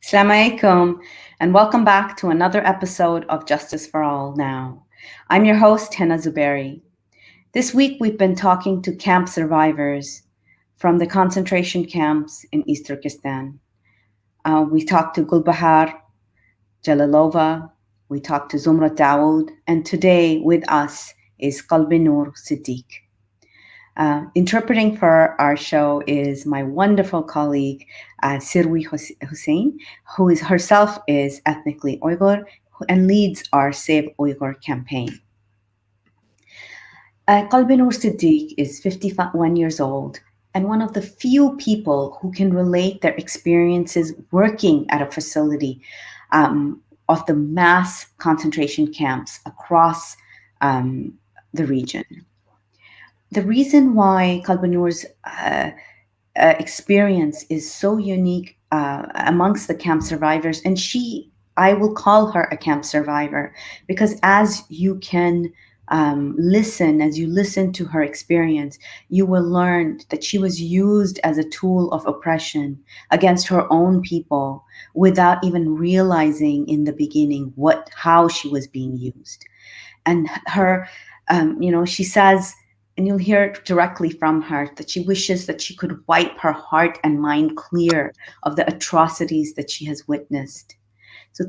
Assalamu alaikum, and welcome back to another episode of Justice for All Now. I'm your host, Hena Zuberi. This week we've been talking to camp survivors from the concentration camps in East Turkestan. We talked to Gulbahar Jalalova, we talked to Zumra Dawood, and today with us is Qelbinur Sidik. Interpreting for our show is my wonderful colleague, Sirwi Hussein, who is herself is ethnically Uyghur and leads our Save Uyghur campaign. Qelbinur Sidik is 51 years old and one of the few people who can relate their experiences working at a facility of the mass concentration camps across the region. The reason why Qelbinur's experience is so unique amongst the camp survivors, and I will call her a camp survivor, because as you can as you listen to her experience, you will learn that she was used as a tool of oppression against her own people without even realizing in the beginning how she was being used. And her, she says, and you'll hear it directly from her, that she wishes that she could wipe her heart and mind clear of the atrocities that she has witnessed. So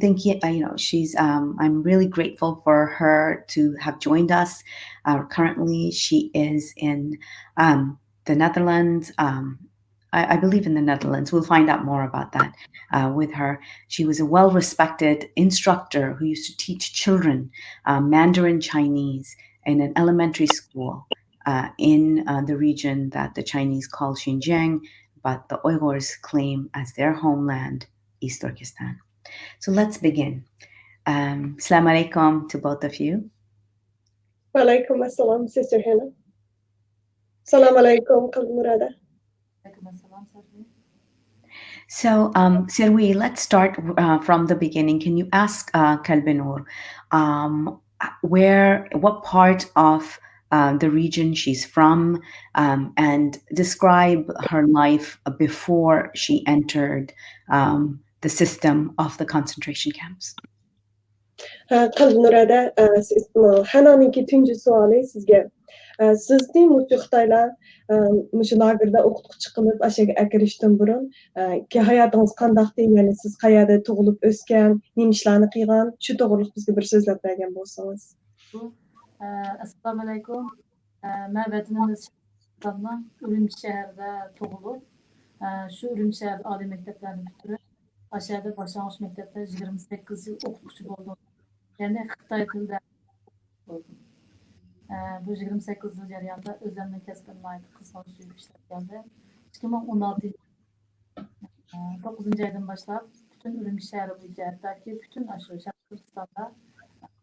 she's. I'm really grateful for her to have joined us. Currently, she is in the Netherlands. I believe in the Netherlands. We'll find out more about that with her. She was a well-respected instructor who used to teach children Mandarin Chinese in an elementary school in the region that the Chinese call Xinjiang, but the Uyghurs claim as their homeland, East Turkestan. So let's begin. Assalamu alaikum to both of you. Wa alaikum assalam, Sister Hena. Salam alaikum, Qelbinur. So, Sirwi, let's start from the beginning. Can you ask Qelbinur what part of the region she's from, and describe her life before she entered the system of the concentration camps? Qelbinur, Hena'nınki tunji suali sizga. Sizni Xitoylar mushu lagerda o'qituvchi qilib ashaga akirishdan burun hayotingiz qandaqdi, ya'ni siz qayerda tug'ilib o'sgan, nima ishlarni qilgan, shu to'g'riliq bizga bir so'zlab bergan bo'lsangiz. Assalomu alaykum. Men vatanimiz Shahidonning Urumchi shahrida tug'ilib, shu Urumchi shahrida oliy maktablarni bitirib, ashada boshlang'ich maktabda 28 yil o'qituvchi bo'ldim. Ya'ni Xitoy tilida bo'ldim. Bu 28 yil jarayonida o'zimning kasbimni qizg'in suyib ishlab keldim. 2016 9 aydan boshlab bütün Urumchi shahri bo'yicha, hattoki bütün shu Sharq Turkistonda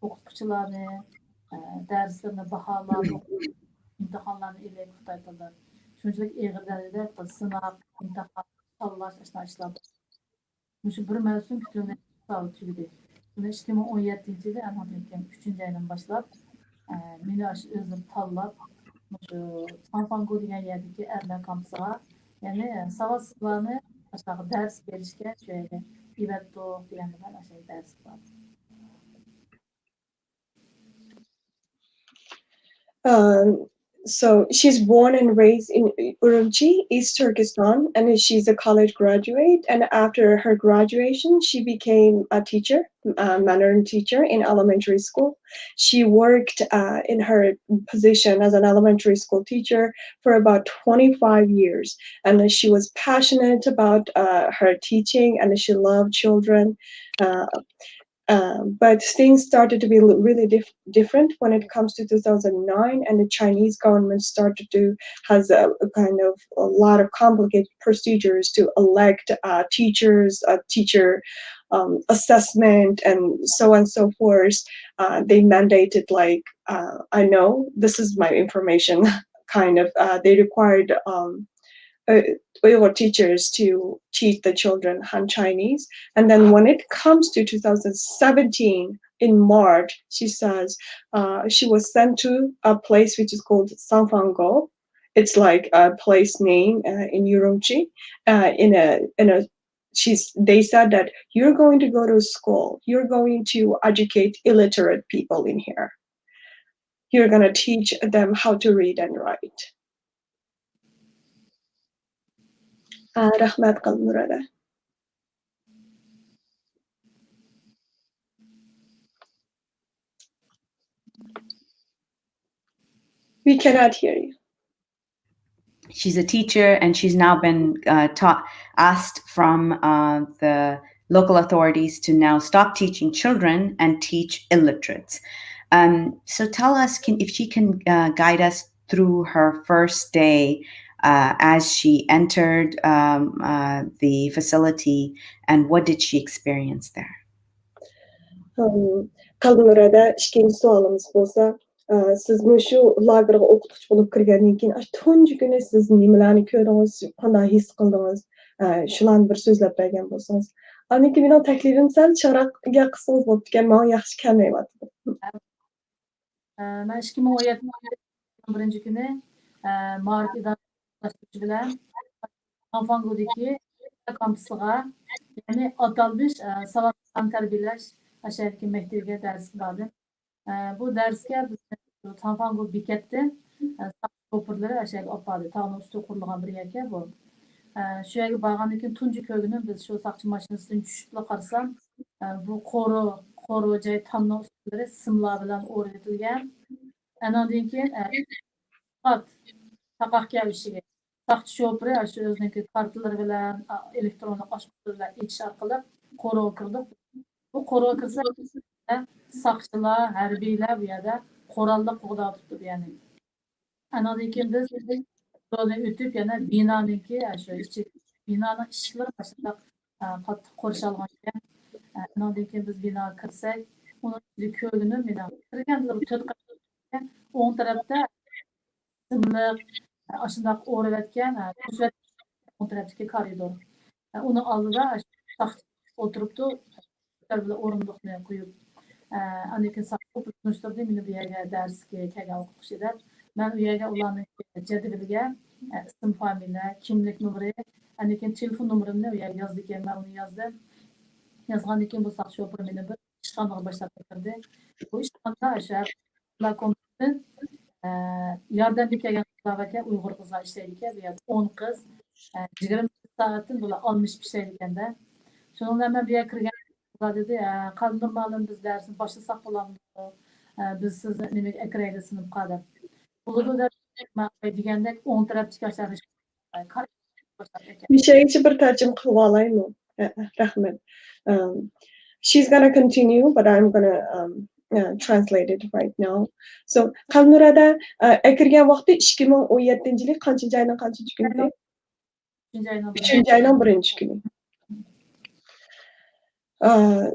o'qituvchilarni, darslarni baholab, imtihonlarni elak Xitoy tilida. Shunchalik ig'ir darajada sinov, imtihon, tanlash ishlar. Shu bir mavsum butunlay tugadi. 2017 yilda 3 aydan boshlab meni o'zim tanlab shu Sanfango degan yerdagi erlar kampasiga, ya'ni savodsizlarni aşağı ders berishga shu yerga ibatto degan bilan aşağı ders qiladi. So she's born and raised in Urumqi, East Turkestan, and she's a college graduate. And after her graduation, she became a teacher, Mandarin teacher in elementary school. She worked in her position as an elementary school teacher for about 25 years. And she was passionate about her teaching, and she loved children. But things started to be really different when it comes to 2009, and the Chinese government started to has a lot of complicated procedures to elect teachers, teacher assessment, and so on and so forth. They mandated, I know this is my information, they required Uyghur teachers to teach the children Han Chinese. And then when it comes to 2017, in March, she says she was sent to a place which is called Sanfango. It's like a place name in Urumqi, in a they said that you're going to go to school, you're going to educate illiterate people in here. You're going to teach them how to read and write. Rahmat Qelbinur. We cannot hear you. She's a teacher, and she's now been asked from the local authorities to now stop teaching children and teach illiterates. So tell us if she can guide us through her first day as she entered the facility, and what did she experience there? Qelbinurda ikkinchi savolimiz bo'lsa, siz shu lagerga o'qituvchi bo'lib kirgandan keyin tunji kuni siz nimalarni ko'rdingiz, qanday his qildingiz, shularni bir so'zlab bergan bo'lsangiz. Andan keyin mening taklifim sal charaqga qilsangiz bo'pti ekan, menga yaxshi kelmayapti. Ben 2017 birinchi kuni Ma'rif idorasi bilan Anfangodagi kampusga, ya'ni atalmış savatdan tarbiyalash ashadki maktabiga dars bordim. Bu darsga Sanfango bekatdan o'pirlari ashadki olib bordi. Tog'ning ustida qurilgan bir yerga bu. Shu yerga borgandan keyin tunji ko'rganim biz shu saqchi mashinasidan tushibla qarasam, bu qoro joy tomning ustlari simlar bilan o'rnatilgan. Andan keyin taqaqga ishiga saqchi shopiri shu o'ziniki kartalari bilan elektronik ochqichlar ichish orqali qoro kirdi. Bu qoro kirsa saqchilar, harbiylar bu yerda qurolli qo'g'dab turibdi, ya'ni. Andan keyin biz yo'ldan o'tib yana binoniki shu ichi binoning ishiklari boshida qattiq qo'rshalgan ekan. Andan keyin biz binoga kirsak, uni ko'rganim men kirganlar to'rt o'ng tarafda simliq ashundoq o'rayotgan o'ng tarafdagi koridor. Uni oldida saqchi o'tiribdi, bilan o'rindiqni qo'yib. Andan keyin saqchi o'tirishtirdi meni bu yerga darsga kelgan o'qituvchilar. Ben u yerga ularni jadvaliga ism, familiya, kimlik nomeri, andan keyin telefon nomerimni u yerga yozdi ekan, men uni yozdim. Yozgandan keyin bu saqchi o'pir meni bir ishxonaga boshlab kirdi. Bu ishxonada o'sha lakomdan yordamga kelgan qizlar ekan, Uyg'ur qizlar ishlaydi ekan, bu yerda 10 qiz 20 soatdan bular 60 ishlaydi ekanda. Shundan men bu yerga kirgan qizlar dedi, "Qelbinur ma'lum biz darsni boshlasak bo'ladimi? Biz sizni nimaga akraydi sinfga deb." Bo'ladi degandek o'ng tarafdagi yoshlar Bir şey için bir tercüm qilib olaymi? Rahmat. She's gonna continue, but I'm gonna translate it right now. So, Qelbinurda kirgan vaqti 2017-yil qanchinchi ayning qanchinchi kunida? 3-chi ayning 1-chi kuni.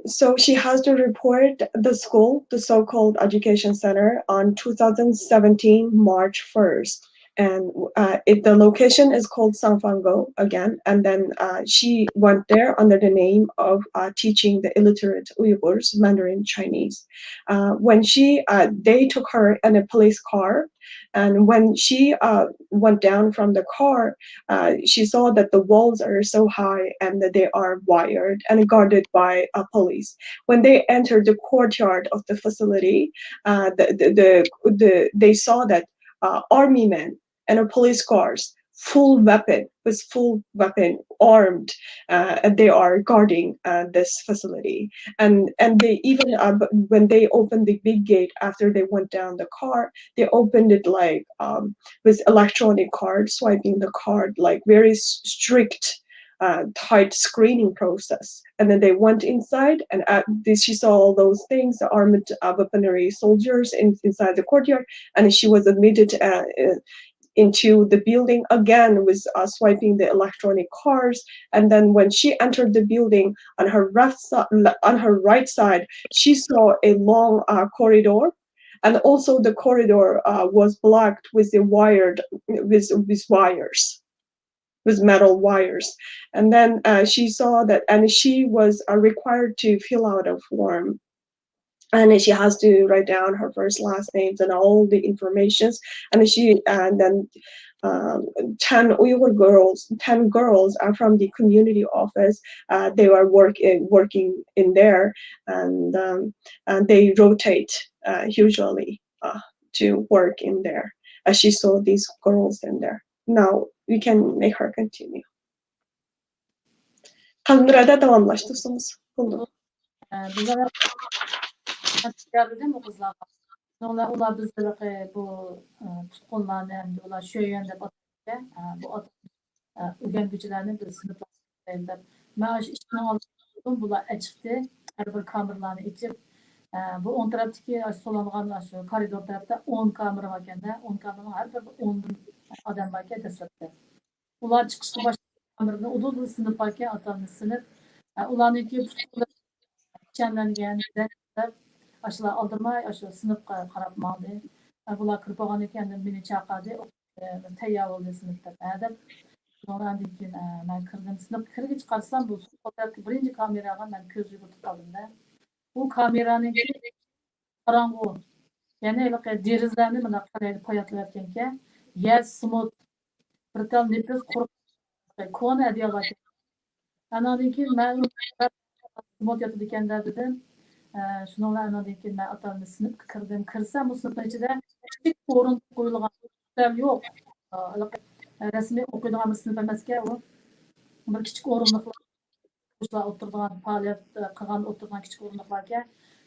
So she has to report the school, the so-called education center, on 2017 March 1st. And the location is called Sanfango again. And then she went there under the name of teaching the illiterate Uyghurs Mandarin Chinese. When they took her in a police car, and when she went down from the car, she saw that the walls are so high and that they are wired and guarded by police. When they entered the courtyard of the facility, they saw that army men and police cars, full weapon, armed, and they are guarding this facility. And they even when they opened the big gate after they went down the car, they opened it like with electronic card, swiping the card, like very strict. Tight screening process, and then they went inside, and she saw all those things, the armed weaponry soldiers inside the courtyard, and she was admitted into the building again with swiping the electronic cards. And then when she entered the building, on her right side, she saw a long corridor, and also the corridor was blocked with wires. With metal wires. And then she saw that, and she was required to fill out a form, and she has to write down her first, last names and all the informations. And then 10 Uyghur girls, 10 girls are from the community office. They were working in there, and they rotate usually to work in there. She saw these girls in there. Now we can make her continue. Qanrada davamlaştırsınız bunu. Biz ana dedim o kızlarga. Ular bizde bu tutqunlarni endi ular şöyen deb ataydi. Bu o'rganuvchilarni biz sinflarda man shu ishni oldim bular chiqdi har bir kameralarni ichib bu o'ng tarafdagi so'langan shu koridor tarafda 10 kamera bor ekanda 10 kameraning har bir 10 odam bor ekan dastlabda ular chiqishga boshlagan kamerani udul sinf bor ekan atamni sinf ularniki pichanlangan shular aldırmay shu sinfga qarab moldi bular kirib olgan ekan meni chaqirdi tayyor bo'ldi sinfda deb Sonradan keyin men kirdim sinfga kirgich qarasam bu birinchi kameraga men ko'z yugurtib qoldim-da. Bu kameraniki qorong'u. Ya'ni derazlarni mana qaraydi qo'yatlayotgan yes smut bir tal nefis quruq kona adiyalak. Andan keyin men smut yotib ekanda dedim. Shundan keyin men otamni sinfga kirdim. Kirsam bu sinfning ichida kichik o'rin qo'yilgan yo'q. Rasmiy o'qiydigan bir sinf emasga u bir kichik o'rindiqlar o'tiradigan faoliyat qilgan o'tirgan kichik o'rindiqlarga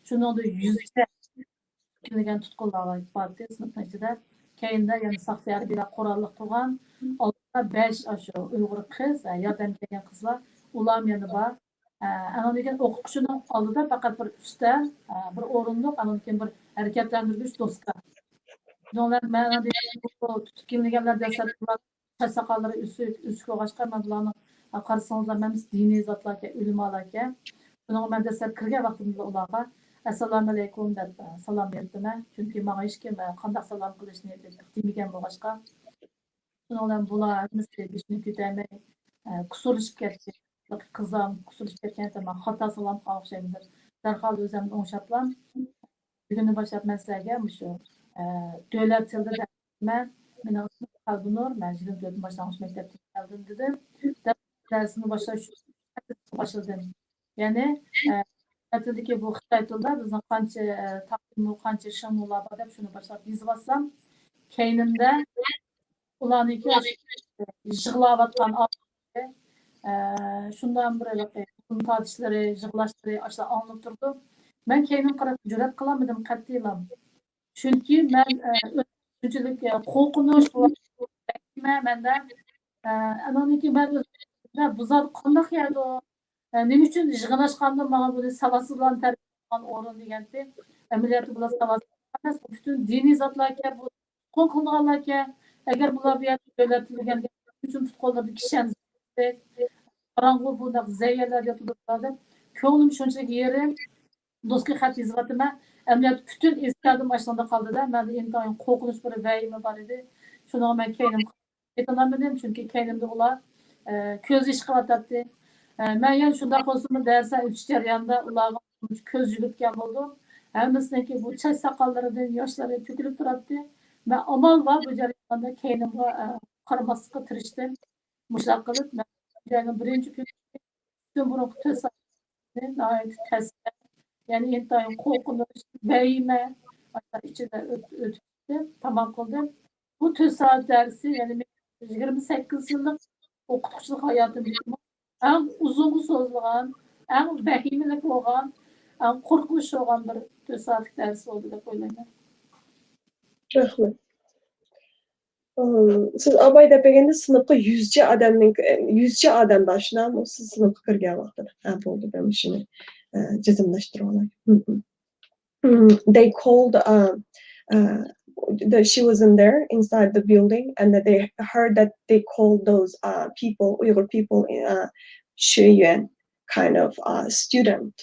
shuningda 100 degan tutqunlar bordi sinfning ichida keyinda yana saqchilar bilan qurolliq turgan oldida 5 shu uyg'ur qiz yordam bergan qizlar ular yana bor ana degan o'qituvchining oldida faqat bir ustal bir o'rindiq ana keyin bir harakatlantirgich doska mana tutib kelganlar dastlab saçsakalları üstü koğaşqa men bularni qarasanglar men diniy zotlarga ulamolarga buni men dastlab kirgan vaqtimda ularga assalomu alaykum deb salom berdim chunki menga hech kim qanday salom qilishni demagan bo'lg'achqa shundan bular ishni ko'tarmay kusurishib ketdi qizlar kusurishib ketgan men xato salom qilishimdir darhol o'zimni o'ngshaplam bugunni boshlab men sizlarga shu davlat tilida men Qelbinur, ben 24 başlangıç mektepte geldim dedim. Dersini başladım. Yani Xitoydagi bu Xitoy tilida bizning qancha taqdimu qancha shimlar bor deb shuni boshlab yozib olsam, keynimda ularniki yig'layotgan shundan bir tortishlari, yig'lashlari ashula anglab turdim. Men keynim qarab jur'at qilolmadim qat'iylan. Chunki men shunchalik qo'rqinish menda anoniki men bu zot qandoq yerda nima uchun yig'ilashganda mana buni savodsizlar bilan tarbiyalangan o'rin deganda amaliyoti bular savotsiz emas butun diniy zotlarga bu qo'rqilganlarga agar bular bu yerda o'rgatilgan uchun tutqunlarda kishan qorong'u bundoq zayyalar yotibdi ko'nglim shunchalik yerim do'stga xat yozyapman amaliyot butun eskadim ashunda qoldida menda intoyin qo'rqinish bir vahima bor edi shuni men keynim aytolmadim chunki keynimda ular ko'z ish qilyapti men yana shundoq bo'lsinmi darsa o'tish jarayonida ularga ko'z yugurtgan bo'ldim hammasiniki bu chach soqollaridan yoshlari to'kilib turibdi men amal bor bu jarayonda keynimga qaramaslikqa tirishdim mushlar qilib birinchi kun burun yani intayin qo'rqinish vahima ichida o'tdi tamom qildim bu 4 soat dersi yani 28 yıllık o'qituvchilik hayotimda eng uzun so'zlagan eng vahimalik bo'lgan eng qo'rqinchli bo'lgan bir 4 soatlik dars bo'ldi deb o'ylayman Rahmat. Siz abay depegende sınıfta yüzce adam başına mı siz sınıfta kirgan vaqtida bo'ldi ben shuni jazmlashtirib olay. They called she was in there inside the building and that they heard that they called those people Uyghur people Shuyuan kind of student.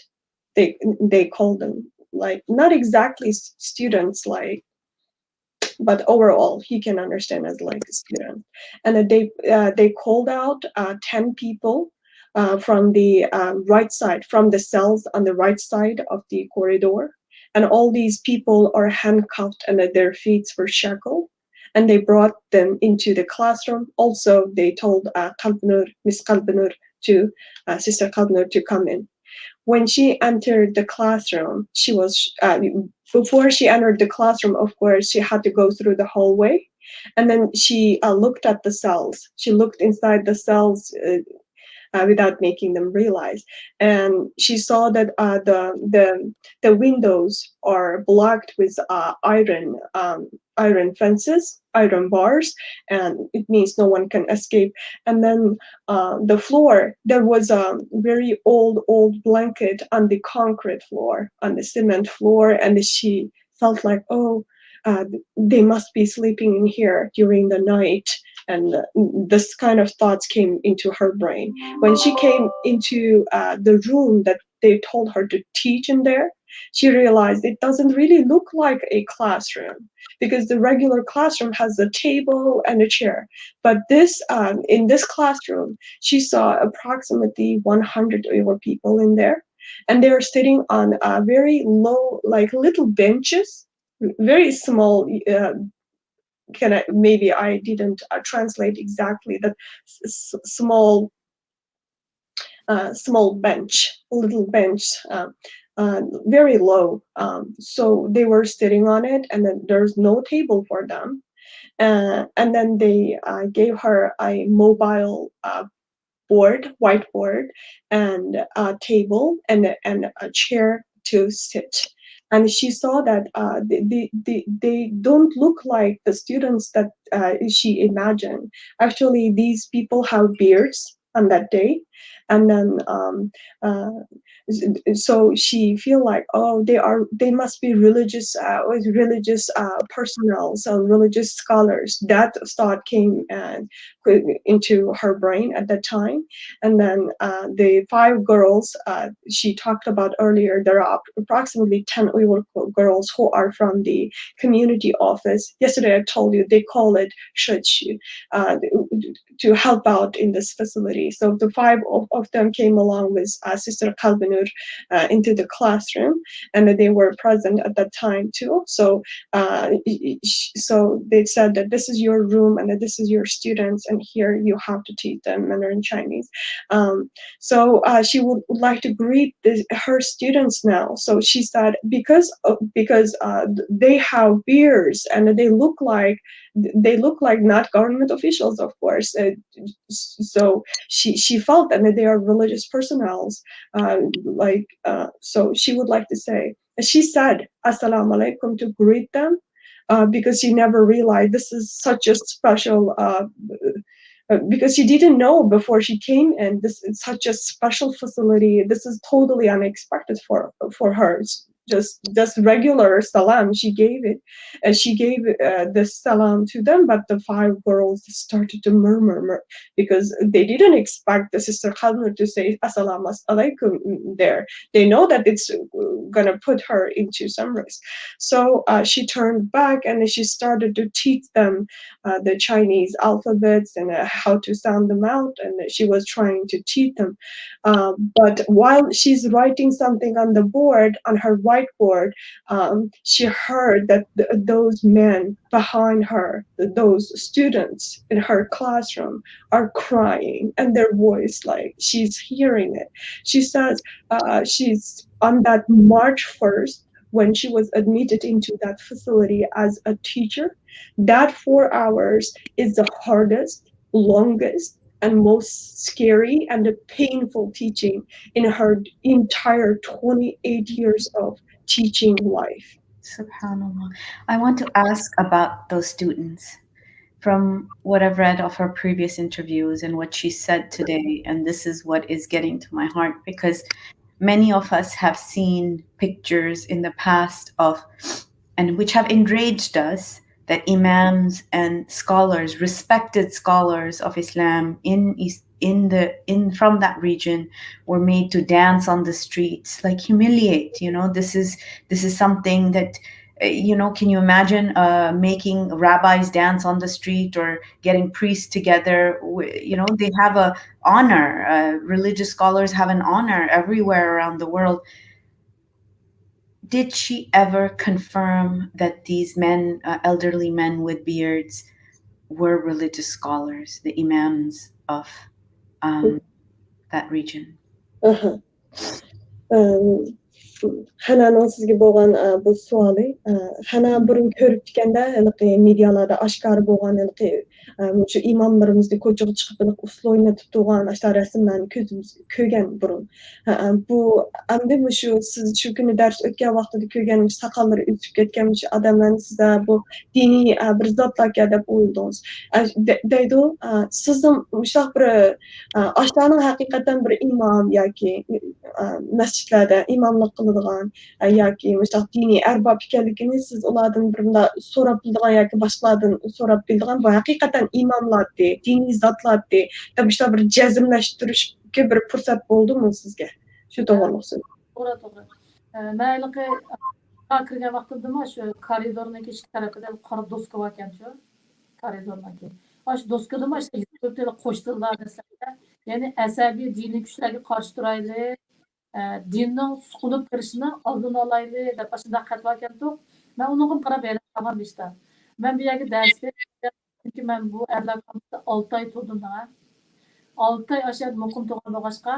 They called them like not exactly students like but overall he can understand as like a student and they called out 10 people from the right side from the cells on the right side of the corridor and all these people are handcuffed and their feet were shackled and they brought them into the classroom. Also, they told Miss Qelbinur to Sister Qelbinur to come in. When she entered the classroom, she was before she entered the classroom. Of course, she had to go through the hallway, and then she looked at the cells. She looked inside the cells without making them realize. And she saw that the windows are blocked with iron fences, iron bars, and it means no one can escape. And then the floor, there was a very old blanket on the concrete floor, on the cement floor, and she felt like, oh, uh, they must be sleeping in here during the night. And this kind of thoughts came into her brain. When she came into the room that they told her to teach in there, she realized it doesn't really look like a classroom, because the regular classroom has a table and a chair. But in this classroom, she saw approximately 100 Uyghur people in there, and they are sitting on very low, like little benches, very small. Maybe I didn't translate exactly that small bench, little bench, very low. So they were sitting on it, and then there's no table for them. And then they gave her a mobile whiteboard, and a table, and a chair to sit. And she saw that they don't look like the students that she imagined. Actually, these people have beards on that day. And then uh, so she feel like, oh, they must be religious personnel, so religious scholars. That thought came into her brain at that time. And then the five girls she talked about earlier, there are approximately 10 Uyghur girls who are from the community office. Yesterday I told you they call it Shechi, uh, to help out in this facility. So the five of them came along with Sister Qelbinur into the classroom, and they were present at that time too. So so they said that this is your room, and that this is your students, and here you have to teach them Mandarin Chinese. So she would like to greet her students now. So she said, because they have beards, and they look like not government officials, of course. So she felt that they are religious personnel. So she would like to say, she said assalamu alaikum to greet them, because she never realized this is such a special because she didn't know before she came in, this is such a special facility. This is totally unexpected for her. Just regular salam, she gave it, and she gave the salam to them. But the five girls started to murmur, because they didn't expect the Sister Qelbinur to say assalamu alaikum there. They know that it's gonna put her into some risk. So she turned back, and she started to teach them the Chinese alphabets, and how to sound them out. And she was trying to teach them. But while she's writing something on the board, on her whiteboard, she heard that those men behind her, those students in her classroom, are crying, and their voice, like she's hearing it. She says she's on that March 1st, when she was admitted into that facility as a teacher. That 4 hours is the hardest, longest, and most scary and painful teaching in her entire 28 years of teaching life. Subhanallah. I want to ask about those students. From what I've read of her previous interviews and what she said today, and this is what is getting to my heart, because many of us have seen pictures in the past of, and which have enraged us, that imams and scholars, respected scholars of Islam in from that region, were made to dance on the streets, like humiliate. This is something that, can you imagine making rabbis dance on the street, or getting priests together? They have a honor. Religious scholars have an honor everywhere around the world. did she ever confirm that these men, elderly men with beards, were religious scholars, the imams of that region? Aha. Hana'nın sizga bo'lgan bu savoli, Hana burun ko'rib deganda, medialarda oshkor bo'lgan shu imomlarimizni ko'chaga chiqib usul o'ynatib turgan rasmlarni ko'zimiz ko'rgan burun. Bu endi shu siz shu kuni dars o'tgan vaqtida ko'rgan soqollari o'sib ketgan odamlarni sizda bu diniy bir zotlarga deb o'yladingiz. Deydi, sizning shunaqa bir ashlarning haqiqatan bir imom yoki masjidlarda imomlik qiladigan yoki mushaq diniy arbob ekanligini siz ulardan bir so'rab biladigan yoki boshqalardan so'rab biladigan bu haqiqatan imomlardi, diniy zotlardi deb bir jazmlashtirishga bir fursat bo'ldimi sizga? Shu to'g'riliq so'z. To'g'ri. Mayli kirgan vaqtimda shu koridorning ikki tarafida qora doska bor ekan shu koridorniki. Shu doskada qo'shtirlar deslarda, ya'ni asabiy diniy kuchlarga qarshi turaylik, dinning suqilib kirishini oldini olaylik deb shunday xat bor ekan. Men unga qarab qolgan ishda. Men bu yerga dars berdim, chunki men bu erlarga 6 oy turdim. 6 oy aşağı muqim turgan bo'lg'achqa,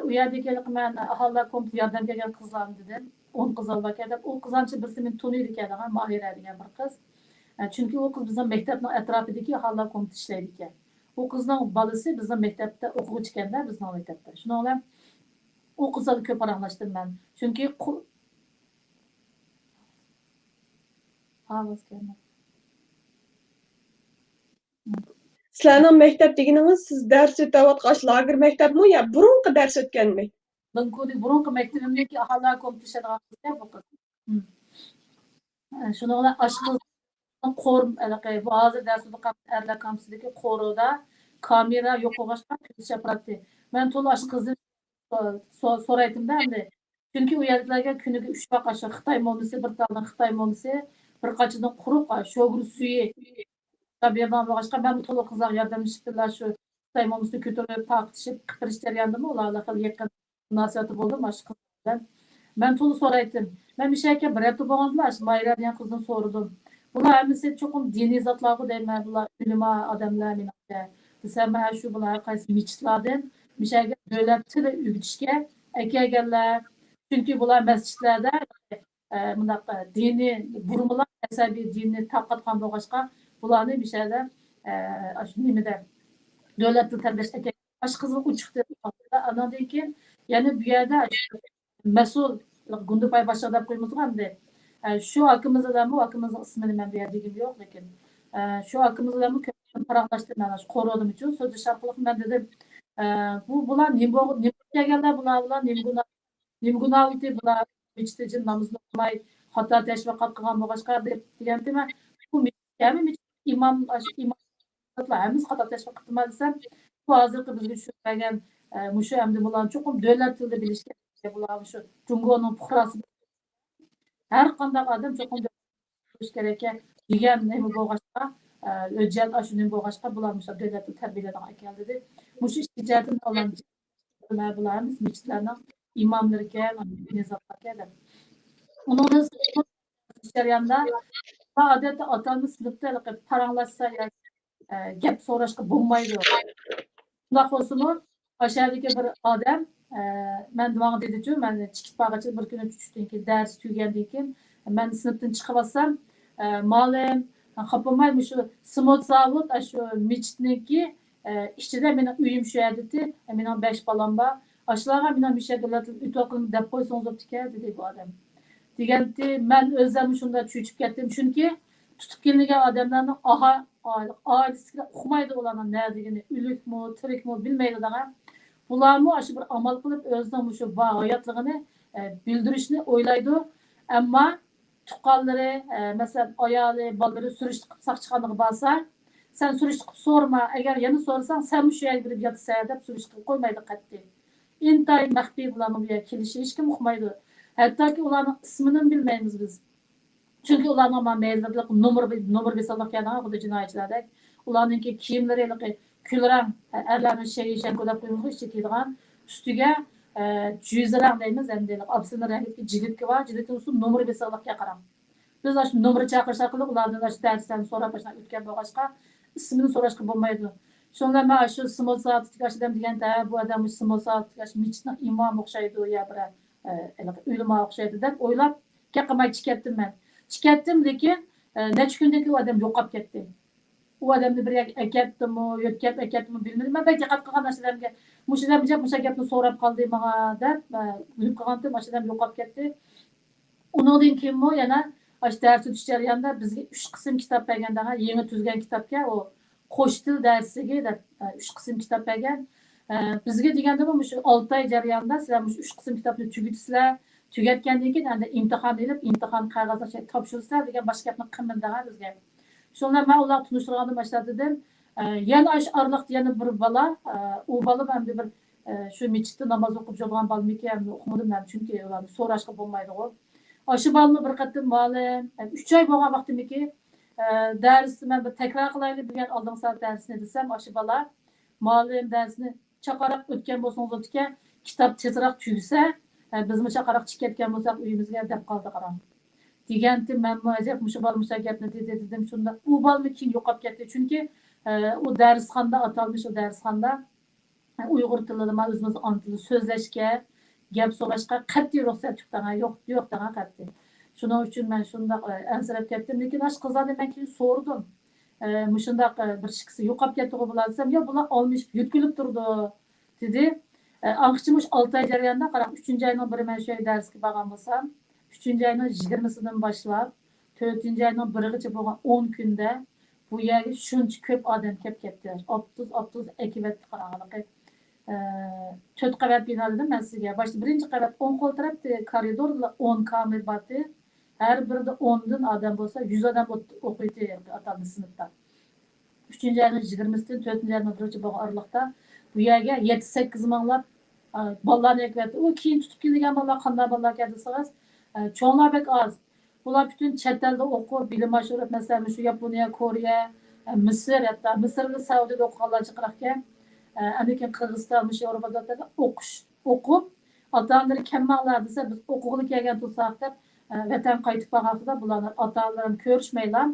u yerdagi men aholilar komiteti yordam bergan qizlarni dedim. 10 qiz olib keldim. U qizlarni birisi meni taniydi ekan, Mahira degan bir qiz. Chunki u qiz bizning maktabning atrofidagi aholilar komiteti ishlaydi ekan. U qizning bolasi bizning maktabda o'quvchi ekanda, bizning maktabda. Shuni bilan u qizlarni ko'p aralashdim men. Chunki Sizlarning maktab deganingiz siz dars o'tayotgan lager maktabmi yo burungi dars o'tganmi? Burungi maktabimdagi aholilar komiteti ishlaydigan bu qiz. Shuni bilan ashqiz qo'rim bu hozir dars o'tgan erlar kamsidagi qo'roda kamera yo'q bo'lg'achqa ko'rsatadi. Men to'la ashqizni so'raytimda endi. Chunki u yerlarga kuniga 3 vaqt shu Xitoy momisi, bir taldan Xitoy momisi, bir qachidan quruq shogir suyi tabiatan bo'lg'achqa men to'la qizlar yordamlashibdilar shu Xitoy momisini ko'tarib taqtishib qipirish jarayonidami ularga yaqin munosabati bo'ldi mana shu qiz bilan. Men to'la so'raydim. Men bir shayga bir hafta bo'lgandilar, Mayra degan qizdan so'radim. Bular hammasi cho'qim diniy zotlarga deyman, bular ulama odamlar menimcha. Desam men shu bular qaysi michitlardan mishaga davlat tili o'rgatishga kelganlar. Chunki bular masjidlarda bunaqa diniy burumlar asabiy dinni tarqatgan bo'lg'achqa bularni mishaga shu nimada davlat tili tarbiyasiga ash qizni uchiqdi. Andan keyin yana bu yerda mas'ul Gundupay boshqa deb qo'ymizganda shu akimiz bilan bu akimizning ismini men bu yerda degim yo'q, lekin shu akimiz bilan paraqlashdim mana shu qo'rodim uchun so'zish orqali men dedim bular nima kelganlar bular nima gunoh edi bular mechitda namozni o'qimay xato tashviqot qilgan bo'lg'achqa deganda men bu imom hammasi xato tashviq qilma desam bu hozirgi bizga tushunmagan mushu endi bularni cho'qim davlat tilida bilishga bular shu Jungoning puhrasi har qanday odam cho'qim bilish kerak degan nima bo'lg'achqa hujjat shu nima bo'lg'achqa bular davlat tarbiyalaydigan ekan dedi. Mushu ijodini olan bularimiz mechitlarning imomlari ekan, nizomlar ekan. Uning jarayonda odatda otamiz sinfda paranglashsa gap so'rashga bo'lmaydi. Shunday bo'lsa-mu, aşağıdaki bir odam men nima dedi-chu, men chiqib bag'acha bir kuni tushdan keyin dars tugagandan keyin men sinfdan chiqib olsam, ma'lum xapamay shu Smot zavod shu mechitniki ichida mening uyim shu yerda, mening 5 bolam bor. Ashlarga mening mishaglarni o'toqim deb qo'ysangiz bo'pti dedi bu odam. Deganda men o'zim shunda cho'chib ketdim, chunki tutib kelingan odamlarning oilasiga uqmaydi ularning nerdigini, o'likmi, tirikmi bilmaydi degan. Bularmi shu bir amal qilib o'zining shu hayotligini bildirishni o'ylaydi, ammo tuqqanlari, masalan, ayoli, bolalari surishti qilib saqchiqanligiga borsa, sen surishti qilib so'rma, agar yana so'rasang, sen shu yerga kirib yotsa deb surishti qilib qo'ymaydi qat'iy. Intayin maxfiy bularning bu yerga kelishi hech kim uqmaydi. Hattoki ularning ismini bilmaymiz biz. Chunki ularning maillarida nomer besalib kelgan xuddi jinoyatchilardek. Ularningki kiyimlari kulrang erlarning shan kodab qo'yilgan, ichi kiydigan, ustiga cüzerang deymiz endi absini rangli jilitki var. Jilitki usul nomeri besalakka qarang. Biz aş nomeri çağırış arqılı ulardan aş dərslərini sorab başına ötken boğaşqa ismini sorashqa bo'lmaydi. Shunda men shu smol saat tikashdan deganda bu odam smol saat tikash michni imom o'xshaydi ya bir o'lima o'xshaydi deb o'ylab qilmay chiqatdim men. Chiqatdim lekin necha kundagi u odam yo'qolib ketdi. U odamni bir akatdimi, yo'tkab akatdimi bilmadim. Men diqqat qilgan narsalarga musha gapni so'rab qoldi menga deb bilib qolgandim, musha odam yo'qolib ketdi. Undan keyin yana aş ders ötüş jarayonida bizga 3 qism kitob bergandan yangi tuzgan kitobga u qo'sh til darsiga deb 3 qism kitob bergan. Bizga deganda bu shu 6 oy jarayonida sizlar shu 3 qism kitobni tugatsizlar, tugatgandan keyin endi imtihon elib, imtihon qog'ozi topshirsizlar degan boshqa gapni qilmagan bizga. Shunda men ular tunishtirgandim boshladim. Yana aş orliqda yana bir bola, u bola ham bir shu masjidda namoz o'qib yurgan bolamiki, ham o'qimadim men chunki ularni so'rashga bo'lmaydi-ku. Aşı balını bir qatım malim, 3 ay bo'lgan vaqtimiki darsni men bir takror qilaylik degan oldingi soat darsini desam, aşı bala malim darsni chaqarib o'tgan bo'lsangiz o'tgan, kitob tezroq tugsa, bizmi chaqarib chiqib ketgan bo'lsak uyimizga deb qoldi qarang. Degandim men mojab mushu balmışa gapni dedim shunda u balmi keyin yo'qolib ketdi. Chunki u darsxonda atalmış o darsxonda Uyghur tilida men o'zimiz ana tilida so'zlashga gap so'rashga qat'iy ruxsat yo'q degan qat'iy. Shuning uchun men shunda ansirab ketdim. Lekin ash qizlarni men keyin so'rdim. Mushundaq bir shikisi yo'qolib ketdi bo'lar desam, yo bular olmish yutkilib turdi dedi. Anqchimush 6 oy jarayonida qarab 3-oyning biri men shu darsga borgan bo'lsam, 3-oyning 20sidan boshlab 4-oyning 1igacha bo'lgan 10 kunda bu yerga shuncha ko'p odam kelib ketdi. 30 ekivatni qaranglar. 4 qavat bino dedim men sizga. Boshda birinchi qavat 10 qo'l tarafda koridorda 10 kamera bordi. Har birida 10 dan odam bo'lsa 100 odam o'qiydi atamni sinfda. 3-oyning 20sidan 4-oyning 1igacha bo'lgan oraliqda bu yerga 7-8 minglab bolalarni ekvatdi. U keyin tutib kelgan bolalar qanday bolalar keldi desangiz, cho'nglar bek oz. Bular butun chet elda o'qib, bilim oshirib, masalan, shu Yaponiya, Koreya, Misr, hatto Misrda Saudiyada o'qiganlar chiqargan. Amerika, Qirg'iziston, Yevropada o'qib, ota-onalar kambag'allar desa, biz o'qig'ili kelgan bo'lsak deb vatan qaytib borganda bularni ota-onalarim ko'rishmaylar.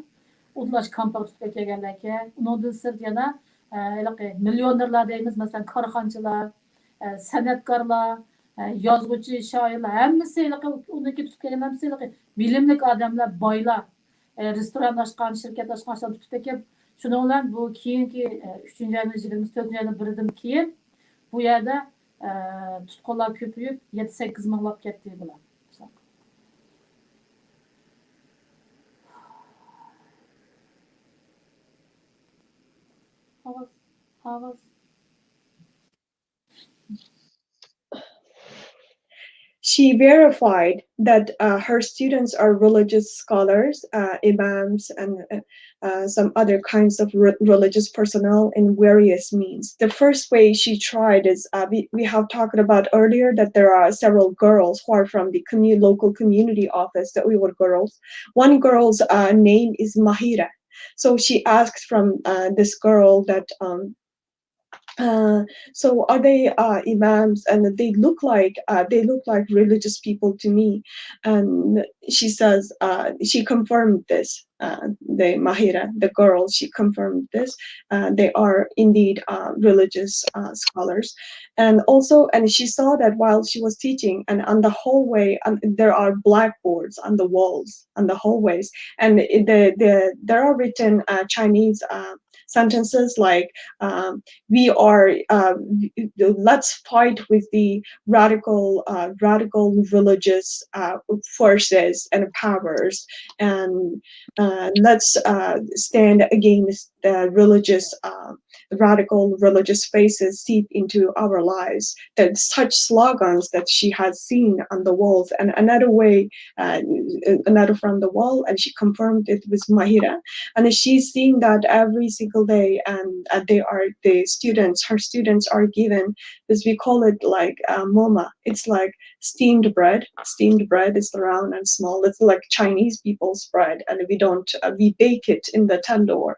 Ular kampar tutib kelganlar ekan. Undan sirt yana millionerlar deymiz, masalan, korxonchilar, san'atkorlar, yozuvchi, shoirlar, hammasi uniki tutib kelgan hammasi bilimli odamlar, boylar, restoran ochgan, shirkat ochgan tutib kelib Şunun bilan bu keyingi 3-oyning 24-oyning 1idan keyin bu yerda tutqunlar ko'payib 7-8 minglab ketdi bular. Havas. She verified that her students are religious scholars, imams, and some other kinds of religious personnel in various means. The first way she tried is we have talked about earlier that there are several girls who are from the local community office, the Uyghur girls. One girl's name is Mahira. So she asked from this girl that so are they imams, and they look like religious people to me. And she says she confirmed this. The Mahira, the girl, she confirmed this. They are indeed religious scholars. And also, and she saw that while she was teaching, and on the hallway, there are blackboards on the walls, on the hallways, and there are written Chinese sentences like let's fight with the radical religious forces and powers, and let's stand against the radical religious faces seep into our lives. That such slogans that she has seen on the walls. And another way, another from the wall, and she confirmed it with Mahira, and she's seeing that every single day. And her students are given this, we call it like moma. It's like steamed bread. Steamed bread is round and small. It's like Chinese people's bread, and we bake it in the tandoor.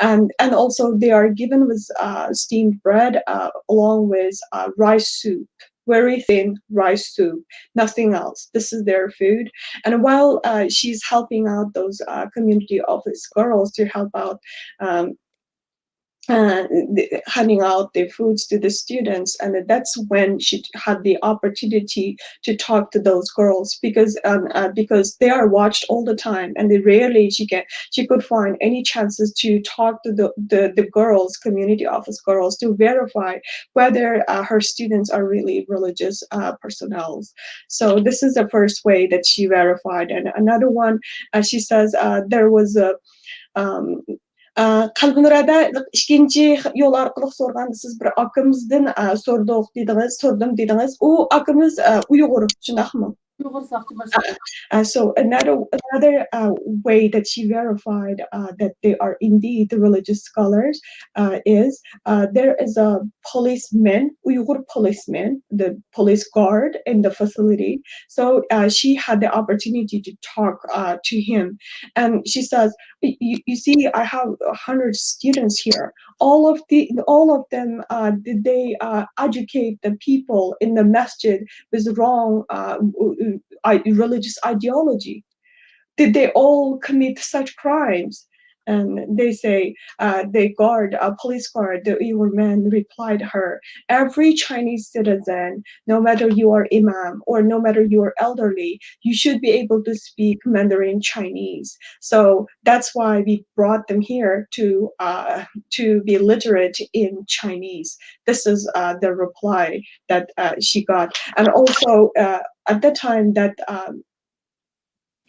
And also they are given with steamed bread along with rice soup. very thin rice soup, nothing else. This is their food. And while she's helping out those community office girls to help out handing out the foods to the students, and that's when she had the opportunity to talk to those girls, because they are watched all the time, and they rarely she could find any chances to talk to the girls, community office girls, to verify whether her students are really religious personnel. So this is the first way that she verified. And another one, she says there was a um, Qelbinurada ikkinchi yo'l orqali so'rganda siz bir akimizdan so'rdim dedingiz. U akimiz Uyg'ur, shundaqmi? Uyghur saqchi başka. So another way that she verified that they are indeed the religious scholars is there is a policeman, Uyghur policeman, the police guard in the facility. So she had the opportunity to talk to him, and she says, "You see, I have 100 students here. All of them did they educate the people in the masjid with wrong religious ideology? Did they all commit such crimes?" And they say, a police guard, the Uyghur man replied her, "Every Chinese citizen, no matter you are imam or no matter you are elderly, you should be able to speak Mandarin Chinese. So that's why we brought them here to be literate in Chinese." This is the reply that she got. And also at the time that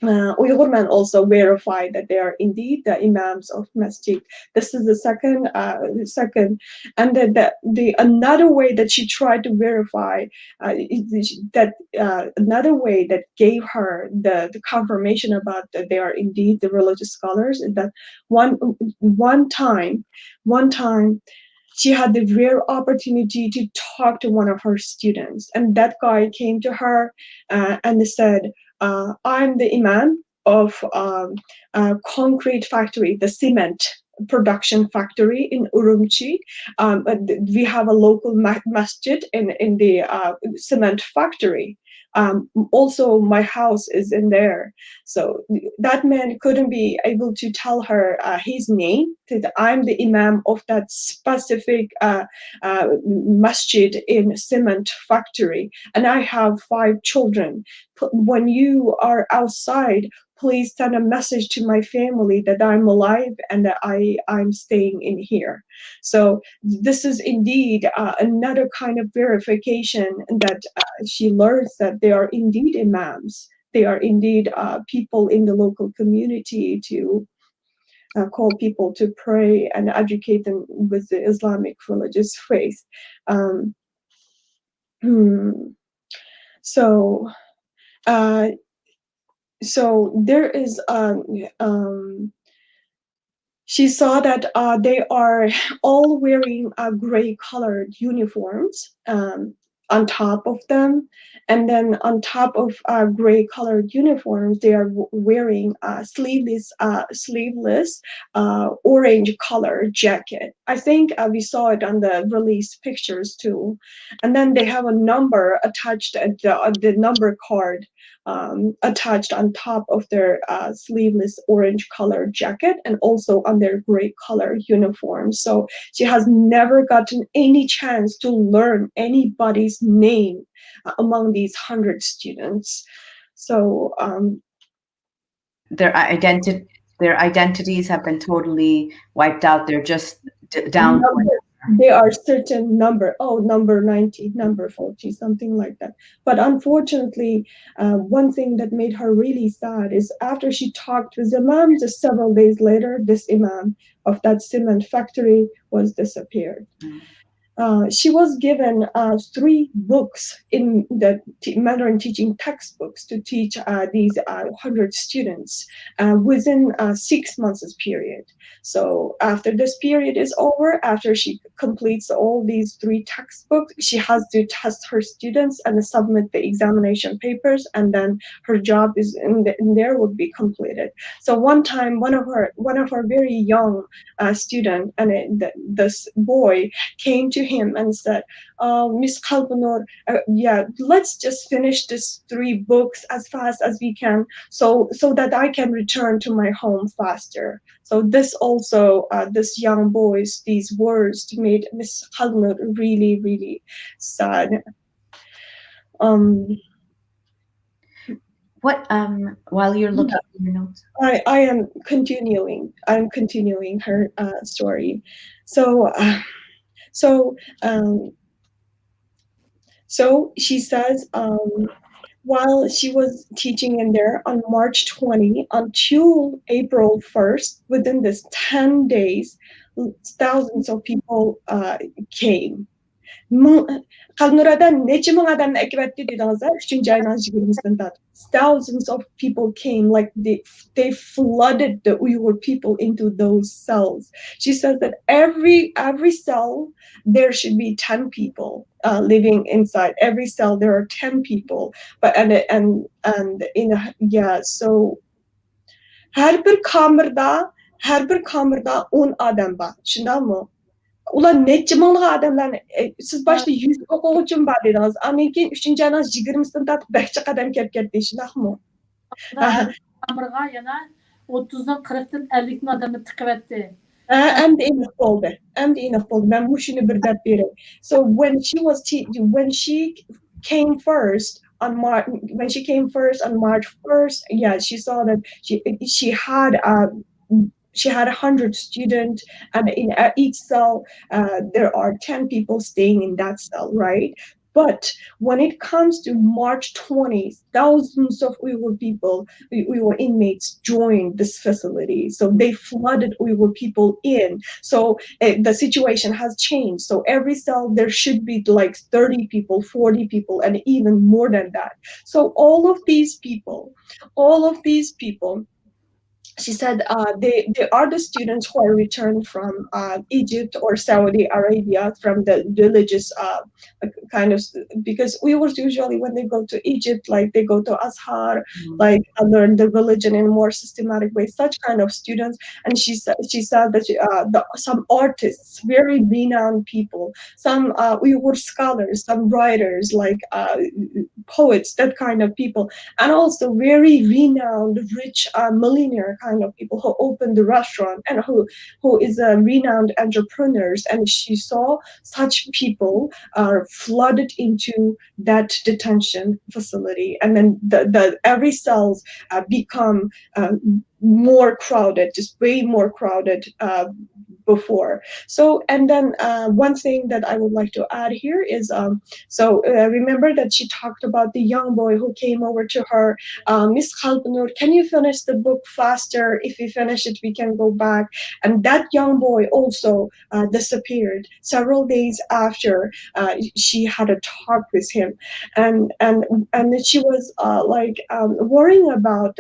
Uyghur men also verified that they are indeed the imams of masjid. This is the second, and the another way that she tried to verify that another way that gave her the confirmation about that they are indeed the religious scholars is that one one time she had the rare opportunity to talk to one of her students, and that guy came to her and said, "I'm the imam of concrete factory, the cement production factory in Urumqi. We have a local masjid in the cement factory. Also, my house is in there." So that man couldn't be able to tell her his name. That I'm the imam of that specific masjid in cement factory, and I have 5 children. When you are outside, please send a message to my family that I'm alive and that I'm staying in here. So this is indeed another kind of verification that she learns that they are indeed imams. They are indeed people in the local community to call people to pray and educate them with the Islamic religious faith. Um, hmm. So, uh, so there is she saw that they are all wearing gray colored uniforms on top of them. And then on top of gray colored uniforms, they are wearing sleeveless orange color jacket. I think we saw it on the release pictures too. And then they have a number attached, the number card attached on top of their sleeveless orange color jacket and also on their gray color uniform. So she has never gotten any chance to learn anybody's name among these 100 students. So Their identities have been totally wiped out. They're just down to number, they are certain number, number 90, number 40, something like that. But unfortunately, one thing that made her really sad is after she talked with imam, just several days later, this imam of that cement factory was disappeared. She was given 3 books in the Mandarin teaching textbooks to teach these 100 students within 6 months period. So after this period is over, after she completes all these 3 textbooks, she has to test her students and submit the examination papers, and then her job is in there would be completed. So one time, one of her very young student, and this boy came to to him and said, Miss Qelbinur, yeah, let's just finish this 3 books as fast as we can, so that I can return to my home faster. So this also, this young boy's these words made Miss Qelbinur really, really sad. Um, What while you're looking yeah, at your notes? I am continuing. I'm continuing her story. So, so, um, so she says, while she was teaching in there on March 20 until April 1st, within this 10 days, thousands of people came. Qalnuradan necha ming odamni akbatdi dedingizlar 3 ayning 20-sida. Thousands of people came, like they flooded the Uyghur people into those cells. She says that every cell there should be 10 people living inside. Every cell there are 10 people. But and in a, yeah, so her bir kamerda her bir kamerda 10 odam bor. Shundaymi? Ular necha minglagan odamlarni siz boshida 100 o'quvchim bor dedingiz. Andan keyin 3-ayning 20-sidan tortib barcha qadam kelib ketdi, shundaqmi? Kamerga yana 30dan 40dan 50 odamni tiqyapti. Endi enough bo'ldi. Endi enough bo'ldi. Men mushuni bir deb beray. So when she came first on March when she came first on March 1st, yeah, she saw that she had she had 100 students, and in each cell there are 10 people staying in that cell, right? But when it comes to March 20th, thousands of Uyghur people, Uyghur inmates joined this facility. So they flooded Uyghur people in. So the situation has changed. So every cell, there should be like 30 people, 40 people, and even more than that. So all of these people, she said they are the students who are returned from Egypt or Saudi Arabia, from the religious kind of, because we were usually when they go to Egypt, like they go to Azhar, like learn the religion in a more systematic way, such kind of students. And she said that some artists, very renowned people, some Uyghur scholars, some writers, like poets, that kind of people, and also very renowned, rich millionaire kind of people who opened the restaurant, and who is a renowned entrepreneurs. And she saw such people are flooded into that detention facility, and then the every cells become more crowded, just way more crowded before. So, and then one thing that I would like to add here is, remember that she talked about the young boy who came over to her, Miss Qelbinur, can you finish the book faster? If we finish it, we can go back. And that young boy also disappeared several days after she had a talk with him, and she was worrying about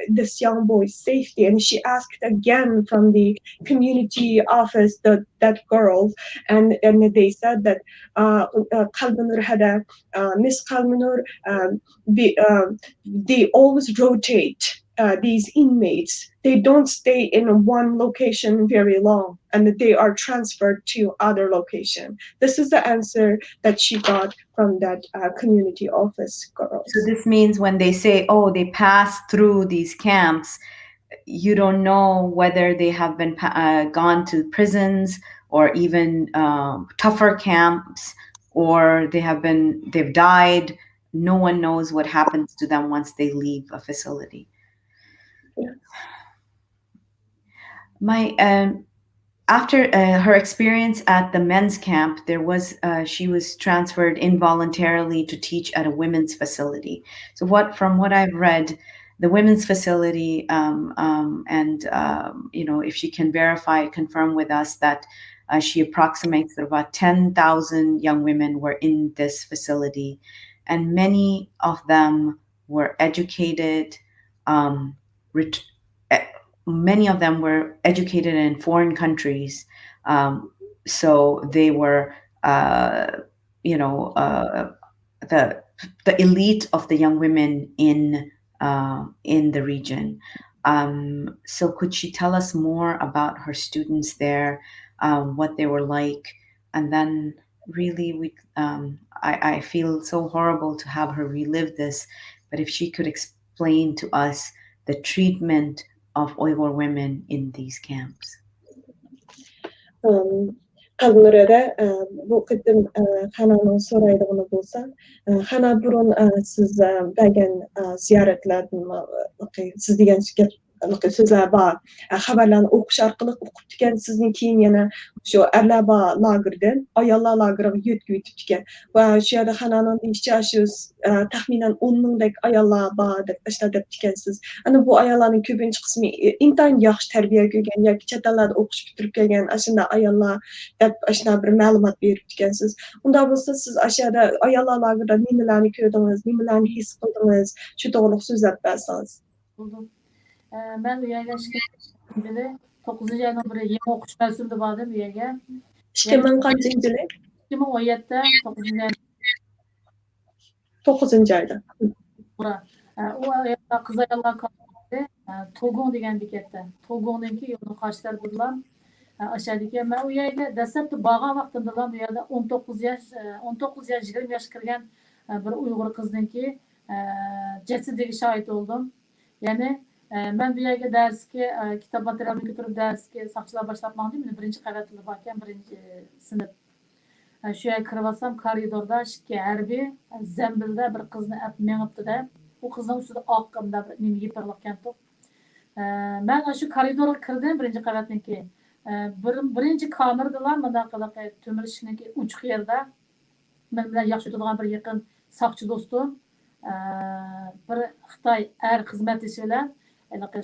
this young boy's safety, and she asked again from the community office that girl, and they said that Qelbinur had a Miss Qelbinur, they always rotate these inmates. They don't stay in one location very long, and they are transferred to other location. This is the answer that she got from that community office girls. So this means when they say, oh, they pass through these camps, you don't know whether they have been gone to prisons or even tougher camps, or they've died. No one knows what happens to them once they leave a facility. Yes. After her experience at the men's camp, she was transferred involuntarily to teach at a women's facility. So from what I've read, the women's facility, if she can confirm with us that she approximates that about 10,000 young women were in this facility, and many of them were educated. Many of them were educated in foreign countries, so they were, the elite of the young women in the region. So could she tell us more about her students there, what they were like, and then really, I feel so horrible to have her relive this. But if she could explain to us the treatment of Uyghur women in these camps. Qelbinur'da bu qitim Hena'nın so'raydig'ini bo'lsa, Hena burun siz bergan ziyoratlardan siz degan so'zlar bor. Xabarlarni o'qish orqali o'qib ekan, sizdan keyin yana shu erlar bor lagerdan ayollar lageriga yetkazib ekan. Va shu yerda Hena'nın deyishicha shu taxminan 10 mingdek ayollar bor deb deb ekansiz. Ana bu ayollarning ko'pincha qismi intayin yaxshi tarbiya ko'rgan yoki chet ellarda o'qish bitirib kelgan ashunda ayollar deb ashuna bir ma'lumot berib ekansiz. Unda bo'lsa siz ashada ayollar lagerida nimalarni ko'rdingiz, nimalarni his qildingiz, shu to'g'ri so'zlab bersangiz. Buldum. Ben bu yerga 9. aydan beri yeni okuş mevsumda vardım bu yerga. 2000 yili? 2017'de 9. ay 9 ayda. bura. O ayollar kız ayollar kaldı. Togon degan bekatda. Togonninki yo'lni qarshiladilar. Aşağıdaki ben o yerga dastlabki borgan vaqtimda bu yerda 19 yosh 20 yosh kirgan bir Uyg'ur qizninki jasadiga shohid bo'ldim. Ya'ni ben bu yerga darsga kitob materialini ko'tarib darsga soqchilar boshlab bordim. Birinchi qavatda bor ekan, birinchi sinf. Shu yerga kirib olsam koridorda ikki harbiy zambilda bir qizni mengibdi-da. U qizning ustida oqqimda bir nima yipirilgan to'q. Ben shu koridorga kirdim birinchi qavatniki. Birinchi kameradalar bunday qilib temir ishninki uchiq yerda men bilan yaxshi o'tadigan bir yaqin soqchi do'stim bir Xitoy xizmatchisi bilan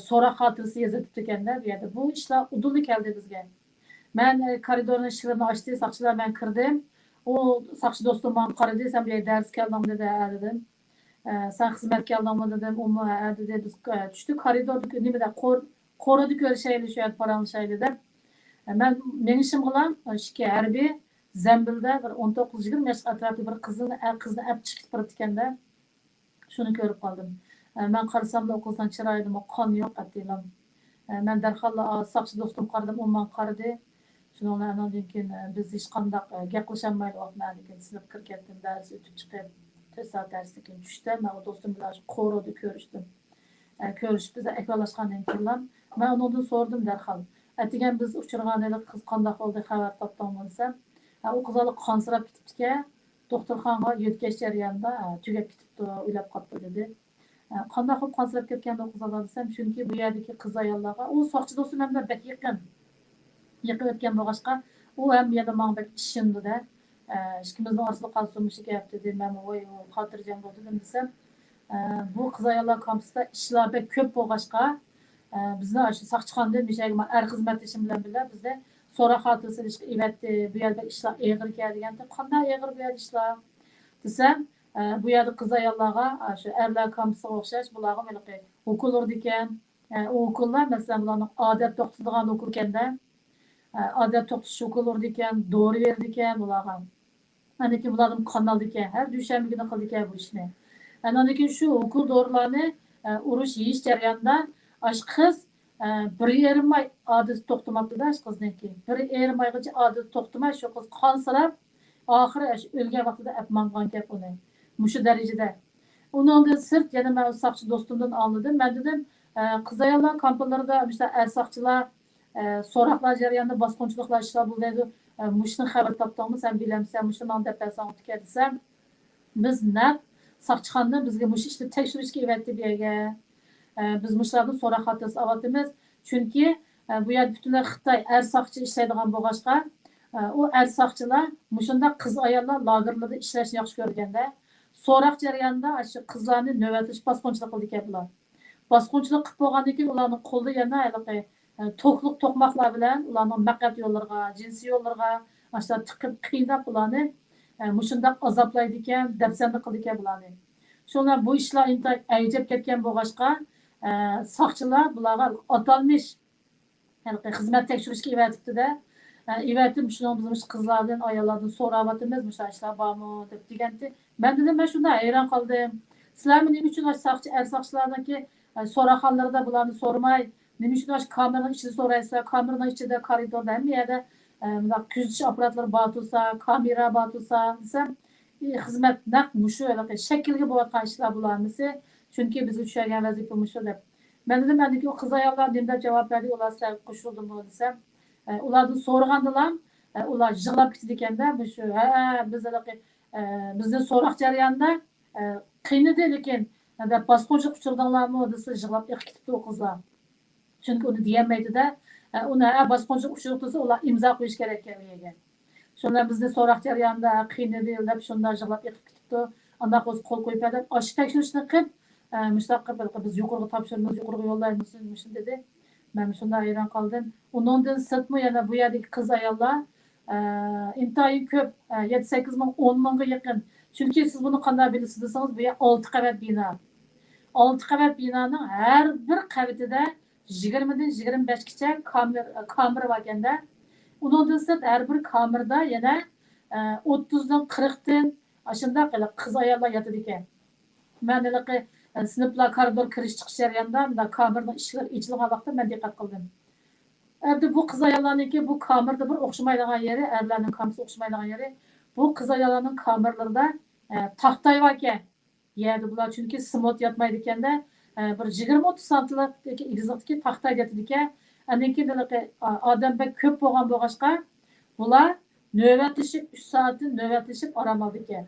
so'roq xotirasi yozib ekanda bu yerda bu ishlar udulli keldi bizga. Men koridorning shirini ochdi, soqchilar men kirdim. U soqchi do'stim menga qaradi, sen bu yerga dars keldingmi dedi, dedim. Sen xizmatga keldingmi dedim, u dedi, biz tushdik koridorda nimada qo'rada ko'rishayli shu yerda paranglashayli deb. Ben menişim bilan ikki harbiy zambilda bir 19-20 yosh atrofli bir qizni olib chiqib turibdi ekanda shuni ko'rib qoldim. Men qarasam o qizdan chiroyida qon yo'q atdilam. Men darhol soqchi do'stim qaradim, u menga qaradi. Shundan keyin biz hech qanday gaplasholmaydi o'tmadigan sinib kirib ketdim, dars o'tib chiqib 4 soat darsdan keyin tushdim. Men o do'stim bilan qo'rada ko'rishdim. Ko'rishib biz ekralashgandan keyin men undan so'radim darhol. Atigan biz uchirganlik qiz qanday bo'ldi xabar topdingmi desam, u qizaloq qansirab ketibdi-ki, doktorxonaga yetkazish jarayonida tugab ketibdi, o'ylab qolibdi dedi. Qanday qilib qansirab ketgan qizaloq desam, chunki bu yerdagi qiz ayollarga u soqchi do'stim bilan bak yaqin o'tgan bo'lg'achqa, u ham yerda menga bak ishindi-da. Ikkimizning orasida qolsin gap dedi. Men voy xotirjam bo'ldim desam, bu qiz ayollar kampusida ishlar bak ko'p bo'lg'achqa bizni shu soqchixonada mishaga xizmatdoshim bilan birga bizda so'roq xotirasi ibatdi, bu yerda ishlar og'ir kelganda qanday og'ir bu yerda ishlar desam, bu yerda qiz ayollarga shu erlar kampusiga o'xshash bularga mana o'qilur ekan. U o'qillar masalan bularning odat to'xtatadigan o'qil ekanda, odat to'xtatish o'qilur ekan, dori berdi ekan bularga. Ana ki bularning kanal ekan, har dushanba kuni qildi ekan bu ishni. Ana keyin shu o'qil dorilarni urush yeyish jarayonida aş kız bir yarım ay adet to'xtamabdi da qizniki. Bir yarım aygacha adet to'xtamay shu qiz qansirab, oxiri o'lgan vaqtida apmangan gap uni. Mushu darajada. Undan sirt yana men soqchi do'stimdan anladim. Men dedim, qiz ayollar kamplarida işte soqchilar so'roqlar jarayonida bosqinchiliklar ishlar bo'ladi. Mushni xabar topdingmi, sen bilamsan, mushni men deb bersan desam, biz naq soqchixondan bizga mush ishni tekshirishga evatdi bu yerga. Biz muşlardan so'roq xotirasi olyapmiz. Chunki bu yerda butunlay Xitoy soqchi ishlaydigan bo'lg'achqa, u soqchilar mushunda qiz ayollar lagerlarda ishlashni yaxshi ko'rganda, so'roq jarayonida shu qizlarni navbatlash bosqinchilik qildi ekan bular. Bosqinchilik qilib bo'lgandan keyin ularning qo'lida yana to'qliq to'qmoqlar bilan ularning maqat yo'llariga, jinsiy yo'llariga ashlar tiqib qiynab ularni mushunda azoblaydi ekan, dafsanda qildi ekan bularni. Shunlar bu ishlar intay ajab ketgan bo'lg'achqa, soqchilar bularga atalmış xizmat tekshirishga evatibdi-da. Evatib shuni biz qizlardan, ayollardan so'rayapmiz, mushlar ishlar bormi deb deganda, men dedim, men shunday hayron qoldim. Sizlar nima uchun soqchi soqchilardanki so'roqxonalarda bularni so'ramay, nima uchun kameraning ichida so'raysizlar, kameraning ichida koridorda ham yerda Kuzatish apparatlari batılsa, kamera batılsa desem, xizmat naq mushu shaklga bo'layotgan ishlar bularmisi. Chunki biz uchragan vazifa mushu deb. Men dedim, o qiz ayollar nima javob berdi, ular sizlarga qo'shildimi desem, ulardan so'ragandilar, ular yig'lab ketdi ekanda, shu bizni so'roq jarayonida qiynadi, lekin bosqinchilik uchirdilarmi desa yig'lab ketibdi u qizlar. Chunki uni deyolmaydi-da, uni bosqinchilik uchirib tursa ular imzo qo'yish kerak ekan. Shunda bizni so'roq jarayonida qiynadi deb shunda yig'lab ketibdi. Unda qo'l qo'yib berdi. Osh tekshirishni qilib, mushtaq qilib biz yuqoriga topshiramiz, yuqoriga yollaymiz dedi. Men shunda hayron qoldim. Undan sirtmi yana bu yerdagi qiz ayollar intayin ko'p, 7-8 ming, 10 mingga yaqin. Chunki siz buni qanday bilasiz desangiz, bu 6 qavat bino. 6 qavat binoning har bir qavatida 20 dan 25 gacha kamera bor ekanda. Undan sirт har bir kamerada yana 30 dan 40 dan ashunday qilib qiz ayollar yotadi ekan. Men sinflar koridor kirish chiqish jarayonida kameraning ishlari ichilgan vaqtda men diqqat qildim. Endi bu qiz ayollarniki bu kamerada bir o'xshamaydigan yeri, erlarning kamerasi o'xshamaydigan yeri. Bu qiz ayollarning kameralarida taxtay bor ekan. Yerda bular chunki simot yotmaydi ekanda, bir 20-30 santilik egizlikdagi taxtay yotadi ekan. Andan keyin odam bek ko'p bo'lgan bo'lg'achqa, bular navbatlashib 3 soatdan navbatlashib orom oldi ekan.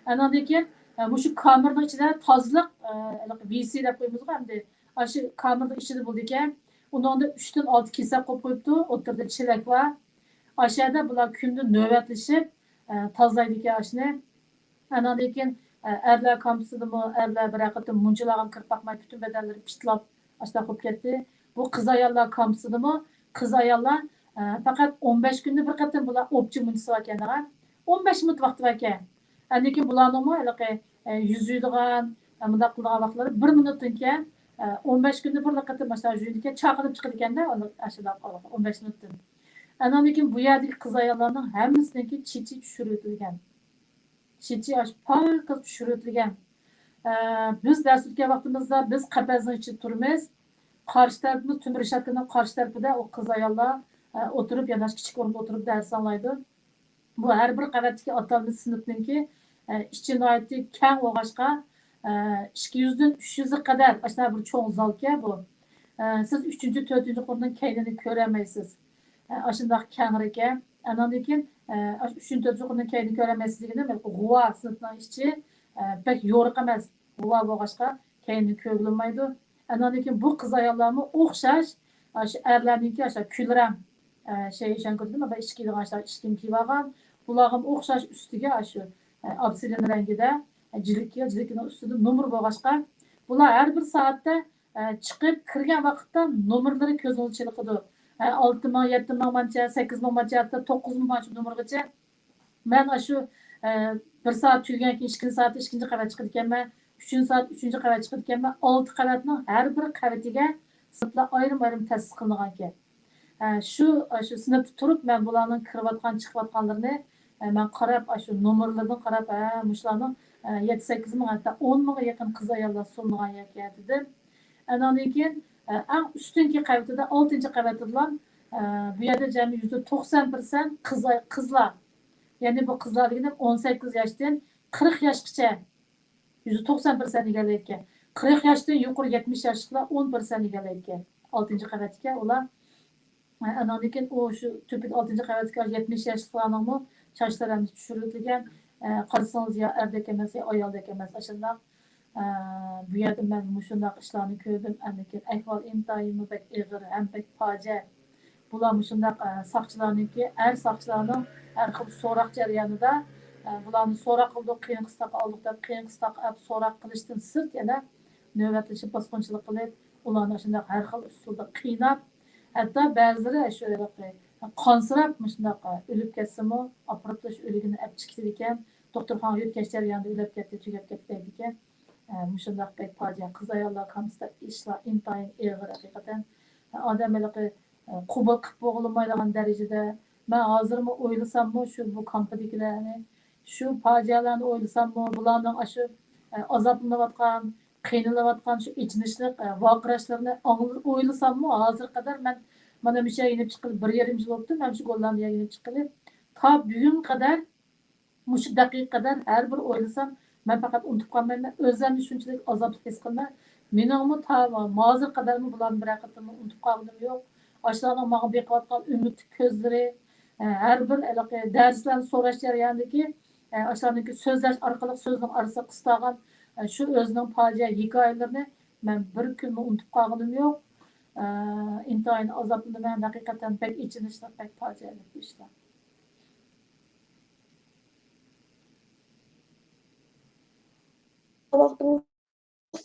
Andan keyin bu shu kameraning ichida tozliq VC deb qo'yamiz-ku, endi shu kameraning ichida bo'ldi ekan. Undan 3 dan 6 kesak qo'yib qo'yibdi, o'tirdi chelak va aşağıda bular kunda navbatlashib tozlaydi ekan shuni. Andan keyin erlar kamerasida erlar bir vaqtda munchalarga kirib boqmay butun badanlari pitlab ashta qo'yib ketdi. Bu qiz ayollar kamerasida qiz ayollar faqat 15 kunda bir qatam bular o'pchi munchisi ekan. 15 minut vaqti bor ekan. Andan keyin bularning yüzüydigan, bunday qilgan vaqtlari 1 minutdan keyin 15 kunda bir qatam mana yuzuydigan chaqirib chiqadi ekanda, ashula 15 minutdan. Andan keyin bu yerdagi qiz ayollarning hammasiniki chichi tushiritilgan. Chichi palqis tushiritilgan. Biz dars o'tgan vaqtimizda biz qafasning ichida turamiz. Qarshi tarafimiz Tümür Şarkı'nın qarshi tarafida o qiz ayollar o'tirib, yana kichik o'rinda o'tirib dars anglaydi. Bu har bir qavatdagi atalmish sinfningki ishchilarni keng o'g'ashqa 200 dan 300 ga qadar ashuna bir cho'ng zalga bu. Siz 3-4 qo'rning kaynini ko'ramaysiz. Ashundaq kengri ekan. Andan keyin 3-4 qo'rning kaynini ko'ramaysiz deganda g'uva sinfning ichi pek yo'riq emas. G'uva o'g'ashqa kaynini ko'rilmaydi. Andan keyin bu qiz ayollarni o'xshash shu erlarniki o'sha kulram ishon ko'rdimmi? Va ishkim kiyib olgan. Bularga o'xshash ustiga shu obsidian rangida jilikning ustida nomer bo'lg'ashqa, bular har bir soatda chiqib kirgan vaqtda nomerlari ko'zga chiliqidi. 6 ming, 7 ming mancha, 8 ming mancha, 9 ming mancha nomergacha. Men shu 1 soat tugagan keyin 2 soat 2-chi qavat chiqib ekanman, 3 soat 3-chi qavat chiqib ekanman. 6 qavatning har bir qavatiga sinflar ayrim-ayrim ta'sis qilingan ekan. Shu sinfda turib men bularning kirayotgan, chiqayotganlarini men qarab, shu nomerlardan qarab, mushlarning 7-8 ming, hatta 10 mingga yaqin qiz ayollar sunilgan ekan dedim. Andan keyin eng ustungi qavatida 6-chi qavatida bu yerda jami %90% qizlar. Ya'ni bu qizlar degani 18 yoshdan 40 yoshgacha %90% egallaydi. 40 yoshdan yuqori 70 yoshliklar 10% egallaydi. 6-chi qavatga ular andan keyin shu 6-chi qavatga 70 yoshliklarning sochlari tushirilgan. Qarasangiz ya erdek emas, ya ayoldek emas. Ashundoq bu yerda men mushundaq ishlarni ko'rdim. Keyin ahvol intayin bek ig'ir, ham bek fojia. Bular mushundaq soqchilarniki, soqchilarning har xil so'roq jarayonida bularni so'roq qildik, qiyin qisqa oldik deb qiyin qisqa so'roq qilishdan sirt yana navbatlashib bosqinchilik qilib, ularni shunday har xil usulda qiynab, hatto ba'zilari shu qansirab shunday o'lib ketsimi, operativ o'ligini olib chiqdi ekan, doktorxonaga yetkazish jarayonida o'lib ketdi, tugab ketdi ekan. Shunday bek fojia qiz ayollar kamsida ishlar intayin ig'ir haqiqatan. Odamlarga qubul qilib bo'g'ilmaydigan darajada. Men hozirmi o'ylasammi shu bu kampadagilarni, shu fojialarni o'ylasammi, bularning shu azoblanayotgan, qiynalayotgan shu ichinishlik voqealarni o'ylasammi, hozir qadar men Mana bir şey inip çıkıp 1,5 yıl oldu. Ben şu Gollandiya'ya inip çıkıp ta bugün kadar muşu dakika kadar her bir oylasam ben fakat unutup kalmayayım. Özlemni şunchalik azaplı his qilmay. Meningmi ta mazır kadarmı bulan bir haqiqatni unutup kaldım yok. Aşağıdan mağa beqiyotgan ümit ko'zlari, her bir darslarni so'rash jarayonidagi aşağıdaki so'zlash orqali so'zning orasiga qistalgan shu o'zining fojia hikoyalarini men bir kunmi unutup qolganim yo'q. İntayin azaplanaman, haqiqatan pek ichinishli, pek fojiali bu ishlar. Vaqtimiz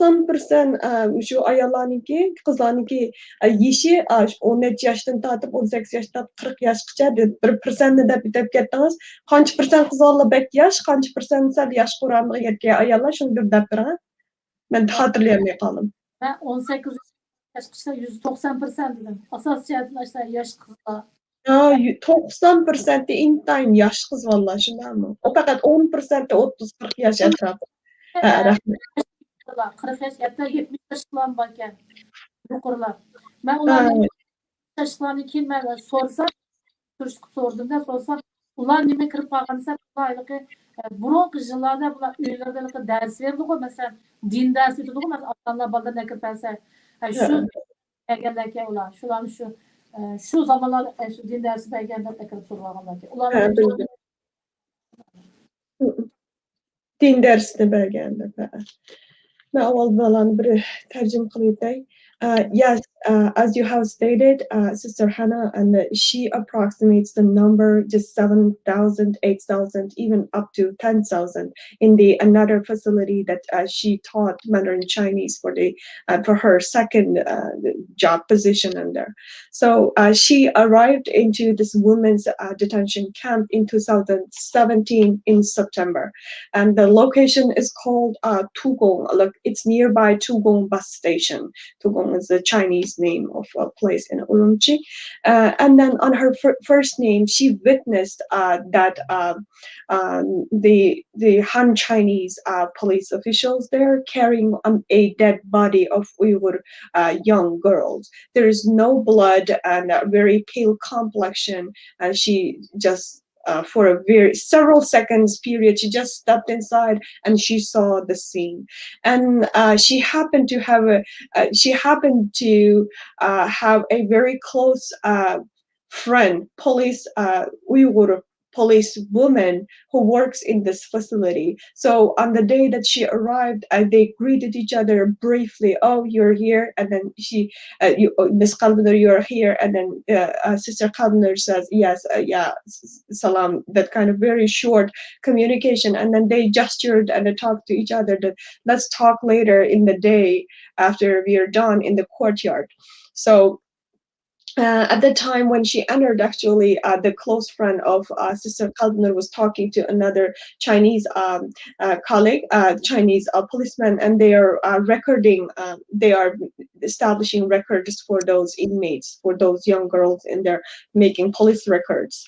90% shu ayollarniki, qizlarniki yeshi 10 yoshdan tortib 18 yoshdan 40 yoshgacha 1% deb ketdingiz. Qancha persent qizlar bek yosh, qancha persent sal yosh quramga yetgan ayollar shuni bir deb bering. Men xotirlayolmay qoldim. Ben 18 yaşkışta 190% dedim. Asas cihetin aşağı yaş kızlar. 90% intayin yosh qiz vallahi shundami? O faqat 10% 30-40 yosh atrofi. Rahmat. 40 yaş, hatta 70 yaşlılar varken yukarılar. Ben onların yaşlarını kim ben sorsam, sorduğumda sorsam, ular nime kirip kalgansa, ularlıkı burunki yıllarda bular üyelerden ders verdi o mesela din dersi dedi o mesela atanlar balda ne kırparsa şu belgelerken ular şuların şu zamanlar şu din dersi belgelerden ne kırıp sorularlar ki ular Din dersini bergandim. Men avval balani bir tarjima qilib aytay. Yes, as you have stated, Sister Hena, and she approximates the number just 7,000, 8,000, even up to 10,000 in the another facility that she taught Mandarin Chinese for her second job position in there. So she arrived into this women's detention camp in 2017 in September, and the location is called Tugong. Look, it's nearby Tugong bus station. Tugong is the Chinese name of a place in Urumqi. And then on her first name, she witnessed that the Han Chinese police officials there carrying a dead body of Uyghur young girls. There is no blood and a very pale complexion, and she just for a several seconds period, she just stepped inside and she saw the scene, and she happened to have a very close friend, Uyghur police woman who works in this facility. So on the day that she arrived, they greeted each other briefly. Oh, you're here, and then Miss Qelbinur, you're here, and then Sister Qelbinur says, yes, yeah, salam. That kind of very short communication, and then they gestured and they talked to each other. That let's talk later in the day after we are done in the courtyard. So at the time when she entered, actually, the close friend of Sister Qelbinur was talking to another Chinese colleague, Chinese policeman, and they are recording, they are establishing records for those inmates, for those young girls in there, making police records.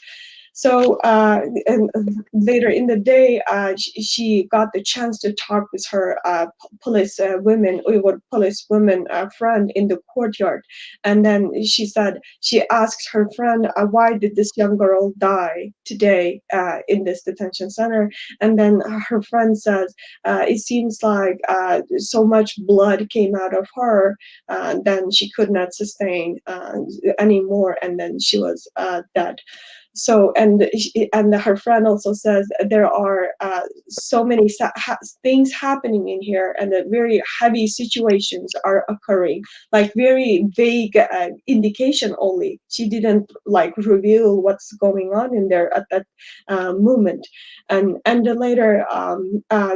So and later in the day, she got the chance to talk with her police women, Uyghur police women friend in the courtyard. And then she said, she asked her friend, why did this young girl die today in this detention center? And then her friend says, it seems like so much blood came out of her, then she could not sustain anymore, and then she was dead. So, and her friend also says there are so many things happening in here, and that very heavy situations are occurring, like very vague indication only. She didn't like reveal what's going on in there at that moment. And then later,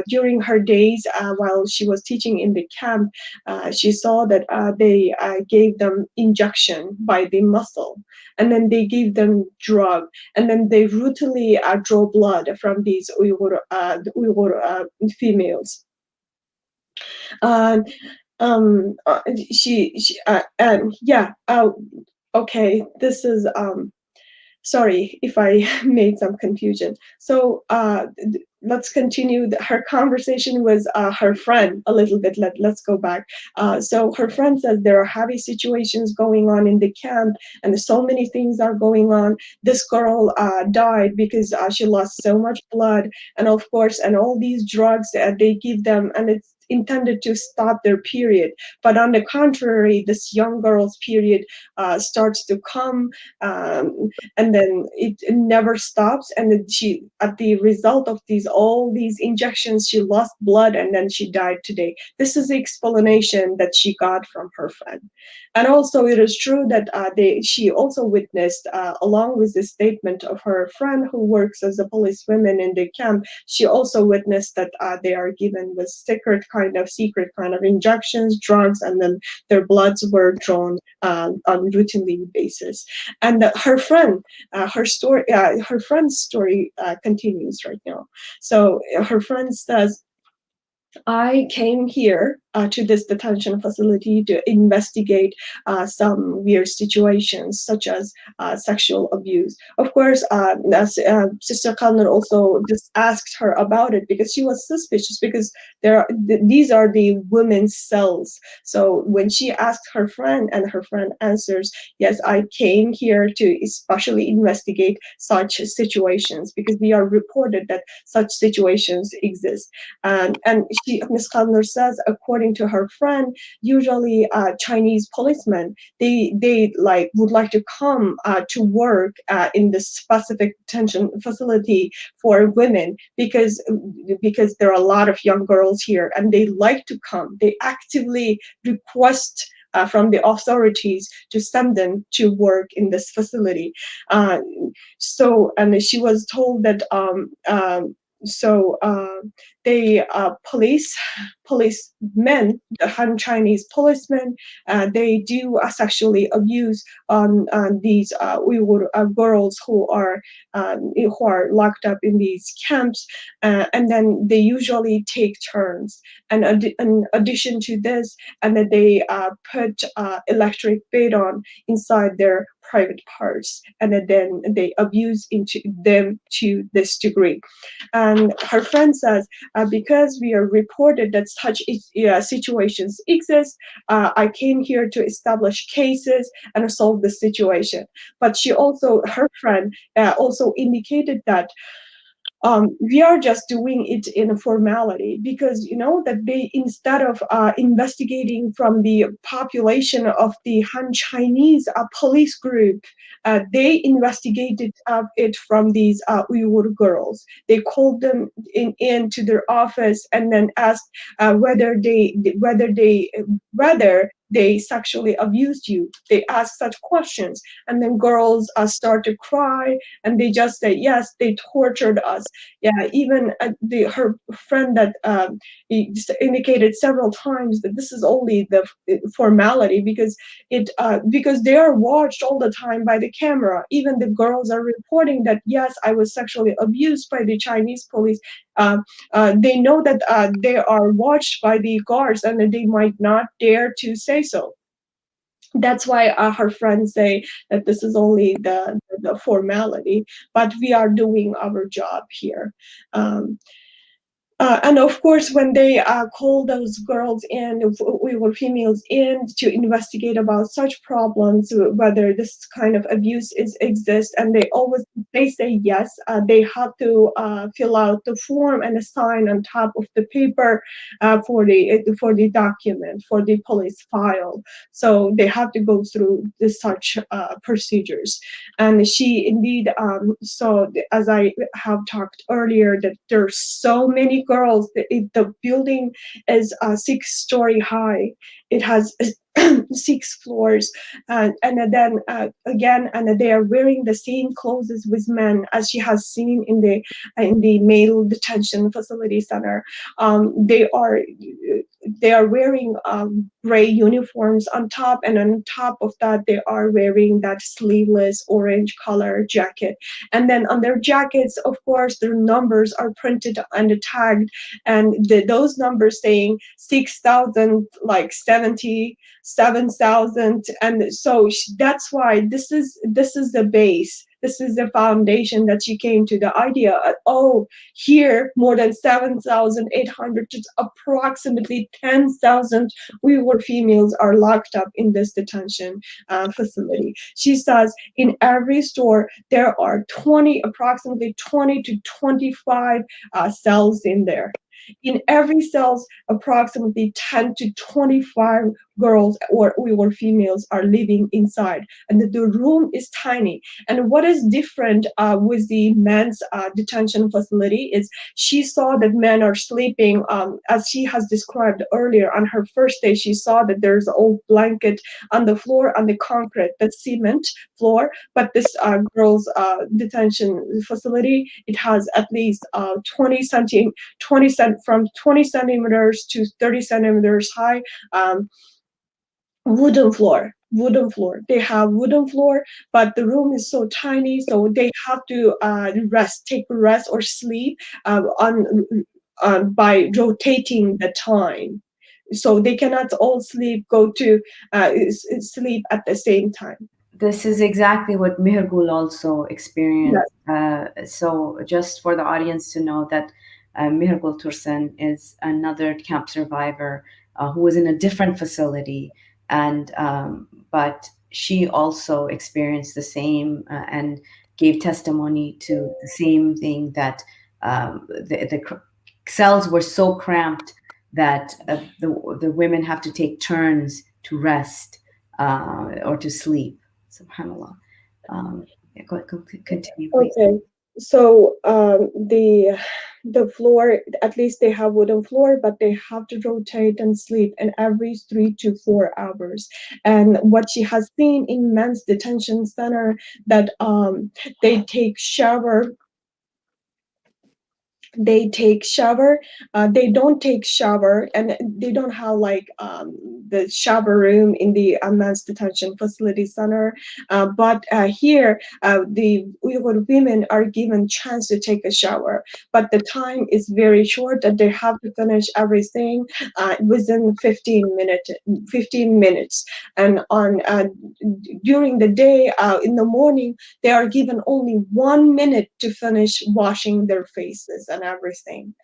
during her days while she was teaching in the camp, she saw that they gave them injection by the muscle, and then they gave them drug, and then they routinely draw blood from these Uyghur females. She and yeah, okay, this is Sorry if I made some confusion. So let's continue. Her conversation with her friend a little bit. Let's go back. So her friend says there are heavy situations going on in the camp, and so many things are going on. This girl died because she lost so much blood, and of course, and all these drugs they give them, and it's intended to stop their period. But on the contrary, this young girl's period starts to come. And then it never stops, and then she, at the result of these all these injections, she lost blood and then she died today. This is the explanation that she got from her friend. And also it is true that she also witnessed, along with the statement of her friend who works as a policewoman in the camp, she also witnessed that they are given with secret kind of injections, drugs, and then their bloods were drawn on routinely basis. And her friend's story continues right now. So her friend says, I came here to this detention facility to investigate some weird situations, such as sexual abuse. Of course, Sister Kalner also just asked her about it because she was suspicious, because these are the women's cells. So when she asked her friend, and her friend answers, yes, I came here to especially investigate such situations because we are reported that such situations exist. And Ms. Kalner says, according to her friend, usually Chinese policemen, they like would like to come to work in this specific detention facility for women, because there are a lot of young girls here and they like to come. They actively request from the authorities to send them to work in this facility. Uh, and she was told that so they policemen, the Han Chinese policemen, they do sexually abuse on these Uyghur girls who are locked up in these camps, and then they usually take turns. And in addition to this, and then they put electric bait on inside their private parts, and then they abuse into them to this degree. And her friend says, because we are reported that such situations exist, I came here to establish cases and solve the situation. But her friend also indicated that we are just doing it in a formality, because that they, instead of investigating from the population of the Han Chinese police group, they investigated it from these Uyghur girls. They called them into their office and then asked whether they sexually abused you. They asked such questions, and then girls start to cry, and they just say, yes, they tortured us. Yeah, even her friend that he just indicated several times that this is only the formality, because they are watched all the time by the camera. Even the girls are reporting that, yes, I was sexually abused by the Chinese police. They know that they are watched by the guards, and they might not dare to say so. That's why her friends say that this is only the formality, but we are doing our job here. And of course, when they call those girls in, we were females in to investigate about such problems, whether this kind of abuse exists, and they say yes. They have to fill out the form and sign on top of the paper for the document, for the police file. So they have to go through such procedures. And she indeed, as I have talked earlier, that there's so many girls. The building is 6-story high. It has 6 floors, and then again, and they are wearing the same clothes with men as she has seen in the male detention facility center. They are wearing gray uniforms on top, and on top of that, they are wearing that sleeveless orange color jacket. And then on their jackets, of course, their numbers are printed and tagged, and those numbers saying 6,000, like 77,000, and so that's why this is the base. This is the foundation that she came to the idea. Oh, here more than 7,800 to approximately 10,000 Uyghur females are locked up in this detention facility. She says in every store there are approximately 20 to 25 cells in there. In every cells, approximately 10 to 25 girls or Uyghur females are living inside, and the room is tiny. And what is different with the men's detention facility is she saw that men are sleeping, as she has described earlier. On her first day, she saw that there's an old blanket on the floor, on the concrete, the cement floor. But this girls' detention facility, it has at least 20 centimeters to 30 centimeters high, um, wooden floor. They have wooden floor, but the room is so tiny, so they have to take rest or sleep by rotating the time. So they cannot all go to sleep at the same time. This is exactly what Mihirgul also Yes. experienced. So, just for the audience to know that Mihirgul Tursen is another camp survivor who was in a different facility, and but she also experienced the same and gave testimony to the same thing, that the cells were so cramped that the women have to take turns to rest or to sleep. Subhanallah. Yeah, continue, please. Okay. So the floor, at least they have wooden floor, but they have to rotate and sleep in every 3 to 4 hours. And what she has seen in men's detention center, that they take shower they don't take shower, and they don't have like the shower room in the men's detention facility center, but here the Uyghur women are given chance to take a shower, but the time is very short, that they have to finish everything within 15 minutes. And on during the day, in the morning, they are given only 1 minute to finish washing their faces and everything.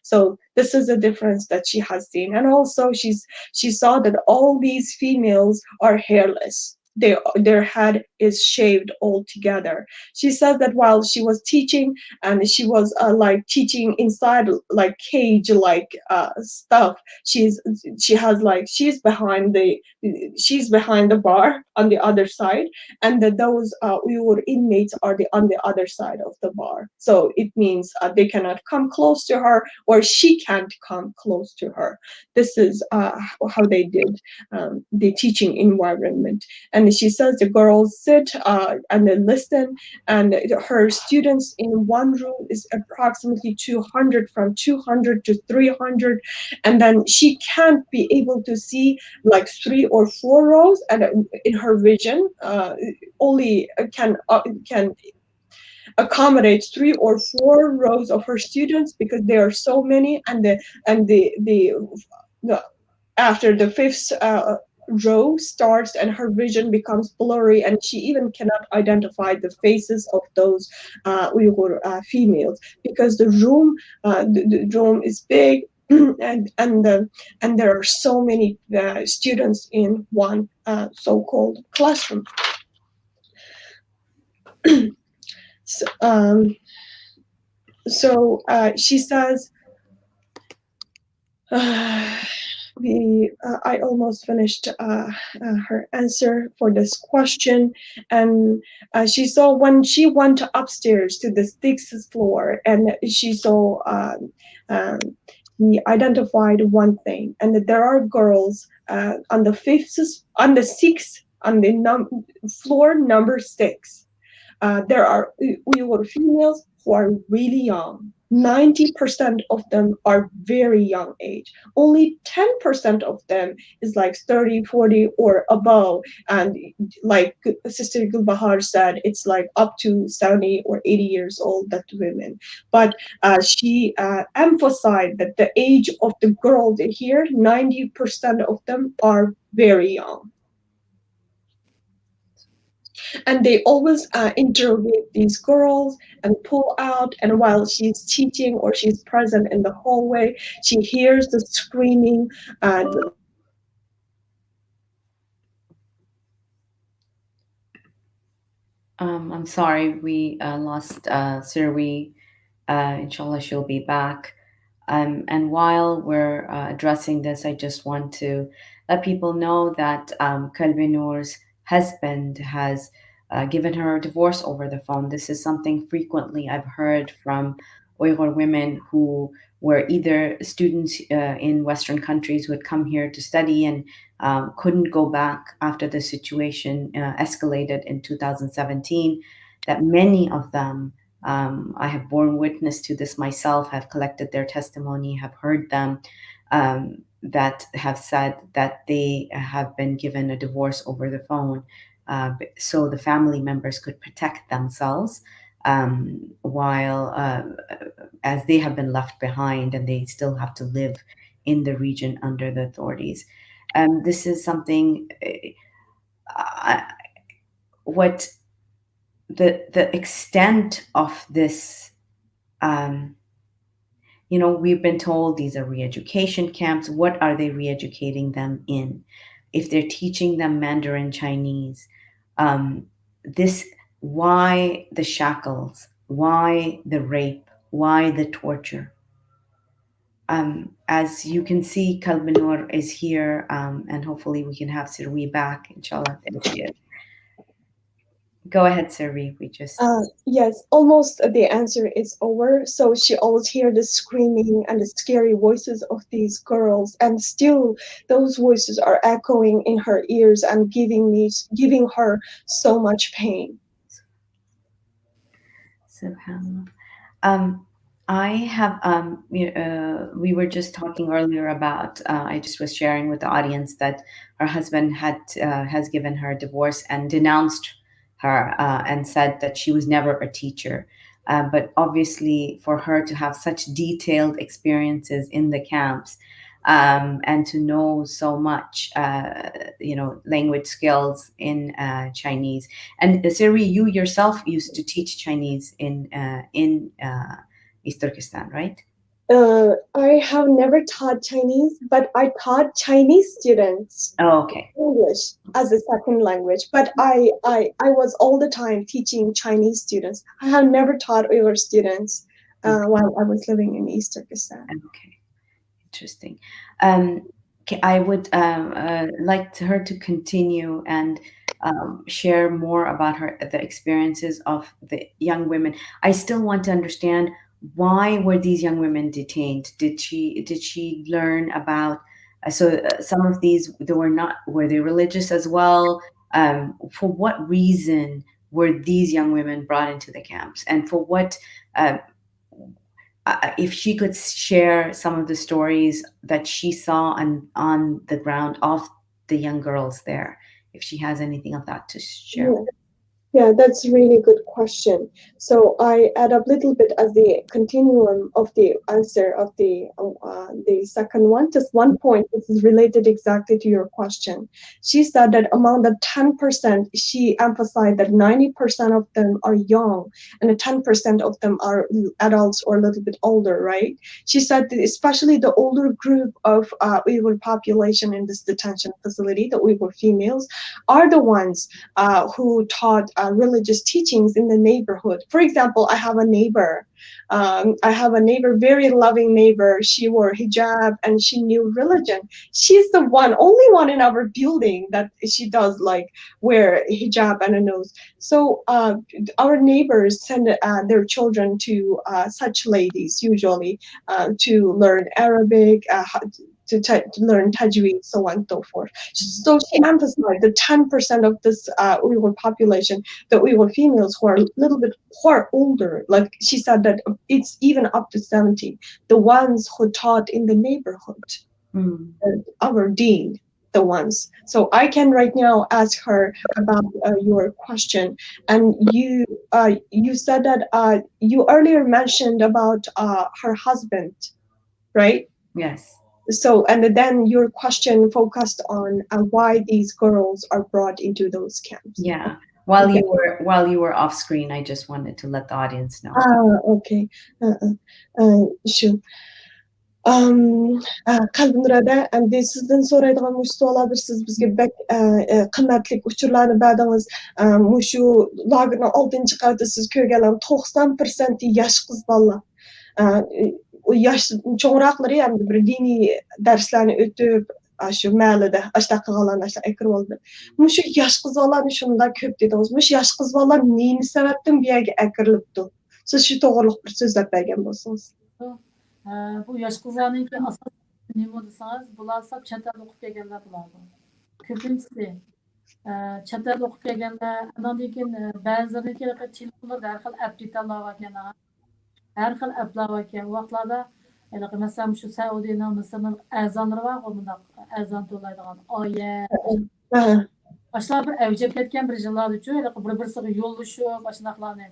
So this is a difference that she has seen. And also she saw that all these females are hairless. Their head is shaved altogether. She said that while she was teaching, and she was like teaching inside like cage like stuff, she has like she's behind the bar on the other side, and that those Uyghur inmates are on the other side of the bar. So it means they cannot come close to her, or she can't come close to her. This is how they did the teaching environment. And she says the girls sit and they listen, and her students in one room is approximately 200, from 200 to 300, and then she can't be able to see like 3 or 4 rows, and in her vision only can accommodate 3 or 4 rows of her students, because there are so many, and the after the fifth row starts, and her vision becomes blurry, and she even cannot identify the faces of those Uyghur females, because the room is big, and there are so many students in one so-called classroom. So, she says, I almost finished her answer for this question, and she saw when she went upstairs to the sixth floor, and she saw um, he identified one thing, and that there are girls on the sixth, on the floor number 6. There are Uyghur females who are really young. 90% of them are very young age. Only 10% of them is like 30, 40 or above. And like Sister Gulbahar said, it's like up to 70 or 80 years old, that women. But she emphasized that the age of the girls here, 90% of them are very young. And they always interrogate these girls and pull out. And while she's teaching or she's present in the hallway, she hears the screaming, like I'm sorry, we lost Sirwi. Inshallah, she'll be back. And while we're addressing this, I just want to let people know that Qelbinur's husband has given her a divorce over the phone. This is something frequently I've heard from Uyghur women who were either students in Western countries who had come here to study and couldn't go back after the situation escalated in 2017, that many of them, I have borne witness to this myself, have collected their testimony, have heard them, that have said that they have been given a divorce over the phone, so the family members could protect themselves, while as they have been left behind and they still have to live in the region under the authorities. This is something, what the extent of this, um, we've been told these are re-education camps. What are they re-educating them in? If they're teaching them Mandarin Chinese, um, this why the shackles? Why the rape? Why the torture? As you can see, Kalbinur is here, and hopefully we can have Sirwi back, inshallah. There she is. Go ahead, Sirwi. We just yes, almost the answer is over. So she always hear the screaming and the scary voices of these girls, and still those voices are echoing in her ears and giving her so much pain. subhanallah. Um, I have, we were just talking earlier about, I just was sharing with the audience that her husband has given her a divorce and denounced her, and said that she was never a teacher. But obviously, for her to have such detailed experiences in the camps, and to know so much, language skills in Chinese. And Siri, you yourself used to teach Chinese in East Turkestan, right? I have never taught Chinese, but I taught Chinese students Oh, okay. English as a second language. But I was all the time teaching Chinese students. I have never taught Uyghur students Okay. while I was living in East Turkestan. Okay. Interesting. I would like her to continue and share more about the experiences of the young women. I still want to understand, why were these young women detained? Did she learn about? Some of these, were they religious as well? For what reason were these young women brought into the camps, and for what? Uh, if she could share some of the stories that she saw on the ground of the young girls there, if she has anything of that to share. Yeah. Yeah, that's a really good question. So I add up a little bit as the continuum of the answer of the second one. Just one point, this is related exactly to your question. She said that among the 10%, she emphasized that 90% of them are young and the 10% of them are adults or a little bit older, right? She said that especially the older group of Uyghur population in this detention facility, the Uyghur females, are the ones who taught religious teachings in the neighborhood. For example, I have a neighbor. Very loving neighbor. She wore hijab and she knew religion. She's the only one in our building that she does like wear hijab and a nose. So our neighbors send their children to such ladies usually to learn Arabic, to learn tajweed, so on and so forth. So she emphasized the 10% of this Uyghur population, the Uyghur females who are a little bit who are older. Like she said that it's even up to 70. The ones who taught in the neighborhood, Mm. our dean, the ones. So I can right now ask her about your question. And you said that you earlier mentioned about her husband, right? Yes. So, and then your question focused on why these girls are brought into those camps. Yeah. Okay. While you were off screen, I just wanted to let the audience know. Okay. Shu. Qelbinur ada, endi sizdan so'raydigan mush savollar siz bizga bek qimmatli uchurlarni berdingiz. Mushu lagerning 6-chi qavatida siz ko'rganlar 90% yosh qiz bolalar. O yosh cho'ngroqlari ham bir diniy darslarni o'tib, shu mahallada ashta qilganlarni ashta kirib oldi. Mushu yosh qiz bolalarni shunda ko'p dedingiz. Mush yosh qiz bolalar nima sababdan bu yerga akirilibdi? Siz shu to'g'riliq bir so'zlab bergan bo'lsangiz. Bu yosh qizlarningki asos nima desangiz, bular sab chet elda o'qib kelganlar bulardir. Ko'pinchisi chet elda o'qib kelganlar, undan keyin ba'zilariga telefonlarda har xil aplikasiyalar bor ekan, har xil applar bor ekan. Vaqtlarda masalan shu Saudiyaning, Misrning azonlari bor, bundaq azon to'laydigan oyat. Başlar bir evcep ketken bir yıllar üçün, bir-birisiga yo'llashib, başnaqlarni.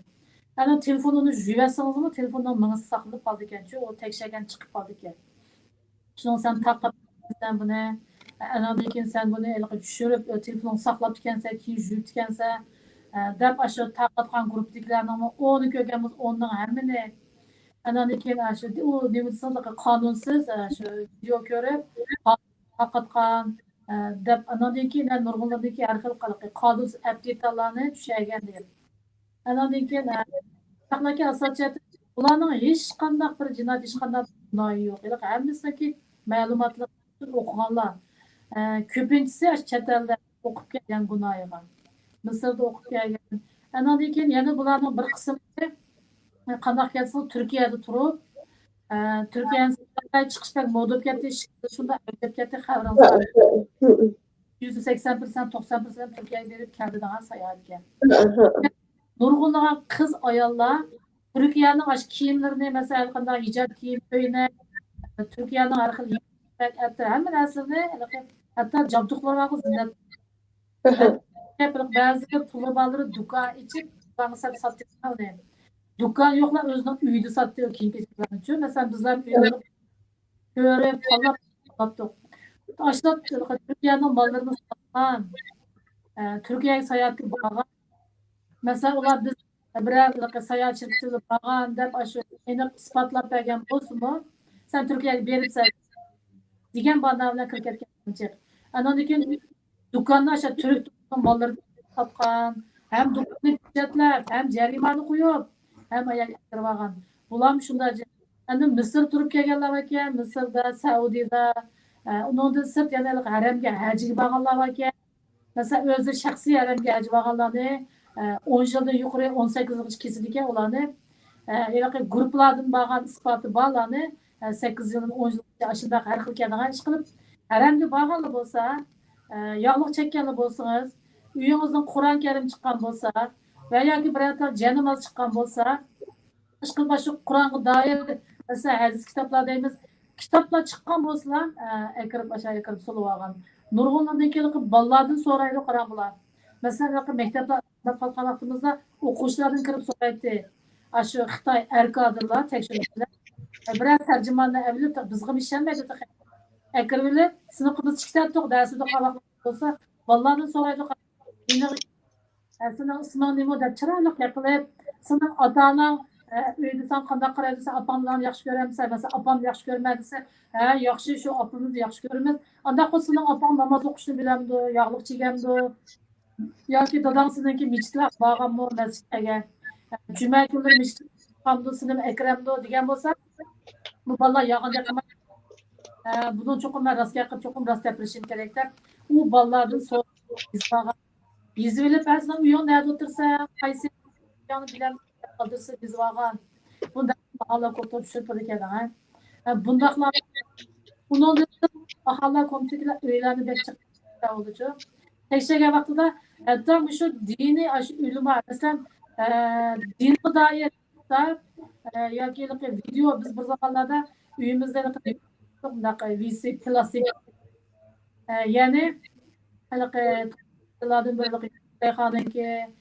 Yani telefonunu jüvəsiniz mi, telefondan mınız saxlanıb qaldı ekan, o tekşəgən çıxıb qaldı ekan. Şunu sen taqab sen bunu, andan keyin sen bunu düşürüb, telefonunu saxlab ekansan, keyin jüyüb ekansan, deb aşağı taqatqan grupdagilarning onu ko'rganmiz, onun hammini. Andan keyin shu o demisizlar qonunsiz shu video ko'rib, taqatqan deb andan keyin nurg'unlardagi har xil qonunsiz aplikasiyalarni tushagan deb. Andan keyin Taklaki asosiyati ularning hech qanday bir jinoyat hech qanday gunohi yo'q. Hammasiki ma'lumotlar o'qiganlar. Ko'pinchisi chet elda o'qib kelgan gunohiga. Misrda o'qib kelgan. Andan keyin yana bularning bir qismi qanday kelsa Turkiyada turib, Turkiyadan chiqishdan modib ketdi, shunda o'tib ketdi xabaringiz. %80%, 90% Turkiyaga berib keldi degan sayohatga. Nurg'unlagan qiz ayollar Turkiyaning ash kiyimlarini, masalan, qanday hijab kiyim, ko'ylak, Turkiyaning har xil hamma narsani, hatto jabduqlarga zinnat. Ba'zi puli borlari do'kon ichib, sotdi. Do'kon yo'qlar o'zining uyida sotdi kiyim-kechaklarni uchun. Masalan, bizlar uylarni ko'rib, tanlab sotdik. Ashlab Turkiyaning mollarini sotgan, Turkiyaga sayohatga borgan. Mesela ular biz birer sayohat şirketiga borgan deb shu aniq isbotlab bergan bo'lsa-mu, sen Turkiyaga beribsan degan banda bilan kirib ketgancha. Andan keyin do'konni o'sha turk mollarini sotgan, ham do'konni hujjatlab, ham jarimani qo'yib, ham ayaga kirib olgan. Bular shunday. Endi Misr turib kelganlar ekan, Misrda, Saudiyada, undan sirt yana haramga hajiga borganlar ekan. Mesela o'zi shaxsiy haramga haj borganlarni 10 yıldan yukarı 18 yılgacha kesildi ekan ularni. Gruplardan borgan isboti borlarni 8 yildan 10 yilgacha ashunda har xil keladigan ish qilib, haramga borganlar bo'lsa, yog'liq chekkanlar bo'lsangiz, uyingizdan Qur'on Karim chiqqan bo'lsa, va yoki birorta janoz chiqqan bo'lsa, ish qilib shu Qur'onga doir masalan hadis kitoblar deymiz, kitoblar chiqqan bo'lsa, akirib aşağıya kirib solib olgan. Nurg'unlardan kelib bolalardan so'raydi qarang bular. Masalan, maktabda qolgan vaqtimizda o'quvchilardan kirib so'raydi. Shu Xitoy erkadırlar tekshiruvchilar. Biroq tarjimonni avlib bizga ishonmaydi. Akirib sinfimiz chiqtatdiq, darsda qolgan bo'lsa, bolalardan so'raydi. Senin isming nima deb chiroyli qilib, sening ota-onang uyda sen qanday qaraysan, opanglarni yaxshi ko'ramsan, masalan, opam yaxshi ko'rmadisa, yaxshi shu opamizni yaxshi ko'ramiz. Unda sening opang namoz o'qishni bilamdi, yog'liq chegamdi. Yoki dadang sizniki mechitlar borganmi, masjidga. Juma kunlari mechit qamdi, sinim akramdi degan bo'lsa, bu bolalar yog'inda qilmay. Buni cho'qim rostga qilib, cho'qim rost gapirishim kerak deb, u bolalardan so'rab Yüzüyle personel uyon nerede otursa, Kayseri uyanı bilen kaldırsa biz vagan. Bunda Allah komutu düşürpedi kedan. Bundaklar bunun da Allah komutukiler üyelerini bekçekte olacak. Tekşege vaktida hatta şu dini aşı ülüma mesela dine dair da ya ki video biz bu zamanlarda üyümüzde VC plastik yani böyle Peygamber'inki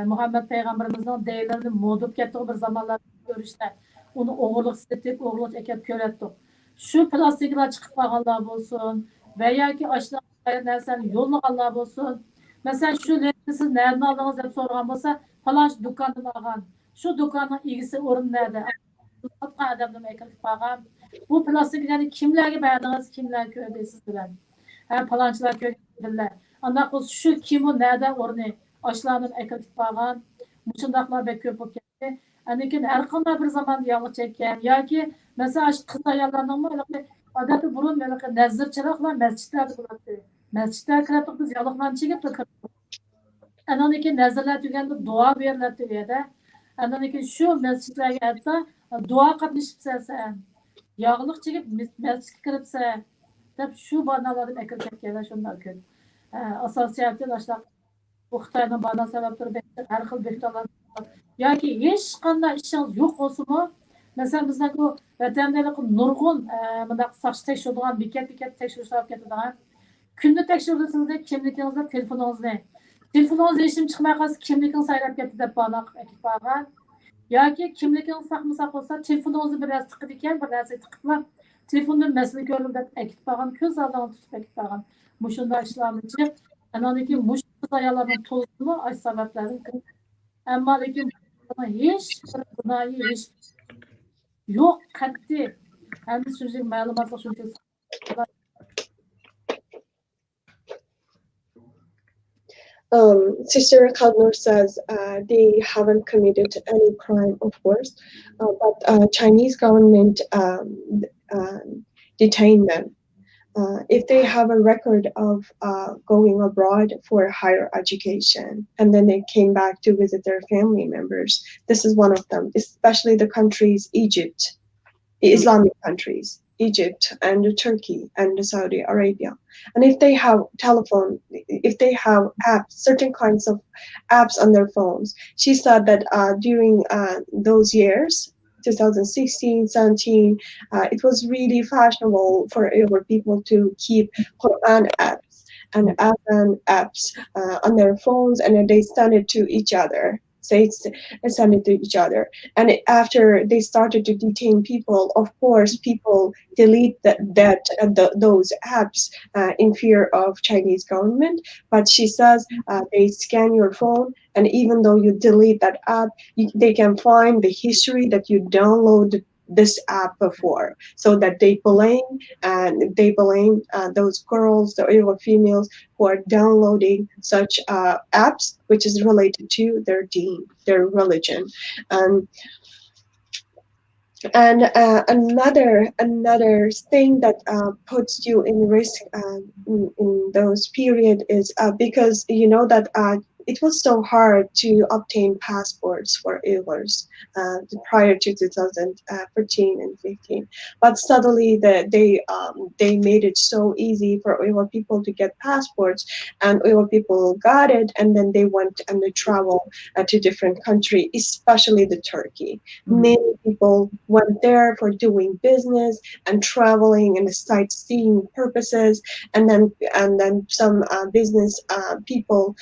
Muhammed Peygamberimizin değerlerini modup kettiği bir zamanlar görüşler. Onu oğurluk hissettik, oğurluk ekip körettik. Şu plastikler çıkıp bağlanlar olsun veya ki aşılar nereden yolunu Allah olsun. Mesela şu lezzeti siz nereden aldınız deb so'ragan bo'lsa, falonchi do'kondan olgan. Shu do'konning egisi o'rin nerede? Sotgan odamdan aytib qolgan. Bu plastiklarni kimlarga berdingiz, kimlar ko'rdi siz bilan? Ha, falonchilar ko'rdilar. Anda shu kim u nerede o'rni? Ashlardan aytib qolgan. Shundaqlar bek ko'p bo'lib ketdi. Lekin har qanday bir zamonda yolg'iz chekkan yoki mesela shu qiz ayollarning odatda burun nazrchiliklar masjidlarda bo'ladi. Masjidlarga kirib biz yolg'izlarni chekib Andan keyin nazarlar tuganda duo beriladi u yerda. Andan keyin shu masjidlarga hatto duo qatnashibsan, yog'liq chekib masjidga kiribsan deb shu banalardan akil ketganlar shundan ko'p. Asosiyati boshqa bu Xitoyning bana sabab turib har xil bektorlar yoki hech qanday ishingiz yo'q bo'lsa-mu, masalan bizning bu vatandalik nurg'un bundaq soch tekshiradigan bekat tekshirish olib ketadigan kunda tekshirsangiz kimligingizni telefoningizni ishim chiqmay qolsa kimligini saylab ketdi deb bano qilib aytib qo'ygan yoki kimligini saqmasa qolsa telefoningizni bir narsa tiqib ekan bir narsa tiqiblar telefondan masala ko'rildi deb aytib qo'ygan ko'z oldiga tutib aytib qo'ygan mushunda ishlarni chiqib ananiki mush ayollarning to'lqini ay sabablardan ammo lekin hech bir gunohi hech yo'q qat'iy hamma shunchalik ma'lumotlar shunchalik Sister Qelbinur says they haven't committed any crime, of course, but Chinese government detain them. If they have a record of going abroad for higher education and then they came back to visit their family members, this is one of them, especially the countries Egypt, Islamic countries, Egypt and Turkey and Saudi Arabia. And if they have telephone, if they have apps, certain kinds of apps on their phones, she said that during those years, 2016, 17, it was really fashionable for Uyghur people to keep Quran apps and Adhan apps on their phones, and then they send it to each other. Send it to each other. And after they started to detain people, of course, people delete those apps in fear of Chinese government. But she says they scan your phone, and even though you delete that app, they can find the history that you downloaded this app before, so that they blame those girls, the Uyghur females who are downloading such apps, which is related to their deen, their religion. And another thing that puts you in risk in those period is because you know that it was so hard to obtain passports for Uyghurs prior to 2014 and 15. But suddenly they made it so easy for Uyghur people to get passports, and Uyghur people got it, and then they went and they traveled to different countries, especially the Turkey. Many people went there for doing business and traveling and sightseeing purposes, and then some business people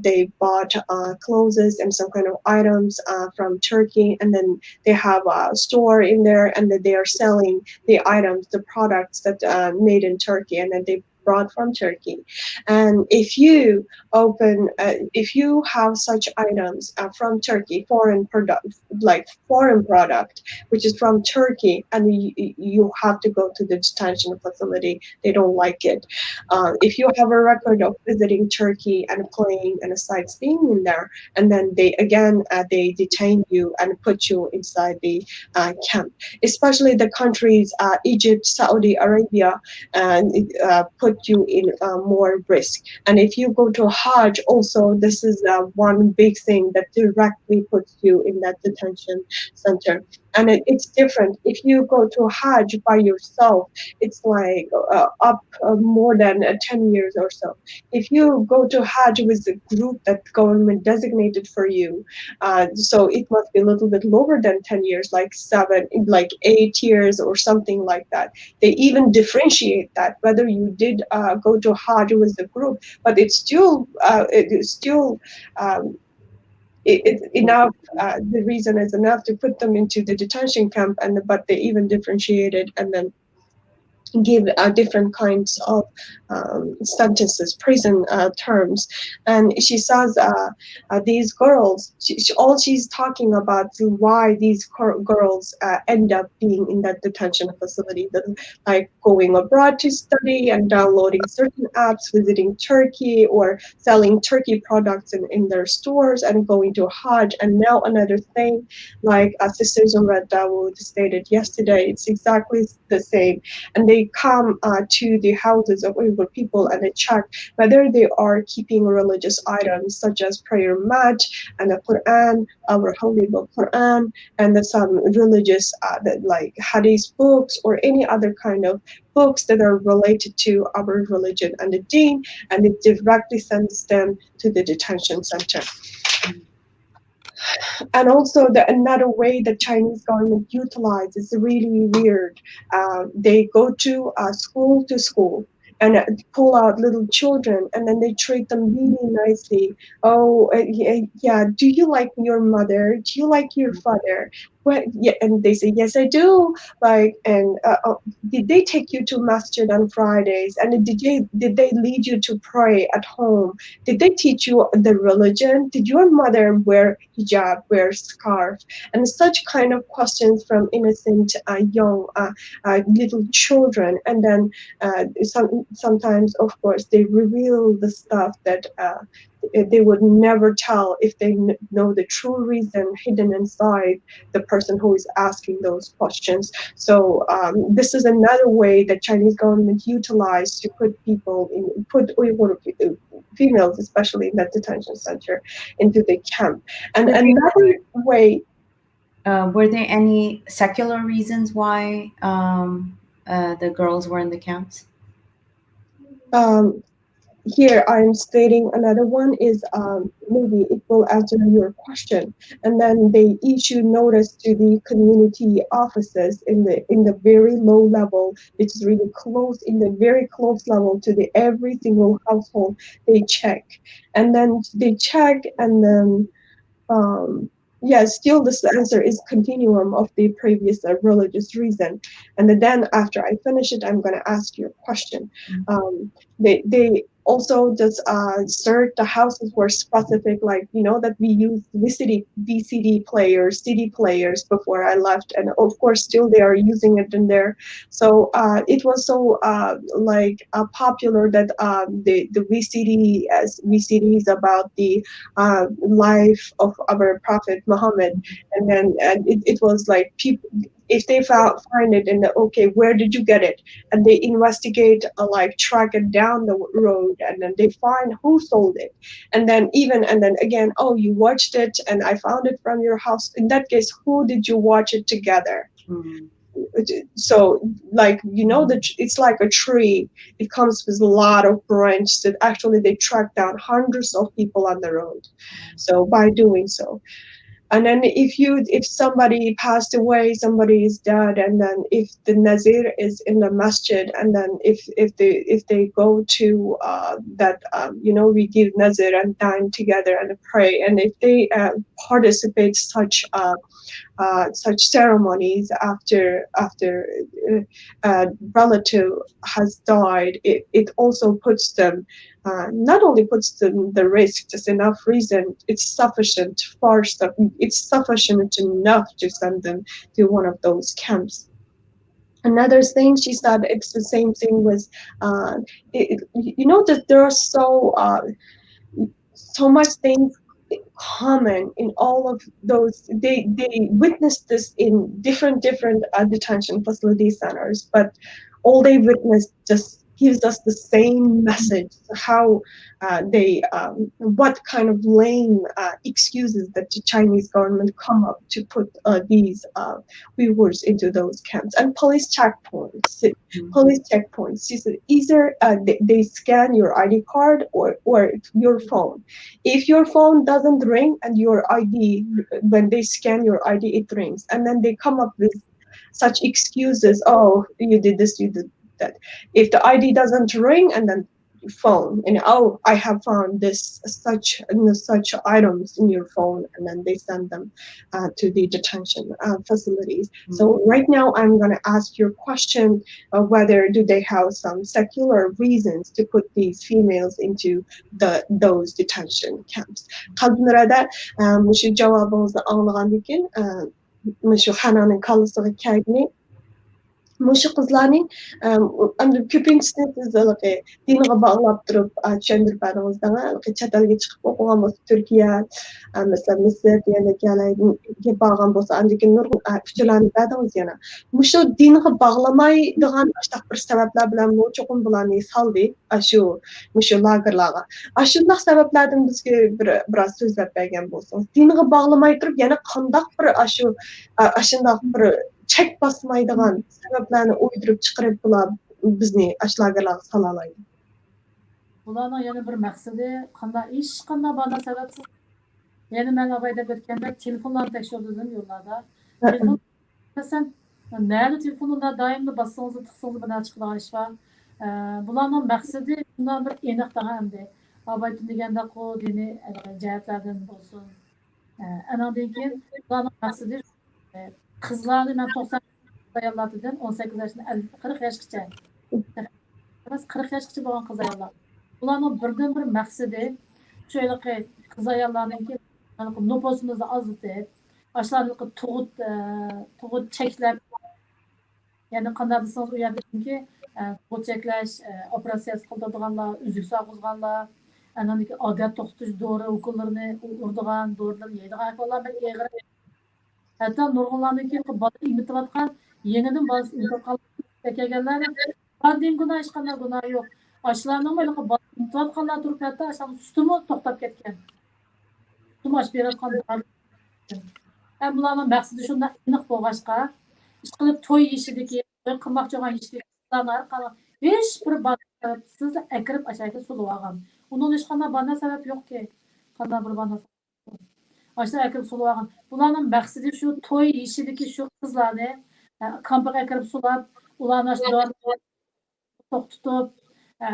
they bought clothes and some kind of items from Turkey, and then they have a store in there, and then they are selling the items, the products that made in Turkey, and then they brought from Turkey. And if you have such items from Turkey, foreign product, which is from Turkey, and you have to go to the detention facility. They don't like it. If you have a record of visiting Turkey and playing and sightseeing in there, and then they detain you and put you inside the camp. Especially the countries Egypt, Saudi Arabia, and put you in more risk. And if you go to Hajj, also this is one big thing that directly puts you in that detention center. And it's different. If you go to Hajj by yourself, it's like up more than 10 years or so. If you go to Hajj with a group that government designated for you, so it must be a little bit lower than 10 years, like 8 years or something like that. They even differentiate that whether you did go to Hajj with the group, but it is still enough. The reason is enough to put them into the detention camp, but they even differentiated and then give different kinds of sentences, prison terms, and she says these girls. All she's talking about is why these girls end up being in that detention facility, like going abroad to study and downloading certain apps, visiting Turkey, or selling Turkey products in their stores, and going to Hajj. And now another thing, like Sister Zumra Dawood stated yesterday, it's exactly the same. And they come to the houses of Uyghur people and they check whether they are keeping religious items such as prayer mat and the Quran, our holy book Quran, and some religious like hadith books or any other kind of books that are related to our religion and the deen, and it directly sends them to the detention center. And also another way the Chinese government utilizes is really weird. They go to school and pull out little children, and then they treat them really nicely. Oh, yeah. Do you like your mother? Do you like your father? Well, yeah, and they say yes, I do. Like, and did they take you to masjid on Fridays? And did they lead you to pray at home? Did they teach you the religion? Did your mother wear hijab, wear scarf? And such kind of questions from innocent young little children. And then sometimes, of course, they reveal the stuff that they would never tell if they know the true reason hidden inside the person who is asking those questions. So this is another way that Chinese government utilized to put Uyghur females, especially in that detention center, into the camp. And Were another way, were there any secular reasons why the girls were in the camps? um, here I'm stating another one is maybe it will answer your question. And then they issue notice to the community offices in the very low level. It's really close, in the very close level to the every single household. They check, and then they check, and then um, yeah, still this answer is continuum of the previous religious reason. And then after I finish it, I'm going to ask you a question. They also just search the houses were specific, like that we use VCD players, CD players before I left, and of course still they are using it in there. So it was so popular that the VCDs about the life of our Prophet Muhammad, and it was like people, if they find it and okay, where did you get it, and they investigate, like track it down the road, and then they find who sold it, and then again, oh, you watched it and I found it from your house. In that case, who did you watch it together? Mm. So, like, that it's like a tree. It comes with a lot of branches that actually they track down hundreds of people on the road. So by doing so, and then if somebody passed away, somebody is dead, and then if the nazir is in the masjid, and then if they go to that we give nazir and dine together and pray, and if they participate such ceremonies after relative has died, it also puts them, not only puts them the risk, just enough reason, it's sufficient enough to send them to one of those camps. Another thing she said, it's the same thing with that there are so much things common in all of those. They witnessed this in different detention facility centers, but all they witnessed just gives us the same message, how they what kind of lame excuses that the Chinese government come up to put these Uyghurs into those camps. And police checkpoints, she said, either they scan your ID card or your phone. If your phone doesn't ring and your ID, when they scan your ID, it rings. And then they come up with such excuses. Oh, you did this, you did that. If the ID doesn't ring, and then phone, and oh, I have found this such items in your phone, and then they send them to the detention facilities. So right now I'm going to ask your question of whether do they have some secular reasons to put these females into those detention camps. Qelbinur'da shu javobingizni anglagandan keyin shu Hananing kallasıga kelgini Mushu qizlarning ko'pinchisi siz diniga bog'lab turib tushuntirib berdingiz chet elga chiqib o'qigan bo'lsa Turkiya, masalan Misr deganlarga borgan bo'lsa andikin nurg'un uchurlarni berdingiz yana. Mushu diniga bog'lamaydigan bir sabablar bilan cho'qim bularni soldi mushu lagerlarga. Shunday sabablardan bizga biroz so'zlab bergan bo'lsangiz, diniga bog'lamay turib yana qandoq bir shundoq bir çek basmaydigan sebeplerini uydurup çıkarıp bular bizni aşlagerlarga salalaydı. Bularning yana bir maqsadi qanday ish qanday bana sababsiz. Yani men abayda o'tganda telefonlarni tekshirdim yo'llarda. Telefon sen nerede telefonda doimli bassangiz tiqsangiz bana chiqadigan ish bor. Bularning maqsadi bundan bir aniq tag'amdi. Abayda deganda qo dini jihatlardan bo'lsin. Anandan keyin bularning maqsadi qizlarni men 90 ayollardan 18 yoshdan 40 yoshgacha 40 yoshgacha bo'lgan qiz ayollar. Bularning birdan bir maqsadi şöyle qiz ayollarniki nopozimizni azitib, ashlarni tug'ut cheklab, ya'ni qanday desangiz u yerdaki tug'ut cheklash operatsiyasi qiladiganlar, uzuk sog'izganlar, anandaki odat to'xtatish dori ukollarini urdigan, dorilarni yeydigan ahvollar ben eg'ir. Hatta nurg'unlarniki bola imitayotgan yenidan bolasi imitib kelganlar qanday gunoh hech qanday gunoh yo'q. Ashlarning mana imitayotganlar turib hatta ashlar sutimi to'xtab ketgan. Tumash berayotgan hem bularning maqsadi shunday aniq bo'lg'achqa ish qilib to'y yeyishidagi qilmoqchi bo'lgan ishlarni hech bir siz akirib ashaka sulib olgan. Uning hech qanday bana sabab yo'qki. Qanday bir bana ashlar akirib sulib olgan. Bularning maqsadi shu to'y yeyishidagi shu qizlarni kampaga akirib sulab, ularni to'xtatib,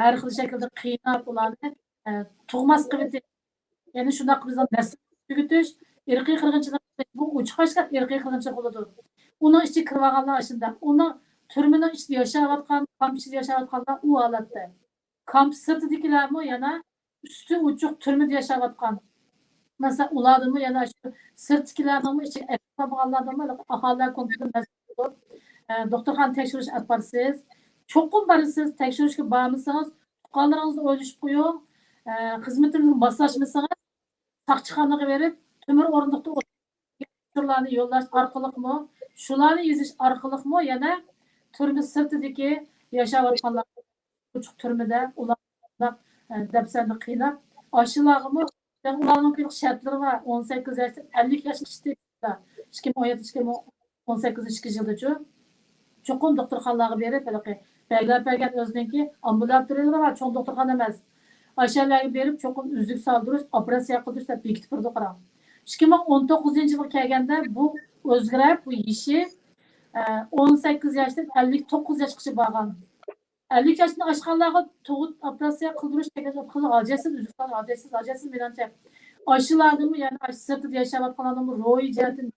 har xil shaklda qiynab ularni tug'mas qilib, ya'ni shunday qilib nasl tugutish, irqiy qirg'inchilik bu uchiqashlar irqiy qirg'inchilik bo'ladi. Uning ichiga kirib olganlar shunda, uni turmaning ichida yashayotgan, kamp ichida yashayotganlar u holatda. Kamp sirtidagilarmi yana usti uchuq turmada yashayotgan. Masalan, ularni yana shu sirtdagilarni ichiga qolganlarni aholilar komiteti mas'ul bo'lib, doktorxona tekshirish olib borsiz, cho'qim borsiz, tekshirishga bormasangiz, tuqqanlaringizni o'ylashib qo'ying, xizmatingizni boslashmasangiz saqchixonaga berib, temir o'rindiqda o'tirlarni yo'llash orqaliqmi, shularni yezish orqaliqmi yana turma sirtidagi yashayotganlar uchuq turmada ular dabsani qiynab, oshilarmi ularning shartlari var. 18 yoshdan 50 yoshgacha 2017-2018 yildachu cho'qim doktorxonalarga berib, belgilab bergan o'ziniki ambulatoriyalar var, cho'ng doktorxona emas. Aşağıya berib cho'qim uzuk soldirish, operatsiya qildirish deb bekitib turdi qarang. 2019-yilga kelganda bu o'zgarib, bu ishi 18 yoshdan 59 yoshgacha borgan. 50 yoshdan oshganlarga tug'ut operatsiya qildirish degan hojasiz, uzuk soldirish hojasiz menimcha. Aşılarni ya'ni sirtida yashayotganlarni ro'yi jihatdan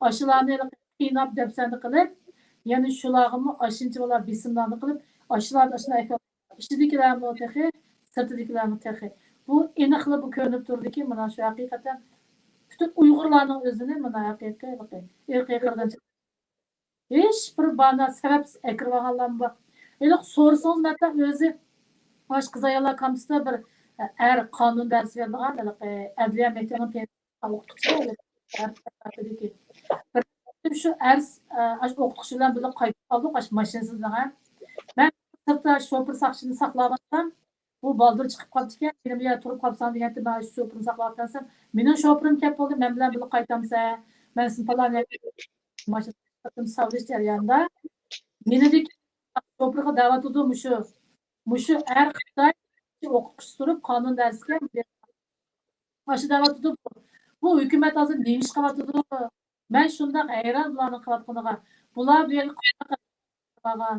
aşılarni qiynab debsani qilib, ya'ni shularni aşınchi bola besimlarni qilib, aşılarni ishdikilarni texi sirtidagilarni texi. Bu aniqli bu ko'rinib turdiki, mana shu haqiqatan bütün Uyg'urlarning o'zini mana haqiqiy irqiy qirg'inchilik hech bir bana sababsiz akirib olganlar bor. Endi so'rasangiz matlab o'zi bosh qiz ayollar kampusida bir er qonun ders beradigan adliya maktabining o'qituvchisi shu o'qituvchi bilan birga qaytib qoldik mashinasi bilan. Men sirtda shofir saqchini saqlagandim. Bu baldır chiqib qoldi ekan, meni bu yerda turib qolsan deganda men shu shofirni saqlayotgansam, mening shofirim kelib qoldi, men bilan birga qaytamsa, men sizni falan mashinani savlash jarayonida menidek shofirga da'vat qildim mushu er Xitoy o'qituvchisi turib qonun darsiga mashu da'vat qildim. Bu hukumat hozir nima ish qilyapti? Men shunday hayron bularni qilayotganiga. Bular bu yerga qolgan.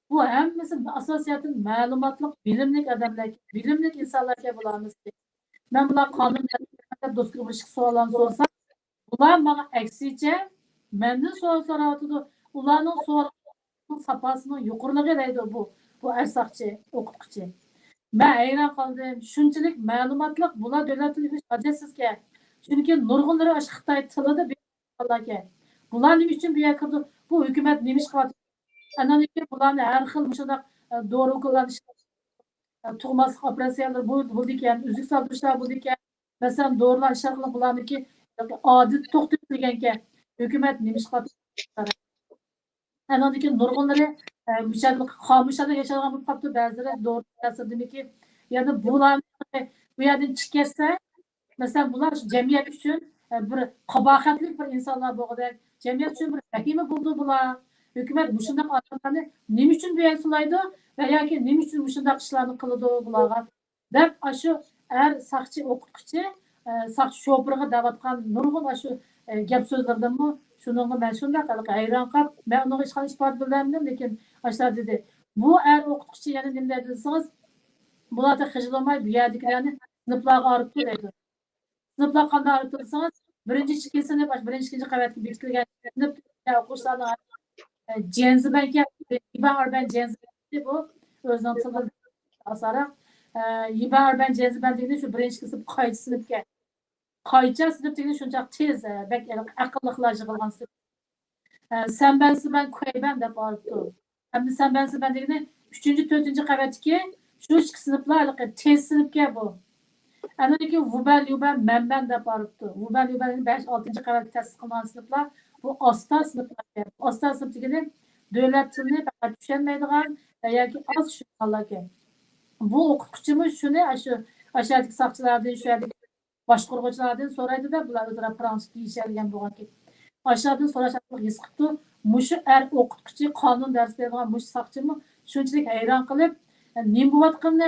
Bu hammasi asosiyatin ma'lumotli, bilimli odamlar, bilimli insonlarga bo'lamiz. Men bular qonun do'stlik bir savollarni so'rasam, ular menga aksicha mendan savol so'rayotdi. Ularning savol sapasining yuqoriligi deydi bu arsaqchi, o'qituvchi. Men hayron qoldim. Shunchalik ma'lumotli bular davlat tilini hojjatsizga. Chunki nurg'unlari Xitoy tilida bilganlarga. Bular nima uchun bu yerga kirdi? Bu hukumat nima ish qilyapti? Ananiki bularni har xil shunday doğru kullanış, tug'maslik operatsiyalar bo'ldi ekan, uzuk soldirishlar bo'ldi ekan. Masalan, dorilar sharqli bularniki odil to'xtatilgan ekan. Hukumat nima ish qilyapti? Ananiki nurg'unlari müşahidlik xomushada yashagan bo'lib qolibdi. Ba'zilar doğru ta'sirdimiki, ya'ni bularni bu yerdan chiqib ketsa, masalan, bular jamiyat uchun bir qabohatli bir insonlar bo'lgandek, jamiyat uchun bir rahima bo'ldi bular. Hukumat shunday odamlarni nima uchun bu yerga sulaydi va yoki nima uchun shunday ishlarni qiladi bularga deb shu er saqchi o'qituvchi saqchi shopirga davatgan nurg'un shu gap so'zlardanmi shunga men shunday qilib hayron qolib men unga hech qanday ifoda bildirmadim, lekin ashlar dedi bu er o'qituvchi yana nima dedi desangiz bularda xijilomay bu yerdagilarni sinflarga olib keladi. Sınıflar qanday ayrıtılsanız, birinci, ikkinchi sinf, birinchi, ikkinchi qavatga bekitilgan sinf o'quvchilarni jenzibanka, yiba arban jenziban bu o'zining tilida asorat yiba arban jenziban degani shu birinchi sinf qaychi sinfga. Qaychi sinf degani shuncha tez, bak aqlliqlar yig'ilgan sinf. Sanban koyban deb olibdi. Hamda sanban degani 3-chi, 4-chi qavatdagi shu ikki sinflar tez sinfga bu. Anadaki Vubal Yuban Memben de barıptı. Vubal Yuban'ın 5-6. qavatga ta'sis qilgan sinflar bu osta sinflar. Osta sinf degani davlat tilini faqat tushunmaydigan yoki oz tushunganlar. Bu o'qituvchimiz shuni shu ashadagi saqchilardan, shu yerdagi boshqaruvchilardan so'raydida, bular o'zaro fransuz deyishadigan bo'lgan. Aşağıdan so'rashni his qildi. Mushu er o'qituvchi qonun dars beradigan mush saqchimi shunchalik hayron qilib, nima bo'layotganini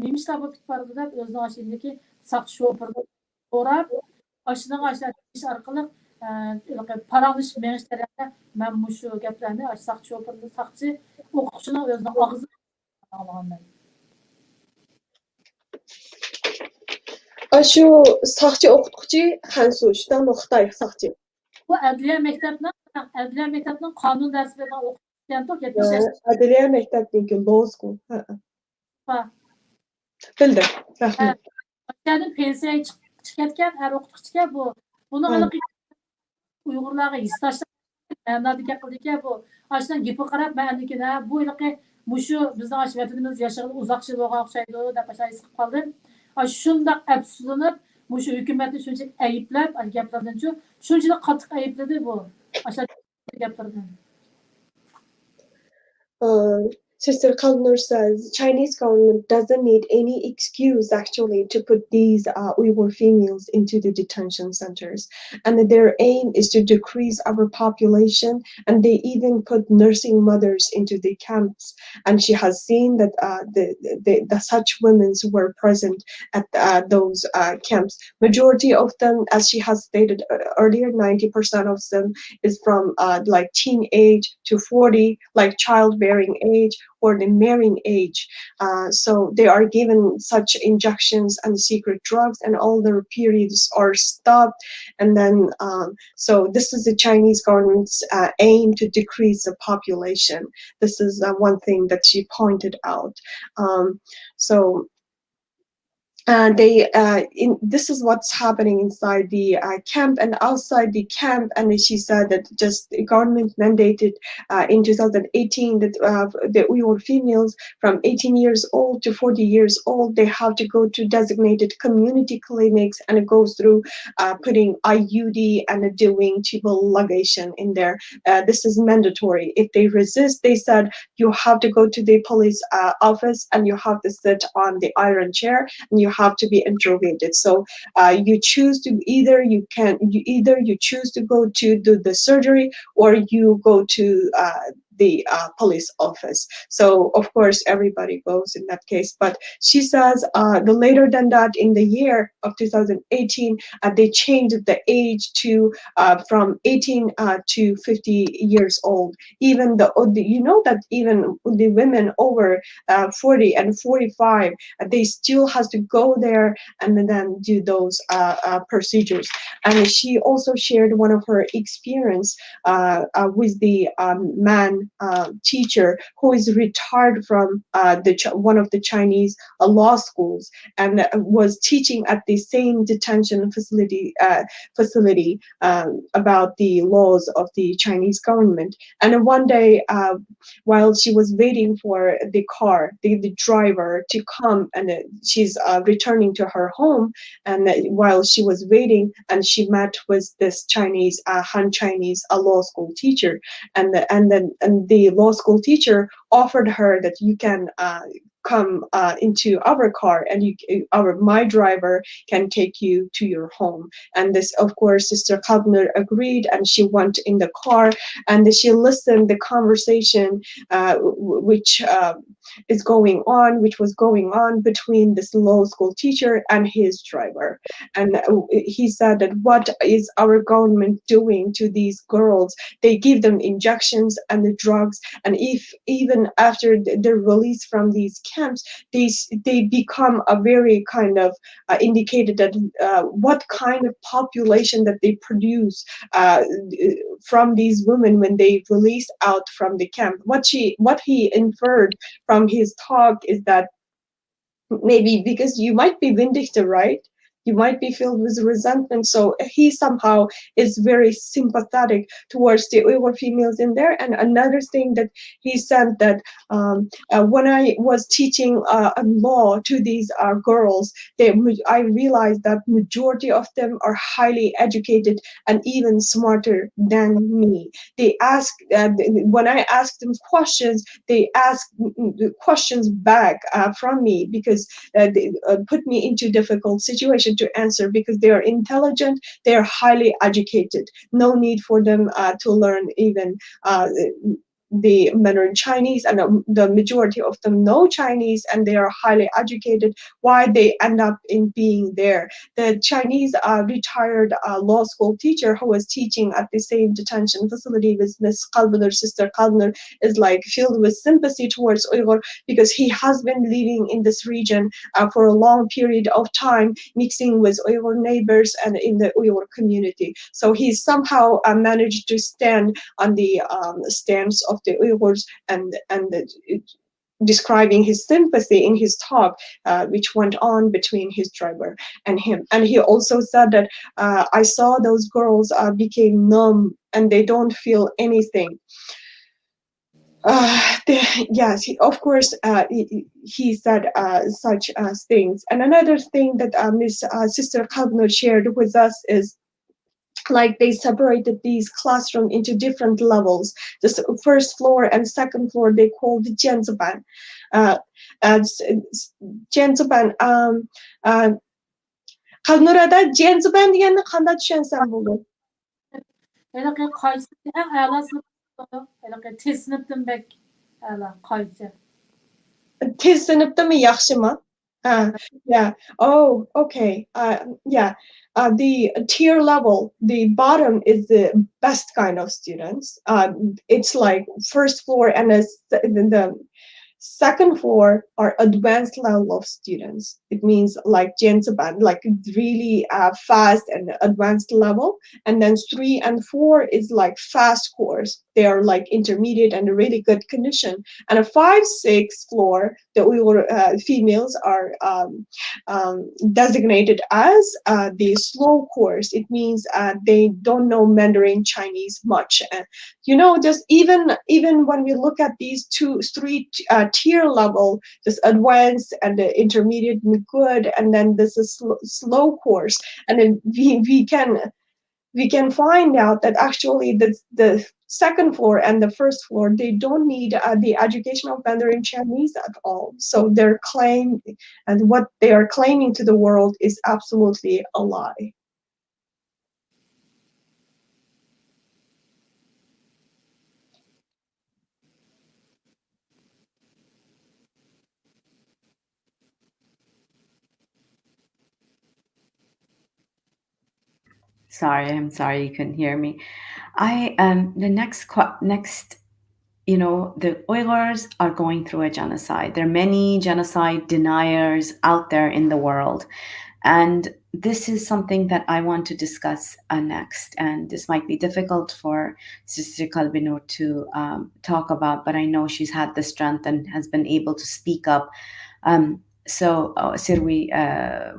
nima ishlar bo'lib ketibdi deb o'zining ashindagi saqchi shopirni so'rab, ashinaga ish orqali paralish menish tarafda men mushu gaplarni saqchi shopirni saqchi o'qituvchining o'zining og'zidan olganman. Shu saqchi o'qituvchi Hansu, shundan Xitoy saqchi. Bu adliya maktabning qonun darsi bergan o'qituvchi 70 yosh. Adliya maktabniki law school. Bildim. Rahmat. O'shadan pensiyaga chiqayotgan har o'qituvchiga buni aniq Uyg'urlarga istaşlar ma'nodagi qildiki bu ashdan gapi qarab ma'niki bu yilqi mushu bizning vatanimiz yashagan uzoq yil bo'lgan o'xshaydi deb his qilib qoldim. Shundoq afsuslanib mushu hukumatni shunchalik ayblab gaplardan shunchalik qattiq aybladi bu ashla gaplardan. Sister Qelbinur says Chinese government doesn't need any excuse actually to put these Uyghur females into the detention centers, and their aim is to decrease our population, and they even put nursing mothers into the camps. And she has seen that the such women were present at those camps. Majority of them, as she has stated earlier, 90% of them is from like teen age to 40, like childbearing age or the marrying age. So they are given such injections and secret drugs, and all their periods are stopped. And then, so this is the Chinese government's aim to decrease the population. This is one thing that she pointed out. So this is what's happening inside the camp and outside the camp. And she said that just the government mandated in 2018 that the Uyghur females from 18 years old to 40 years old, they have to go to designated community clinics, and it goes through putting IUD and doing tubal ligation in there. This is mandatory. If they resist, they said you have to go to the police office, and you have to sit on the iron chair, and you have to be interrogated. So you choose to you choose to go to do the surgery, or you go to the police office. So of course everybody goes in that case. But she says the later than that, in the year of 2018, they changed the age to from 18 to 50 years old. Even you know that even the women over 40 and 45, they still has to go there and then do those procedures. And she also shared one of her experience with the man teacher who is retired from one of the Chinese law schools, and was teaching at the same detention facility about the laws of the Chinese government. And one day, while she was waiting for the car, the driver to come, and she's returning to her home, and while she was waiting, and she met with this Chinese Han Chinese law school teacher, and the law school teacher offered her that you can come into our car, and my driver can take you to your home. And this, of course, Sister Qelbinur agreed, and she went in the car, and she listened the conversation which was going on between this law school teacher and his driver. And he said that what is our government doing to these girls? They give them injections and the drugs, and if even after they're released from these camps, they become a very kind of indicated that what kind of population that they produce from these women when they release out from the camp. What he inferred from his talk is that maybe because you might be vindictive, right? You might be filled with resentment. So he somehow is very sympathetic towards the Uyghur females in there. And another thing that he said that when I was teaching law to these girls, I realized that majority of them are highly educated and even smarter than me. They ask, when I ask them questions, they ask questions back from me, because they put me into difficult situation to answer, because they are intelligent, they are highly educated. No need for them to learn even the Mandarin Chinese, and the majority of them know Chinese, and they are highly educated. Why they end up in being there? The Chinese retired law school teacher who was teaching at the same detention facility with Miss Qelbinur, Sister Qelbinur, is like filled with sympathy towards Uyghur, because he has been living in this region for a long period of time, mixing with Uyghur neighbors and in the Uyghur community. So he somehow managed to stand on the stance of the Uyghurs, and describing his sympathy in his talk, which went on between his driver and him. And he also said that I saw those girls became numb and they don't feel anything. Yes, of course, he said such things. And another thing that Miss Sister Qelbinur shared with us is, like, they separated these classroom into different levels. The first floor and second floor they called Jianziban. As Jianziban, Qelbinurada Jianziban deganni qanday tushunsam bo'ladi? Qaysi eng a'lo sinf, tez sinfdan bek a'lo qaysi? Tez sinfdami, yaxshimi? Yeah. Oh, okay. Yeah. The tier level, the bottom is the best kind of students. It's like first floor, and the second floor are advanced level of students. It means like Jianziban, like really fast and advanced level. And then 3 and 4 is like fast course. They are like intermediate and really good condition. And a 5, 6 floor, the Uyghur females are designated as the slow course. It means they don't know Mandarin Chinese much. Just even when we look at these 2, 3 tier level, this advanced and the intermediate and good, and then this is slow course, and then we can find out that actually the second floor and the first floor, they don't need the education of Mandarin Chinese at all. So their claim and what they are claiming to the world is absolutely a lie. Sorry, I'm sorry you couldn't hear me. The next, the Uyghurs are going through a genocide. There are many genocide deniers out there in the world. And this is something that I want to discuss next. And this might be difficult for Sister Qelbinur to talk about, but I know she's had the strength and has been able to speak up. Sirwi,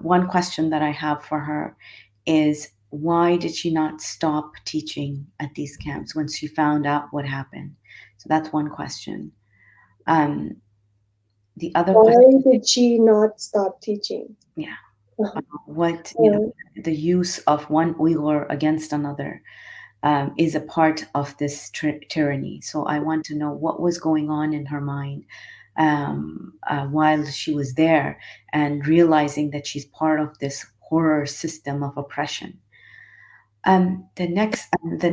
one question that I have for her is, why did she not stop teaching at these camps when she found out what happened? So that's one question. The other question, Why did she not stop teaching? yeah, Uh-huh. what the use of one Uyghur against another is a part of this tyranny. So I want to know what was going on in her mind while she was there, and realizing that she's part of this horror system of oppression. The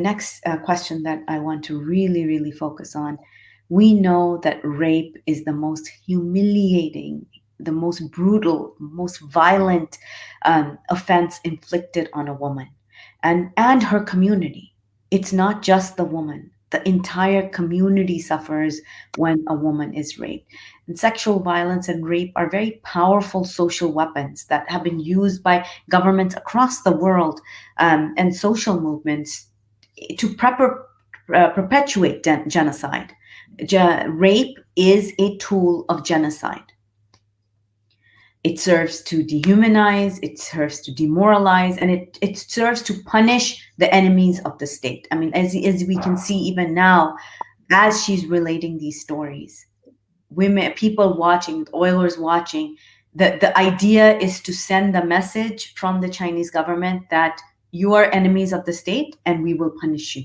next question that I want to really, really focus on. We know that rape is the most humiliating, the most brutal, most violent offense inflicted on a woman, and her community. It's not just the woman. The entire community suffers when a woman is raped. And sexual violence and rape are very powerful social weapons that have been used by governments across the world and social movements to perpetuate genocide. Rape is a tool of genocide. It serves to dehumanize, it serves to demoralize, and it serves to punish the enemies of the state. I mean, as we can see even now, as she's relating these stories, women, people watching, Uyghurs watching, the idea is to send the message from the Chinese government that you are enemies of the state and we will punish you.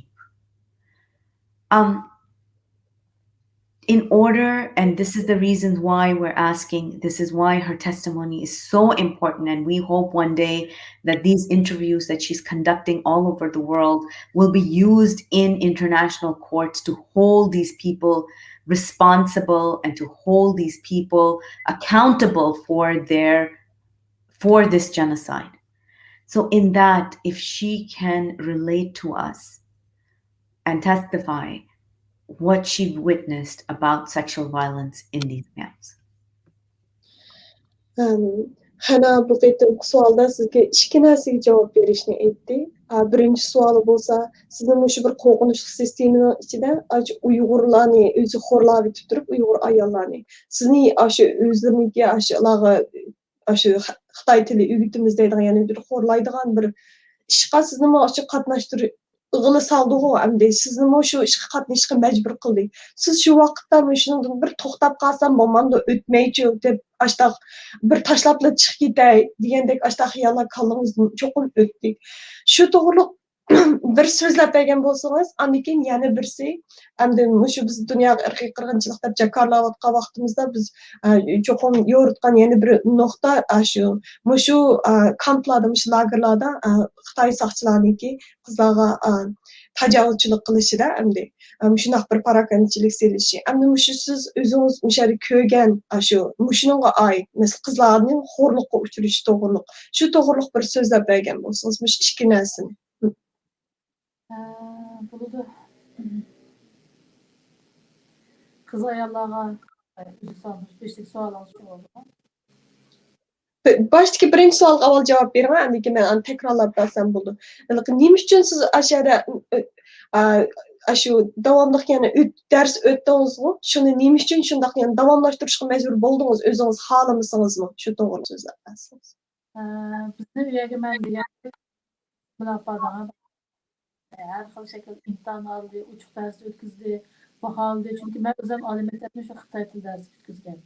In order, and this is the reason why we're asking, this is why her testimony is so important, and we hope one day that these interviews that she's conducting all over the world will be used in international courts to hold these people responsible and to hold these people accountable for this genocide. So in that, if she can relate to us and testify what she witnessed about sexual violence in these camps. Hena bu qaytırki sualda sizga ikki narsaga javob berishni aytdi. Birinchi savoli bo'lsa, sizning shu bir qo'rqinchli sistemaning ichida Uyg'urlarni o'zi xo'rlab etib turib, Uyg'ur ayollarni sizni shu o'zlariniki shu Xitoy tili o'gitimiz deydigan, ya'ni bir xo'rlaydigan bir ishqa sizni shu qatnashtirib ig'ili soldi-ku, endi sizni shu ishga qatnashishga majbur qildi. Siz shu vaqtda shundan bir to'xtab qolsam bo'lmamdi, o'tmaychi deb ashtaq bir tashlabla chiqib ketay degandek ashtaq xiyollar kallangizdan cho'qim o'tdi. Shu to'g'riliq bir so'zlab bergan bo'lsangiz, andan keyin yana birsi, endi shu biz dunyoga irqiy qirg'inchilik deb jakarlayotgan vaqtimizda biz cho'qim yo'ritgan yana bir nuqta shu kamplarda, shu lagerlarda Xitoy soqchilarniki qizlarga tajovuzchilik qilishida, endi shunaq bir parakandachilik selishi. Endi shu siz o'zingiz o'shada ko'rgan shunga oid qizlarning xo'rliqqa uchrashi to'g'riliq. Shu to'g'riliq bir so'zlab bergan bo'lsangiz, mush ikki narsani. Bunu da kız ayarlarga özü salmış, beşlik sual almış oldu. Baştaki birinchi savolga avval javob beraman, endi keyin men takrorlab bersam bo'ldi. Nima uchun siz ashada shu davomli yana dars o'tdingizmi? Shuni nima uchun shundoq yana davomlashtirishga majbur bo'ldingiz? O'zingiz xohlamasingizmi? Shu to'g'ri so'zlab bersangiz. Bizni uyga men degan bilan her xil şekil imtihan aldı, uçuk ders ötküzdü, bahaldı. Çünkü ben özüm ali mektepte şu Xitay tili dersi ötküzgen.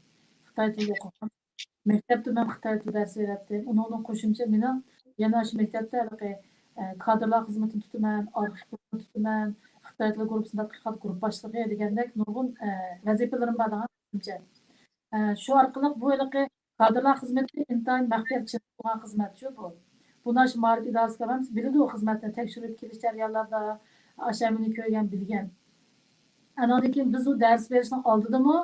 Xitay tili okugan. Mektepte ben Xitay tili dersi veretdim. Onun qo'shimcha mening yana shu mektepte kadrlar xizmatini tutaman, arxiv guruhini tutaman, Xitay tili guruhida tadqiqot guruh boshlig'i degandek nurg'un vazifalarim bor degan. Shu orqali bu yilgi kadrlar xizmati intayin maxfiyatchilik bo'lgan xizmat shu bu. Buna şu ma'rif idorasi qilamiz, biladi u xizmatni tekshirib kelish jarayonlarida ashamini ko'rgan, bilgan. Andan keyin biz u dars berishning oldidami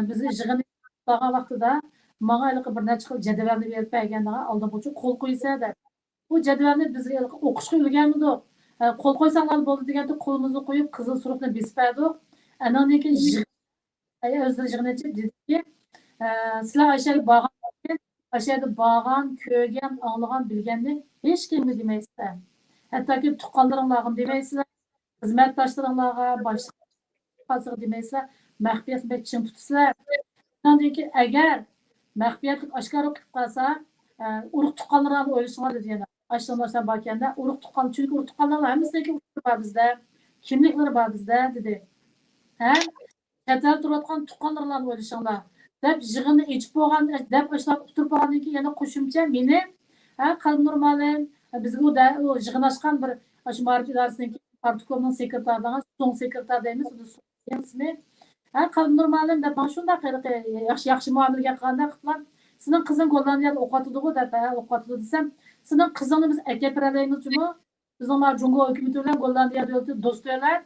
bizni yig'in qilgan vaqtida menga bir necha xil jadvalni berib bergandan oldin qo'l qo'ysa deb bu jadvalni bizga o'qishga o'rganmadik. Qo'l qo'ysanglar bo'ldi deganda qo'limizni qo'yib qizil suruqni besib berdik. Andan keyin o'zlari yig'inachib dediki, sizlar Ayshaga borgan, Ayshaga borgan, ko'rgan, anglagan, bilganni hech kimga demaysizlar. Hattoki tuqqanlaringlarga demaysizlar, xizmatdoshlaringlarga, boshqa demaysizlar, maxfiyatni chin tutasizlar. Undan keyin agar maxfiyatlik oshkora qilib qolsa, urug' tuqqanlarni o'ylashinglar degan. Ashtondoshlar bor ekanda, urug' tuqqan, chunki urug' tuqqanlar hammasidagi bor bizda, kimliklari bor bizda dedi. Ha? Chet turayotgan tuqqanlarni o'ylashinglar. Deb yig'inni ichib bo'lgan, deb ishlab o'tirib bo'lgandan keyin yana qo'shimcha meni, Qelbinur Malim, bizga u yig'in ochgan bir shu ma'rifat idorasining partikomning sekretaridan, so'ng sekretar deymiz, ismi. Qelbinur Malim deb shunday yaxshi muomalaga qilganda qilib, sizning qizing Gollandiyada o'qiyotdi-ku deb o'qiyotdi desam, sizning qizingizni biz aka beralaymiz-mi? Bizning Jungo hukumati bilan Gollandiyada do'stlar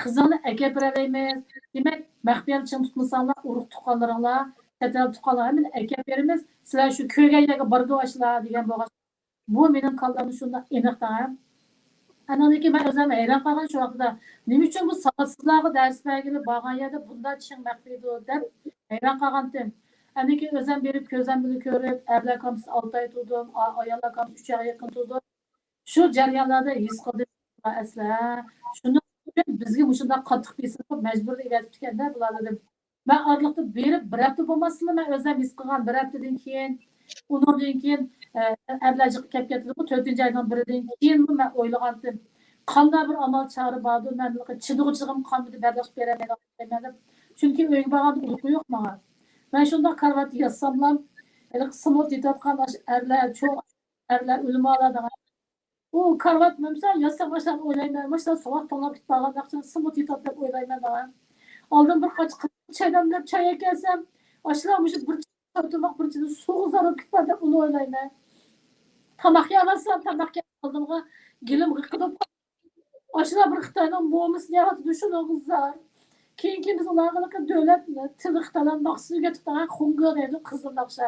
qizingni aka beralaymiz. Demak, maxfiyat chin tutmasanglar, urug' tuqqanlaringlar, tatal tuqqanlaringni aka beramiz. Sizlar shu ko'rgan yerga bordo'ashlar degan bo'lgan. Bu mening qalbimda shunday aniq. Ananiki men o'zim hayron qolgan shu vaqtda. Nima uchun bu savodsizlarga dars bergili borgan yerda bunday chin maxfiydi deb hayron qolgandim. Aniki o'zim berib ko'zim bilan ko'rib, erlar komsi 6 oy turdim, ayollar komsi 3 oyga yaqin turdim. Shu jarayonlarda his qildim asla. Shuni bizga shunday qattiq besilib majbur etib tikanda bular dedim. Men orliqda berib bir hafta bo'lmasdi, men o'zim his qilgan bir haftadan keyin, undan keyin erlarga kelib ketdi. 4-oydan biridan keyin men o'ylagandim. Qanday bir amal chora bordi, men chidog'chiligim qolmadi, bardosh beramayman. Chunki uyga borganda uyqu yo'q menga. Men shunday karvat yassamlam, simot yetayotgan erlar, cho'q erlar o'lim oladi. U karvat memsa yasamasdan o'ylayman. Mana sovuq tonlab bitmagan vaqtda simot yetib deb o'ylayman. Oldin bir qoch chaydan deb chay ekasam, oshlamush bir to'toq bir suv zarab ketdi deb o'ylayman. Tamaq yemasam, tamaq oldimga gilim qilib oshla bir Xitoyning mo'misini yaratdi shuni qizlar. Keyingi biz ularga davlat tili Xitoydan maqsad getib xunga dedi qizim naqsha.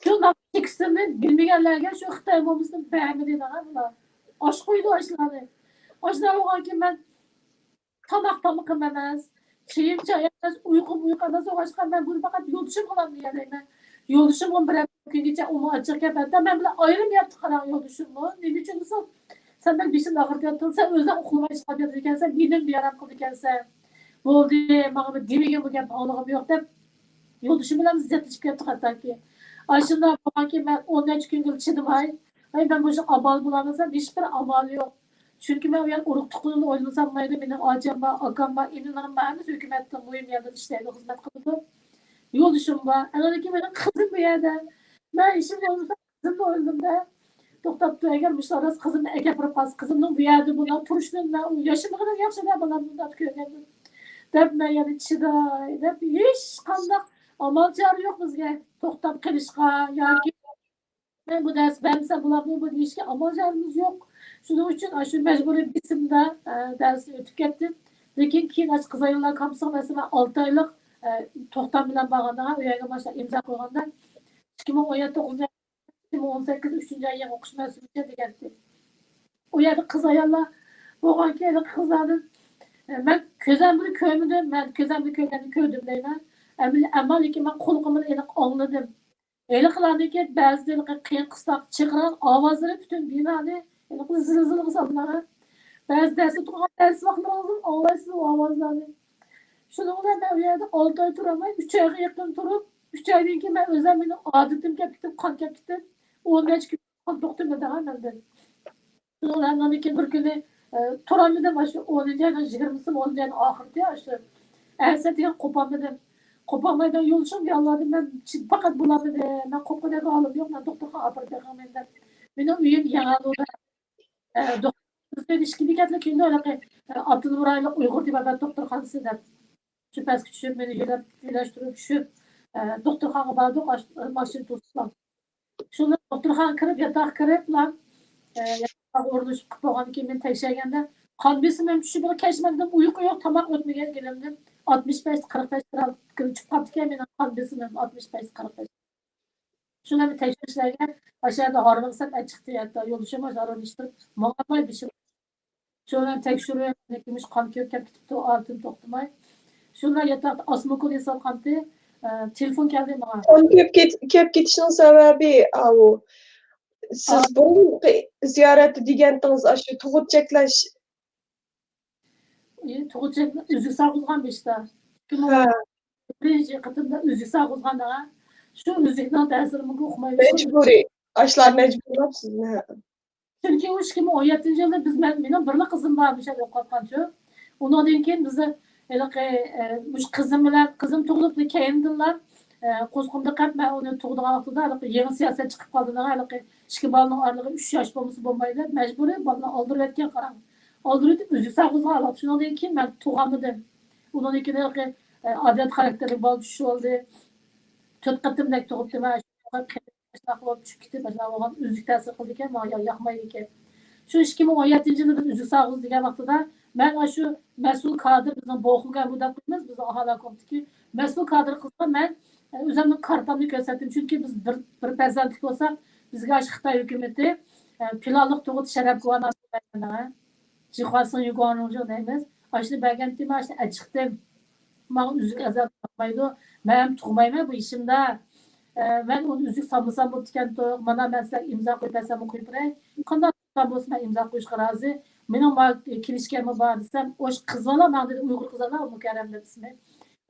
Shu tekstilni bilmaganlarga shu Xitoy mo'misini beğenmedi bular. Osh qo'ydi oshlari. Oshlar bo'lganki men tamaq emas, chayim emas, uyqum emas, o'g'ashgan men buni faqat yo'lishim bilan deyman. Yo'lishim bilan bir kungacha uni ochiq gapda men bilan ayrim yapti qarang yo'lishim. Nima uchun sen ben beshimda og'irtib sen o'zing uxlamay chiqib yotgan ekansan, mening beram qildi ekansan. Bo'ldi, menga bir demagan bu gapni olg'im yo'q deb yo'lishim bilan ziyatlaşib ketdi hattoki. Aslında belki ben 13 gün geçirdim. Ben bu işe amal bulamazsam hiçbir amal yok. Çünkü ben yani uruk tutkunu oynamasam maydı benim acım var, akam var, inanırım var. Biz hükümetten mühim yerden işlerle hizmet kıldım. Yol düşüm var. Anadaki benim kızım bir yerde. Ben işim olmasa kızımla öldüm de. Doktor gelmişler arası kızımla eke pırpas. Kızımın bir yerde buna turuştuğunda yaşıma kadar yaşadı bana bundan köylerden. Dep ben yani çıday. Dep hiç kandak. Amal çare yok bizge. To'xtab qilishga yoki men bu dars bermasa bularni bu deyishga amal jarimiz yo'q. Shuning uchun shu majburiy bitimda darsni o'tib ketdim. Lekin keyin qiz ayollar kamsiqmasi va 6 oylik to'xtam bilan borganda u yerga boshqa imzo qo'yganda 2017 2018 3-oyga o'qish mas'uliyati degandi. U yerda qiz ayollar bo'lganki qizlarni men ko'zim bilan ko'rmadim, men ko'zim bilan ko'rganni ko'rdim deyman. Ama lekin ben kulağımı aniq anladım. Öyle kılardı ki bazıları kıyın kıstak çıkaran avazları bütün binanı zil kısaldılar. Bazı dersi tutan dersi bakmak lazım ağlaysız o avazlarını. Şunu ben bir yerde 6 ay duramayı 3 aya yakın durup 3 aydan ki ben özel benim adetim gittim, kan gittim. 15 gün kan doktoruma devam ettim. Şunu ben bir günü Turamıda başı 10. aydan 20'si 10. aydan ahırda yaşlı. Erse diye kopamadım. Kopamadan yoluşum ya Allah'ım ben fakat bulamadım. Ben kopmadan alıp yok ben doktora apartım ben. Benim üyem yağlı da doktor ilişkili geldi ki öyle ki adını burayla Uyghur diye ben doktorxanası da şu pes küçük beni ilaçtırıp şu doktorxana vardı maşin tuttum. Şunu doktorxana kirip yatak kirip lan yatak orduş kıpağın ki ben tekşegende kan besimim şu böyle keşmedim uyku yok tamak ötmegen gelemdim. 65-45 lira çıkıp kaptı ki benim kan besimim 65-45. Şunları tekşirişlerge aşağıda harmansak açıktı hatta yoluşuma harmanıştırıp mağabay bir şey. Şunları tekşiriyor. Nekimiz kan kökep gitip altın toktumay. Şunlar yatakta asmakul insan kantı. Telefon geldi bana. Tam kep ketişinin sebebi o. Siz bu ziyareti digentiniz aşı tuğutçeklaş. Tuğutçek üzük sağızgan bir işte. Ha, Birinci kıtımda üzük sağızgan da. Şu üzükten təsirimi okumayı. mecburi. Aşlar mecbur yapsız ne? Çünkü o 2017 yılda biz benim bir kızım varmış okutkançı. Ondan keyin bizi kızım tug'ilib keyindilar. Qo'zg'imda qatma uni tug'digan vaqtida yangi siyosat chiqib qoldi. Ikki bolaning orlig'i 3 yosh bo'lmasa bo'lmaydi. Majburiy bolani oldirib yotgan qarang. Oldirib uzuk saqlab olib shundan keyin men tug'amidim. Undan keyin odat xarakteri bo'lib shu oldi. 4 qatimdek tug'ibdi men. Qilib tushib ketib bo'lgan uzuk ta'sir qildi ekan, menga yoqmaydi ekan. Şu 2017 yılında biz üzük sağız degan vaqtida men shu mas'ul kadr bizning bo'g'ilgan bu deb biz aholi ko'pdiki mas'ul kadr qilsa men o'zimni kartamni ko'rsatdim chunki biz bir farzandlik bo'lsak bizga shu Xitoy hukumati planliq tug'ut sharaf guvohnoma jihozini yugonunju deymiz. Ashni bergandim ashni chiqdim. Men üzük azab qilmaydi. Men tug'mayman bu ishimda. Men uni üzük salmasam bo'pti ekan. Mana men sizlarga imzo qo'yib bersam qo'yib beray. Qanday bo'lsa men imzo qo'yishga rozi. Mening kelishganim bor desam, o'sha qizlar men dedi Uyg'ur qizlar mukarram deb ismi.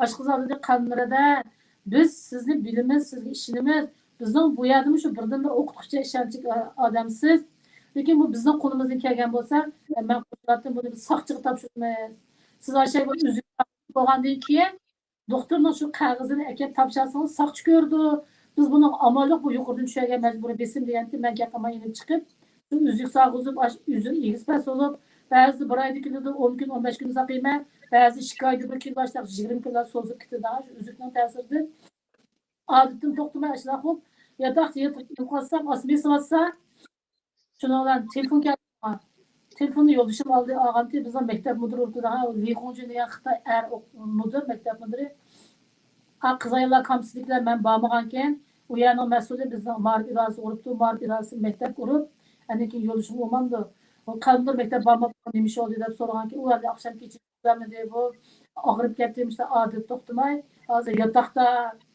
Osh qizlar dedi qanlarida biz sizni bilimiz, sizga ishonamiz. Bizning bu yerda shu birdan bir o'qituvchi ishonchli odamsiz. Lekin bu bizning qo'limizdan kelgan bo'lsa, men qo'shlatdim buni biz soqchiga topshiramiz. Siz o'sha üzük bo'lgandan keyin doktorning shu qog'ozini akab topshirsangiz soqchi ko'rdi. Biz buni amalliq bu yuqoridan tushirga majburiy besim deganda men gapimga inib chiqib üzük sağızıp, üzük ilgisi olup, bazı bir ayda kilode 10 gün, 15 gün saqiyman, bazı 2 ayda bir kilo başlaq 20 kilo sozup gitti daha, üzükten ta'sirdi. Adetim to'xtamay ashlar qilib, yataqda yotib qolsam, osmay sivatsa, shundan telefon keldi. Telefonni yo'lishim oldi, og'amti bizning maktab mudiri o'rtada, Lixonji degan Xitoy mudir, maktab mudiri. Qizaylar kamsizliklar men bormagan ekan, u yerning mas'uli bizning ma'rifat idorasi uribdi, ma'rifat idorasi maktab urib, andan keyin yo'lishim bo'lmadi. Qanday maktab bormoqda nima ish oldi deb so'ragan keyin u yerda oqshom kechikmidi bu og'rib ketdim işte odat to'xtamay hozir yotoqda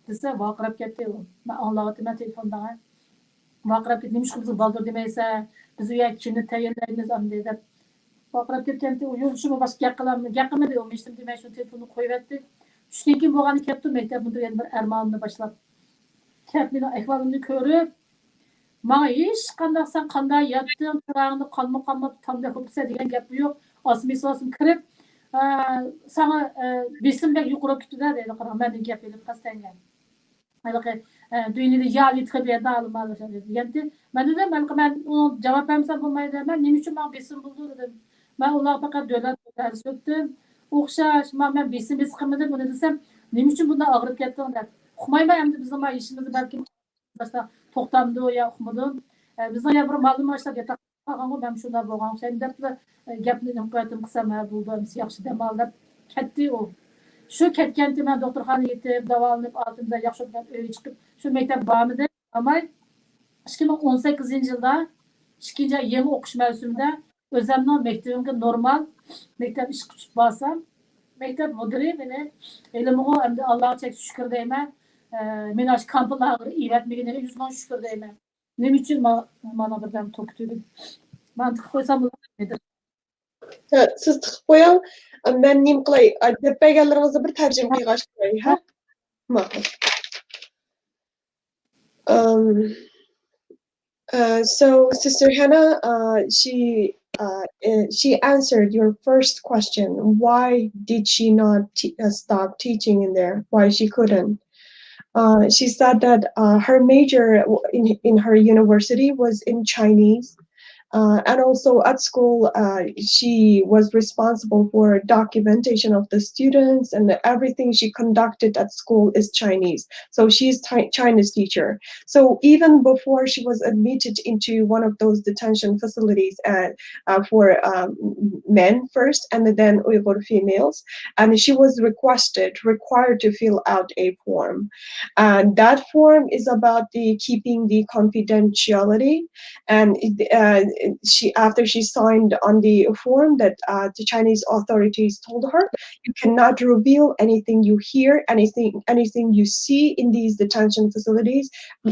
desa vaqirab ketdi u. Men anglayapman telefonda. Vaqirab ketdi nima ish qilib baldir demaysa biz u yerga kimni tayyorlaymiz amdi deb vaqirab ketganda u yo'lishim boshqa gap qilmadi u mishtim demay shu telefonni qo'yib etdi. Tushdan keyin bo'lgani ketdi maktab mudiri bir armonini boshlab. Kep meni ahvolimni ko'rib Bana hiç qanday sen qanday yattın, qırağını qalma tam yapıpsa degan gap yo'q. Osmi kirib, sana besim bek yuqurib ketdi dedi qara men gap elib qastanga. Haliqi dünyada yali tabiyat almalı dedi. Yani ben dedim ben o cevap vermesem bo'lmaydi. Men nima uchun men besim buldu dedim. Men ular faqat davlat dars o'tdim. O'xshash, men besim qilmadim buni desam, nima uchun bundan og'rib ketding deb. Uqmayman endi bizning ishimizni balki to'xtamdi ya uqmadim. Bizning ya bir ma'lum boshlab yataqqa ben shunda bo'lgan. Sen deb gapni nimatim qilsam bo'ldi, yaxshi dam olib ketdi u. Shu ketganda men doktorxonaga yetib, davolanib, oltimda yaxshi bo'lgan uyga chiqib, shu maktab bormidi. Ammo 2018-yilda ikkinchi yangi o'qish mavsumida o'zimning maktabimga normal maktab ish tutib borsam, maktab mudiri meni ilmiga endi Allohga shukr deyman. Men ash kamplarga ivatmaganiga 100 ming shukr deyman. Nima uchun mana birdan to'kdim. Mantiq qo'ysam bo'ladi. Siz tiqib qo'ying, men nim qilay. Deb berganlaringizni bir tarjima qilib qo'yay, ha? Ma'qul. So Sister Hena, she answered your first question. Why did she not stop teaching in there? Why she couldn't? She said that her major in her university was in Chinese, And also at school, she was responsible for documentation of the students, and everything she conducted at school is Chinese. So she's Chinese teacher. So even before she was admitted into one of those detention facilities for men first, and then Uyghur females, and she was required to fill out a form. And that form is about the keeping the confidentiality, and she after she signed on the form that the Chinese authorities told her, you cannot reveal anything you hear, anything you see in these detention facilities.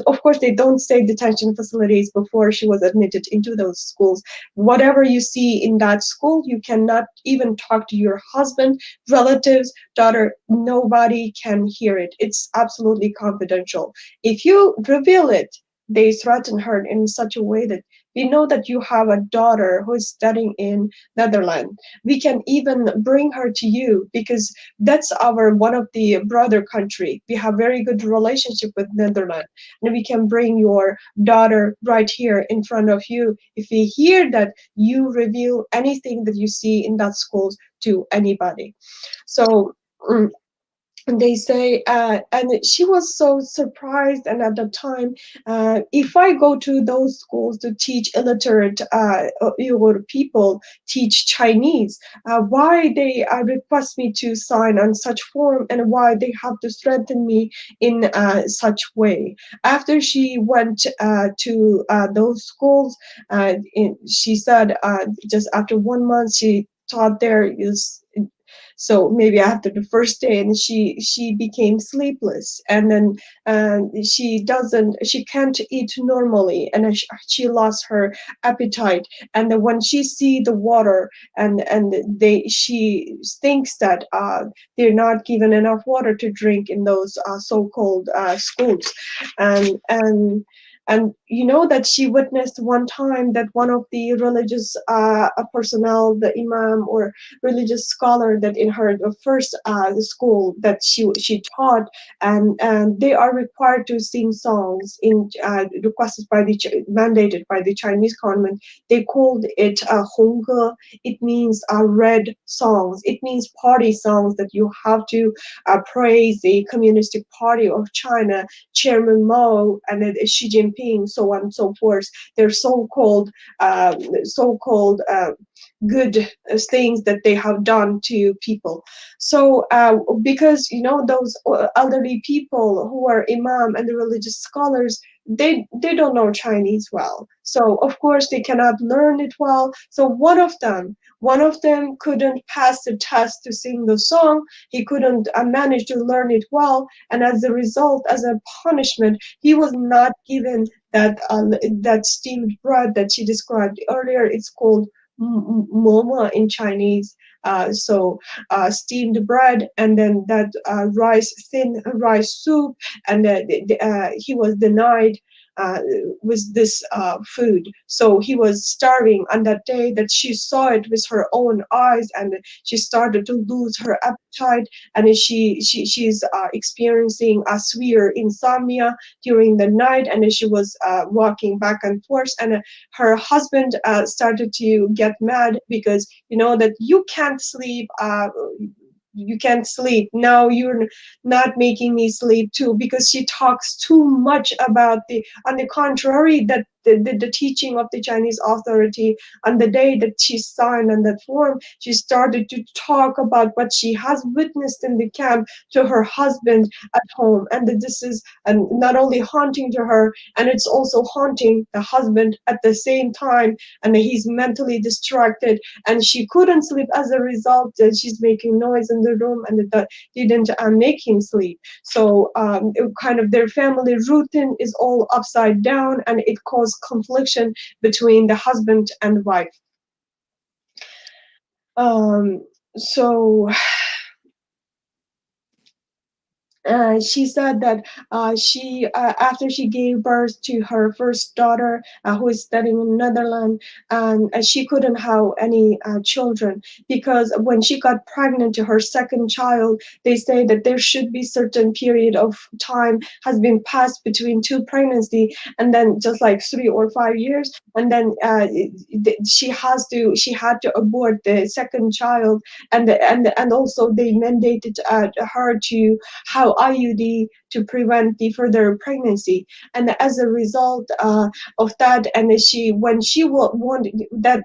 Of course, they don't say detention facilities before she was admitted into those schools. Whatever you see in that school, you cannot even talk to your husband, relatives, daughter. Nobody can hear it. It's absolutely confidential. If you reveal it, they threaten her in such a way that we know that you have a daughter who is studying in Netherlands. We can even bring her to you because that's our one of the brother country. We have very good relationship with Netherlands, and we can bring your daughter right here in front of you if we hear that you reveal anything that you see in that schools to anybody. So and they say, and she was so surprised. And at the time, if I go to those schools to teach illiterate Uyghur people, teach Chinese, why they request me to sign on such form, and why they have to threaten me in such way. After she went to those schools, she said just after 1 month she taught there is, so maybe after the first day, and she became sleepless, and then she can't eat normally, and then she lost her appetite. And then when she see the water, and she thinks that they're not given enough water to drink in those so-called schools. And and you know that she witnessed one time that one of the religious personnel, the imam or religious scholar, that in her first school that she taught, and they are required to sing songs in requested by the mandated by the Chinese government. They called it Hongge. It means red songs. It means party songs that you have to praise the Communist Party of China, Chairman Mao, and then Xi Jinping, so on and so forth. They're so-called good things that they have done to people. So because those elderly people who are imam and the religious scholars, they don't know Chinese well, so of course they cannot learn it well. So one of them couldn't pass the test to sing the song. He couldn't manage to learn it well, and as a result, as a punishment, he was not given that steamed bread that she described earlier. It's called momo in Chinese. Steamed bread, and then that thin rice soup, and he was denied uh, with this food. So he was starving on that day that she saw it with her own eyes, and she started to lose her appetite, and she's experiencing a severe insomnia during the night, and she was walking back and forth, and her husband started to get mad because that you can't sleep now, you're not making me sleep too, because she talks too much about the on the contrary that the teaching of the Chinese authority. On the day that she signed on that form, she started to talk about what she has witnessed in the camp to her husband at home, and that this is not only haunting to her, and it's also haunting the husband at the same time, and he's mentally distracted, and she couldn't sleep as a result. She's making noise in the room, and that didn't make him sleep. So kind of their family routine is all upside down, and it caused confliction between the husband and wife. Um, so She said that she after she gave birth to her first daughter, who is studying in Netherlands, and she couldn't have any children because when she got pregnant to her second child, they say that there should be certain period of time has been passed between two pregnancy, and then just like 3 or 5 years, and then she had to abort the second child, and also they mandated her to how IUD to prevent the further pregnancy. And as a result of that, and she when she wanted that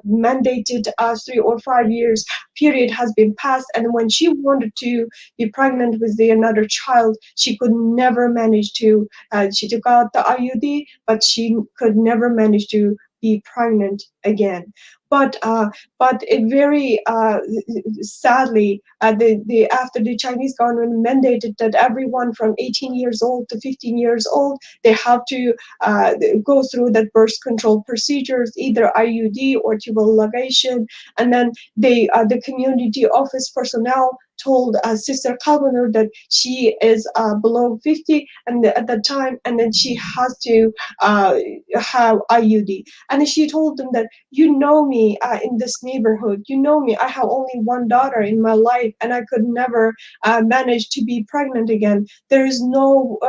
mandated 3 or 5 years period has been passed, and when she wanted to be pregnant with the another child, she could never manage to. She took out the IUD, but she could never manage to be pregnant again. But it very sadly, the after the Chinese government mandated that everyone from 18 years old to 15 years old, they have to go through that birth control procedures, either IUD or tubal ligation, and then the community office personnel told Sister Qelbinur that she is below 50 and at that time, and then she has to uh, have IUD. And she told them that you know me in this neighborhood, you know me, I have only one daughter in my life and I could never manage to be pregnant again. There is no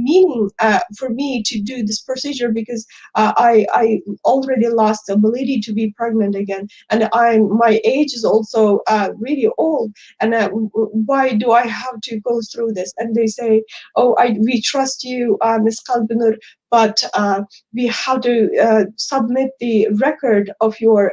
meaning for me to do this procedure because I already lost the ability to be pregnant again, and my age is also really old, and why do I have to go through this? And they say, oh, we trust you, Miss Kalbinur, but we have to submit the record of your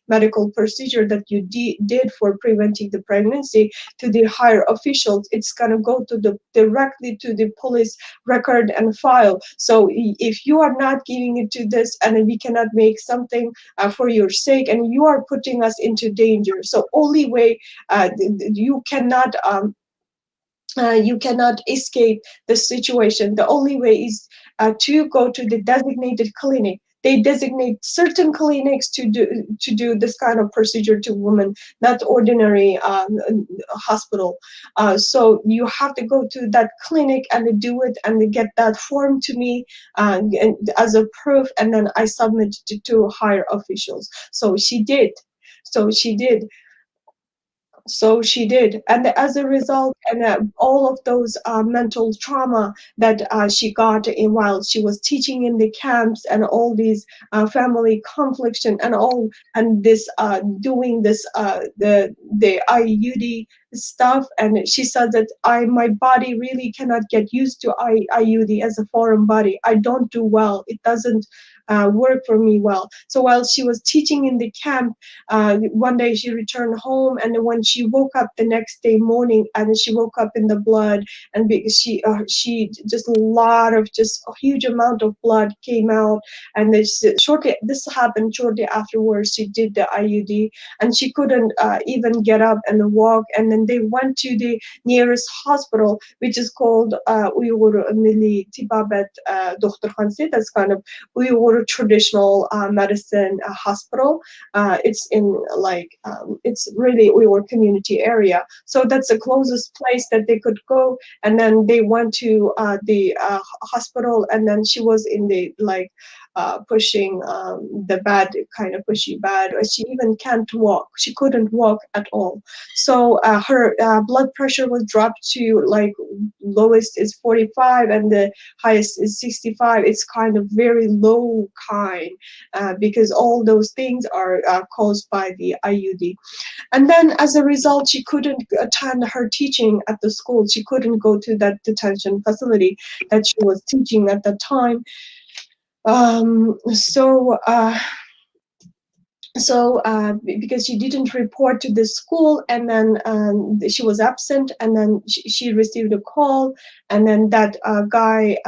medical procedure that you did for preventing the pregnancy to the higher officials. It's going to go to the directly to the police record and file. So if you are not giving it to this, and we cannot make something for your sake, and you are putting us into danger. So only way you cannot escape the situation. The only way is to go to the designated clinic. They designate certain clinics to do this kind of procedure to women, not ordinary hospital. So you have to go to that clinic and do it and get that form to me and as a proof, and then I submit it to higher officials. So she did. So she did. And as a result, and all of those mental trauma that she got in while she was teaching in the camps, and all these family conflicts and all, and this doing this the IUD stuff, and she said that my body really cannot get used to IUD as a foreign body. I don't do well. It doesn't work for me well. So while she was teaching in the camp, one day she returned home, and when she woke up the next day morning, and she woke up in the blood, and because she just a lot of just a huge amount of blood came out, and this happened shortly afterwards. She did the IUD, and she couldn't even get up and walk, and then they went to the nearest hospital, which is called Uyghur Milli Tibabet Doktorhanesi. That's kind of Uyghur traditional medicine hospital. It's in it's really Uyghur community area. So that's the closest place that they could go. And then they went to the hospital, and then she was in the pushing the bed, kind of pushy bed. She even can't walk. She couldn't walk at all. So her blood pressure was dropped to lowest is 45 and the highest is 65. It's kind of very low kind because all those things are caused by the IUD. And then as a result, she couldn't attend her teaching at the school. She couldn't go to that detention facility that she was teaching at the time. Um, so uh, because she didn't report to the school, and then she was absent, and then she received a call, and then that guy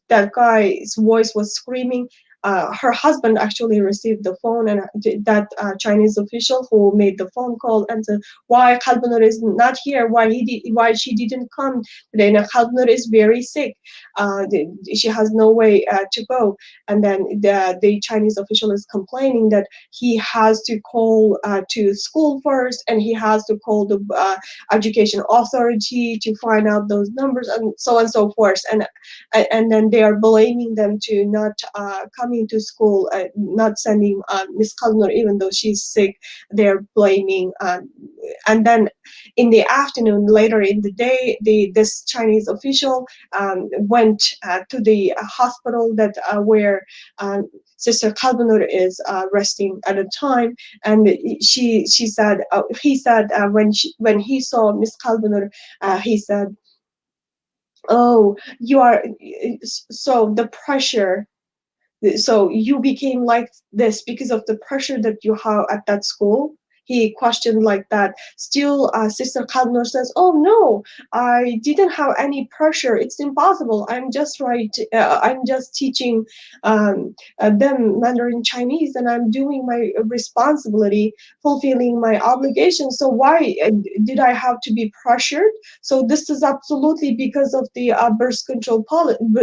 that guy's voice was screaming, her husband actually received the phone, and that Chinese official who made the phone call and said, why Qelbinur is not here, why she didn't come today. Now Qelbinur is very sick, she has no way to go. And then the Chinese official is complaining that he has to call to school first, and he has to call the education authority to find out those numbers, and so on and so forth. And then they are blaming them to not coming to school, not sending Miss Qelbinur even though she's sick. They're blaming, and then in the afternoon, later in the day, this Chinese official went to the hospital that where Sister Qelbinur is resting at a time, and he said when he saw Miss Qelbinur, he said, "Oh, you are so the pressure. So you became like this because of the pressure that you have at that school." He questioned like that. Still, Sister Qelbinur says, "Oh no, I didn't have any pressure. It's impossible. I'm just I'm just teaching them Mandarin Chinese, and I'm doing my responsibility, fulfilling my obligation. So why did I have to be pressured? So this is absolutely because of the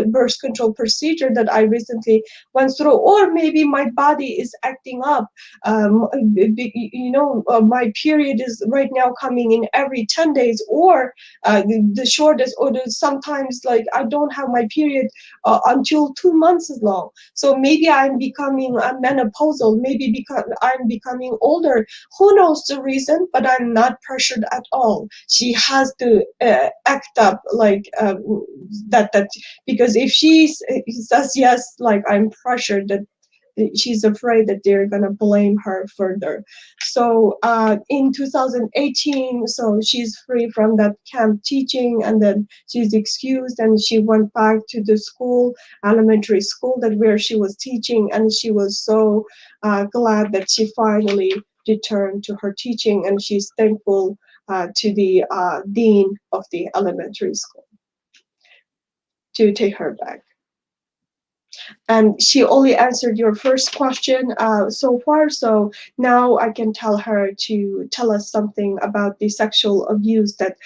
birth control procedure that I recently went through, or maybe my body is acting up. My period is right now coming in every 10 days, or the shortest, or sometimes like I don't have my period until 2 months is long. So maybe I'm becoming menopausal, maybe because I'm becoming older. Who knows the reason? But I'm not pressured at all. She has to act up like that because if she says yes, like I'm pressured, that she's afraid that they're gonna blame her further. So in 2018, so she's free from that camp teaching, and then she's excused, and she went back to the school, elementary school that where she was teaching, and she was so glad that she finally returned to her teaching, and she's thankful to the dean of the elementary school to take her back. And she only answered your first question so far, so now I can tell her to tell us something about the sexual abuse that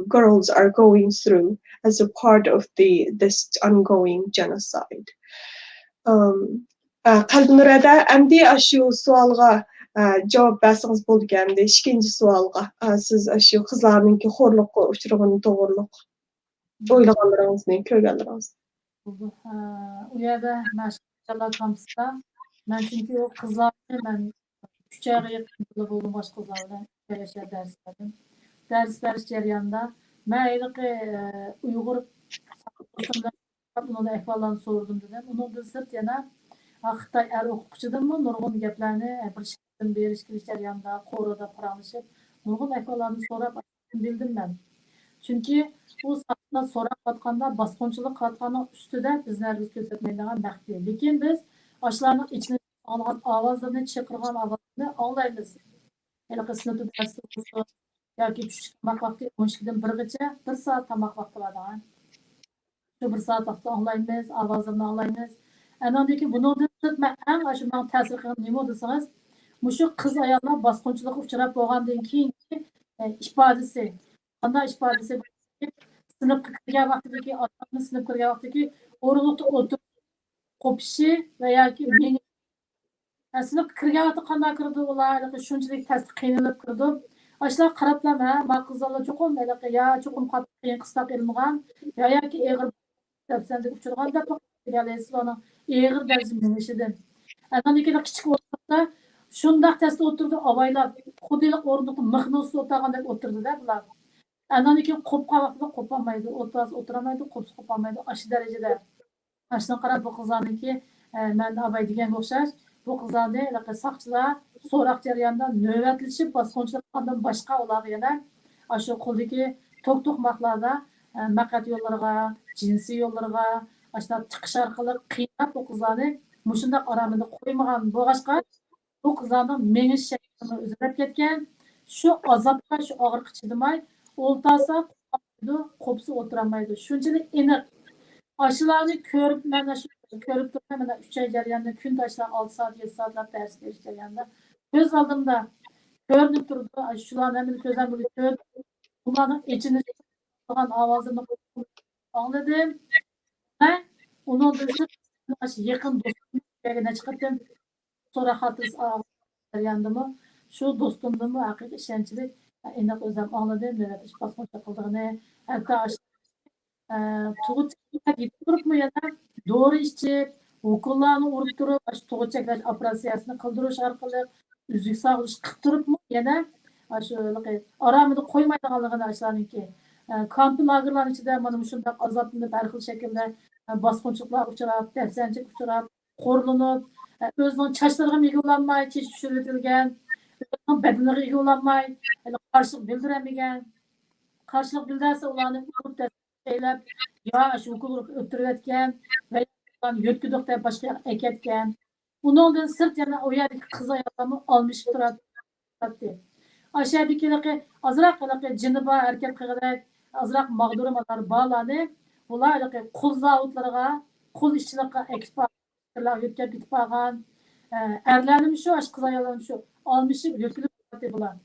girls are going through as a part of this ongoing genocide. Qalbinurada әмді ашу суалға javob bersangiz bo'lgandi. Ikkinchi savolga siz shu qizlarninki xo'rliqqa uchragani to'g'riliq o'ylaganlaringizni, ko'rganlaringizni. U yerda mashg'ulotlar kampusda men chunki o qizlarni men 3 oyga yaqin bo'ldim boshqa qizlar bilan birga dars berdim. Dars berish jarayonida men Uyg'ur bunun ahvolini so'radim dedim. Undan sirt yana Xitoy o'quvchidimmi nurg'un gaplarni bir shakildan berish kirish jarayonida qo'rida paranglashib nurg'un ahvollarni so'rab bildim men. Chunki u sahna so'rab qatganda bosqinchilik qilayotganning ustida bizlarga ko'rsatmaydigan baxtli. Lekin biz ashlarning ichini olgan ovozlarni, chaqirgan ovozlarni anglaymiz. Hali sinfda dars bo'lsa yoki tushlik vaqti 12dan 1gacha 1 soat tomoq vaqti bo'ladi. Shu 1 soat vaqtda anglaymiz, ovozlarni anglaymiz. Andan keyin bundan men eng ashundan ta'sir qilgan nima desangiz, mushu qiz ayollar bosqinchilikka uchrab bo'lgandan keyingi ifodasi. Qanday ifodasi sınıfga kirgan vaqtidagi odamni sinfga kirgan vaqtidagi o'rinliqda o'tirib qo'pishi va yoki meni sinfga kirgan vaqtda qanday kirdi ular shunchalik tasdiq qiynalib kirdi. Ashlar qarablar ma qizlar cho'qim ya cho'qim qiyin qistab ilmgan yoki eg'ir deb uchirgan deb galaslarning eg'ir darajada minishidan. Andan keyin kichik o'tirda shunday tasdiq o'tirdi avaylab xudilik o'rindiqda mixnus o'tirgandek o'tirdi-da bular. Andan keyin qo'pqa vaqtida qo'polmaydi, o'tiramaydi, qo'polmaydi. Aşı darajada. Ashdan qarab bu qizlarniki men abay degan o'xshash. Bu qizlarni saqchilar so'roq jarayonida navbatlashib bosqinchilikdan boshqa ular yana shu qo'ldagi tok maqlarda maqat yo'llariga, jinsiy yo'llariga, ashta chiqish orqali qiynab bu qizlarni mushunda aramida qo'ymagan bo'g'ashqa bu qizlarning menish shaklini o'zgarib ketgan. Shu azobga, shu og'riqqa chidamay o'ltasa qo'psa o'tiramaydi. Shunchalik aniq. Aşılarni ko'rib mana shu ko'rib turibman, mana 3 oy jarayonida kun tashlab 6 soat 7 soatlab dars berish jarayonida ko'z oldimda ko'rinib turdi. Shularni hammasini ko'zdan ko'rib, ularning ichini qilgan ovozini angladim. Va undan so'ng yaqin do'stimga chiqdim. Sonra xatirisi jarayondami shu do'stimdimi haqiqiy ishonchli endi o'zim angladim, davlat ish bosmoqchi qildig'ini, hatto tug'uchak yetib turibmi yana dori ichib, ukollarni urib turib, shu tug'uchaklash operatsiyasini qildirish orqali uzuk sog'lish qilib turibmi yana shu aramida qo'ymaydiganligini ashlarniki kamp lagerlar ichida mana shunday azoblanib har xil shaklda bosqinchiliklar uchrab, dafsanchilik uchrab, qo'rlanib, o'zining chochlariga yig'ilolmay, tish tushirib bedeniga yig'ilolmay, qarshilik bildiramagan, qarshilik bildirsa ularni urib tashlab, yo shu urib o'tirayotgan va yo'tkidiq deb boshqa ekayotgan. Undan sirt yana u yerdagi qiz ayollarni olmishib turadi. Aşağıdaki azraq jini bor erkak qilg'idek azraq mag'durlar borlarni bular qul zavodlarga qul ishchilikqa eksportlar yo'tkazib ketib qolgan erlarnim shu qiz ayollarnim shu olmishib yo'tkilib bular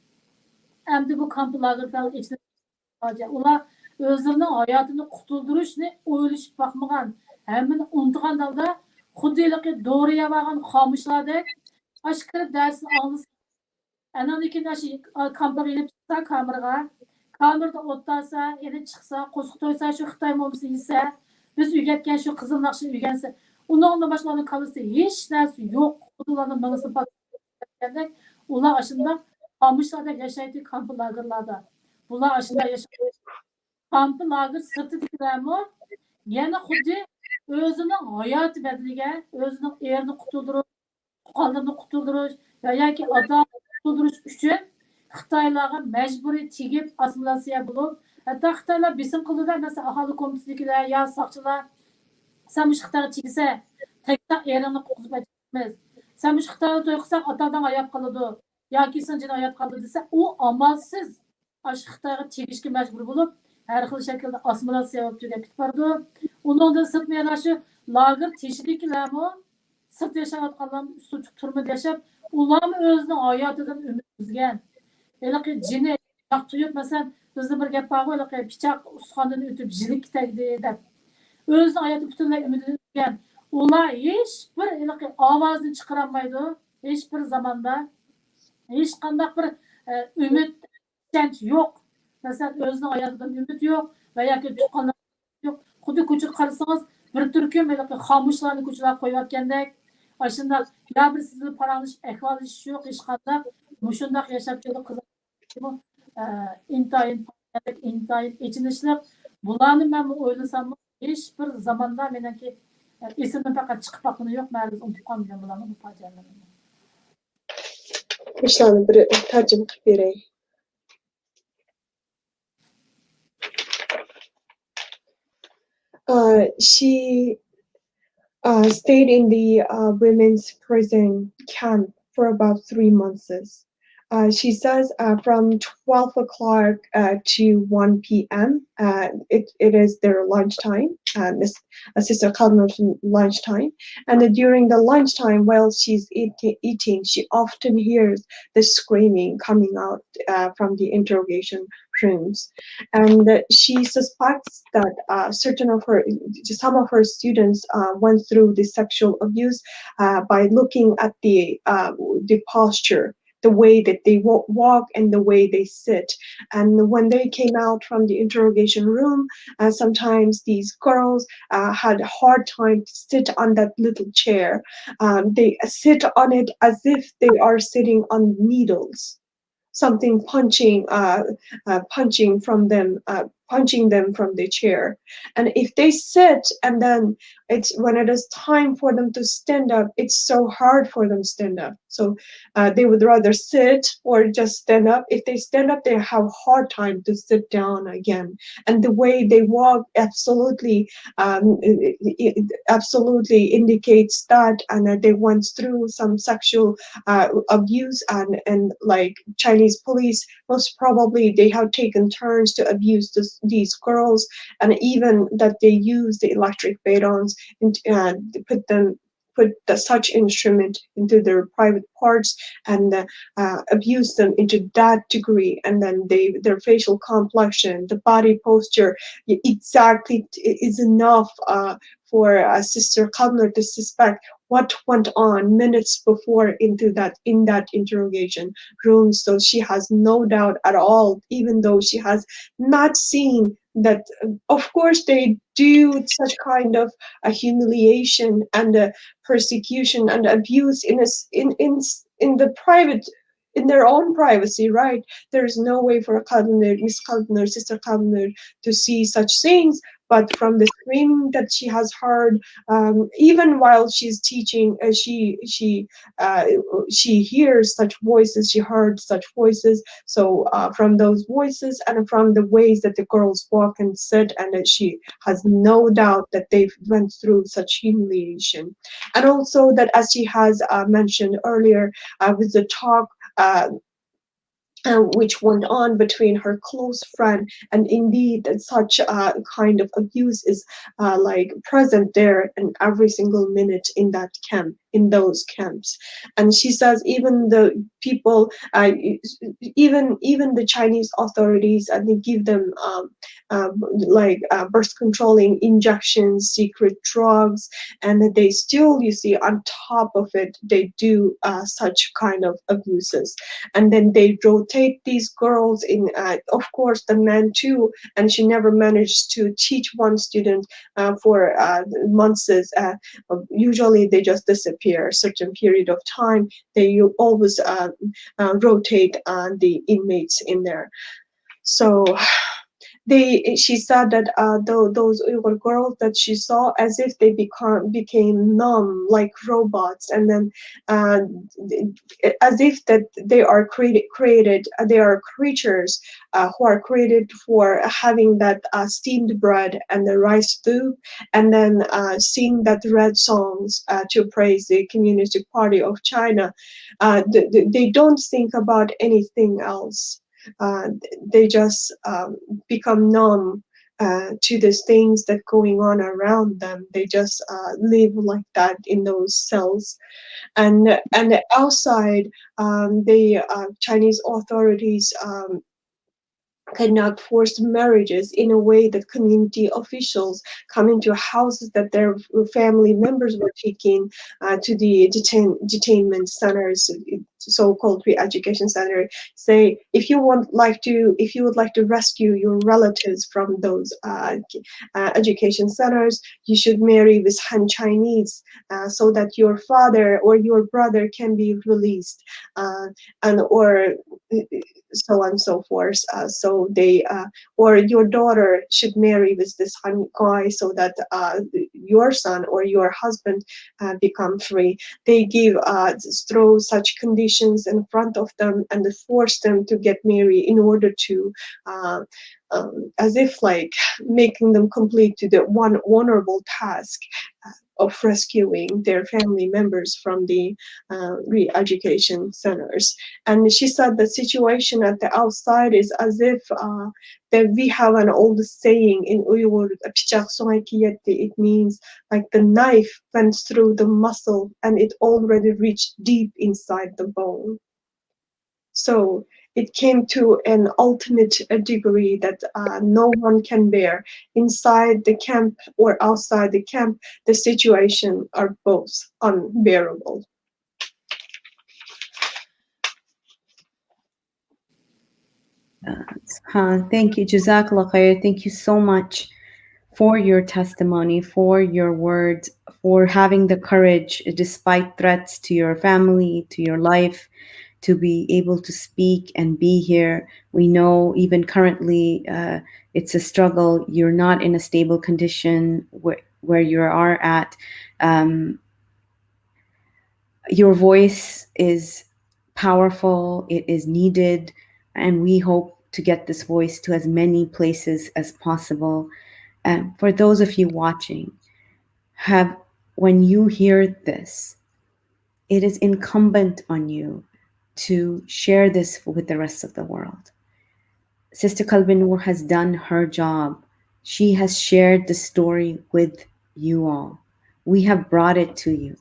endi bu kamp lagerlar ichida ular o'zlarining hayotini qutuldirishni o'ylashib boqmagan hammani unutgan holda xuddi dori yemagan xomushlardek oshkora darsni olmasa ananiki nashi kampga inib chiqsa kamerada o'tasa, yana chiqsa, qo'shiq to'ysa, shu Xitoy momsi yesa, biz uygatgan shu qizil naqshni uygansa, uningni boshqalarning qalbida hech narsa yo'q. Ularning mangisi patgandek, ular ashunda qamushlarda yashaydi kamp lagerlarda. Bular ashunda yashaydi. Kamp lager sirtidagilarmi yana xuddi o'zining hayoti badaliga, o'zining erini qutuldirish, qonini qutuldirish yoki odam qutuldirish uchun Xitoylarga majburiy tegib assimilyatsiya bo'lib, hatto Xitoylar besim qildida, masalan, aholi komitetidagilar yo soqchilar, sen shu Xitoyga tegsa, tekta erini qutqizib aytamiz. Sen shu Xitoyga to'y qilsang, otadan oyat qoladi, yoki sen jin oyat qoladi desa, u amalsiz shu Xitoyga tegishga majbur bo'lib, har xil shaklda assimilyatsiya bo'lib tugab ketib bordi. Undan sirtmaylar shu lager teshidikilarmi, sirt yashayotganlar ustuch turmada yashab, ularni o'zining hayotidan umid uzgan. Jini tuyib, masalan, bizda bir gap bor, pichoq ustixondan o'tib jilik tegdi deb. O'zining hayoti butunlay umidini uzgan. Ular hech bir ovozni chiqarolmaydi, hech bir zamonda hech qanday bir umid yo'q. Masalan, o'zining hayotidan umid yo'q va yoki tuqqanlar yo'q. Xuddi ko'chib qarasangiz, bir turkum xomushlarni ko'chalarga qo'yayotgandek, ashunday yo bir sizni paranglashib ahvolishish yo'q, hech qanday mushundoq yashab kelib intayin ichinishliq bularni men o'ylasam hech bir zamonda meniki esimdan faqat chiqib boqqani yo'q, men unutib qolgan bularni bu fojialarni. Mishlarni bir tarjima qilib beray. She stayed in the women's prison camp for about 3 months. She says from 12 o'clock to 1 p.m. It is their lunchtime, Sister Qelbinur's lunchtime. And during the lunchtime, while she's eating, she often hears the screaming coming out from the interrogation rooms. And she suspects that some of her students went through the sexual abuse by looking at the posture, the way that they walk and the way they sit. And when they came out from the interrogation room, sometimes these girls had a hard time to sit on that little chair. They sit on it as if they are sitting on needles, something punching them from the chair. And if they sit, and then when it is time for them to stand up, it's so hard for them to stand up. So they would rather sit or just stand up. If they stand up, they have a hard time to sit down again. And the way they walk absolutely indicates that, and that they went through some sexual abuse, and like Chinese police, most probably they have taken turns to abuse this these girls, and even that they use the electric batons and put such instrument into their private parts, and abuse them into that degree, and then their facial complexion, the body posture, exactly is enough for Sister Kabner to suspect what went on minutes before in that interrogation room. So she has no doubt at all, even though she has not seen that. Of course, they do such kind of a humiliation and a persecution and abuse in the private, in their own privacy, right? There is no way for Miss Kalbner, Sister Kalbner, to see such things. But from the screaming that she has heard, even while she's teaching, uh, she hears such voices. She heard such voices. So from those voices and from the ways that the girls walk and sit, and that she has no doubt that they've went through such humiliation, and also that, as she has mentioned earlier, with the talk uh, which went on between her close friend, and indeed such kind of abuse is like present there in every single minute in that camp, in those camps. And she says even the people, even the Chinese authorities, and they give them like birth controlling injections, secret drugs, and they still, you see, on top of it, they do such kind of abuses. And then they rotate these girls in, of course the men too, and she never managed to teach one student for months. Usually they just disappear a certain period of time. They always rotate the inmates in there. So she said that those Uyghur girls that she saw, as if they became numb like robots, and then uh, as if that they are created, they are creatures who are created for having that steamed bread and the rice soup, and then sing that red songs to praise the Communist Party of China. They don't think about anything else. uh, they just become numb to these things that going on around them. They just live like that in those cells. And outside, the Chinese authorities conduct forced marriages in a way that community officials come into houses that their family members were taking to the detainment centers, so-called re-education center. Say, if you would like to rescue your relatives from those education centers, you should marry with Han Chinese, so that your father or your brother can be released, and or so on and so forth. So they, or your daughter should marry with this Han guy, so that your son or your husband become free. They give throw such conditions in front of them and force them to get married in order to uh, as if like making them complete to the one honorable task of rescuing their family members from the re-education centers. And she said the situation at the outside is as if that we have an old saying in Uyghur, it means like the knife went through the muscle and it already reached deep inside the bone. So it came to an ultimate degree that no one can bear. Inside the camp or outside the camp, the situation are both unbearable. Thank you, Jazakallah khair. Thank you so much for your testimony, for your words, for having the courage, despite threats to your family, to your life, to be able to speak and be here. We know even currently it's a struggle. You're not in a stable condition where you are at. Um, your voice is powerful, it is needed, and we hope to get this voice to as many places as possible. And for those of you watching, have when you hear this, it is incumbent on you to share this with the rest of the world. Sister Qelbinur has done her job. She has shared the story with you all. We have brought it to you.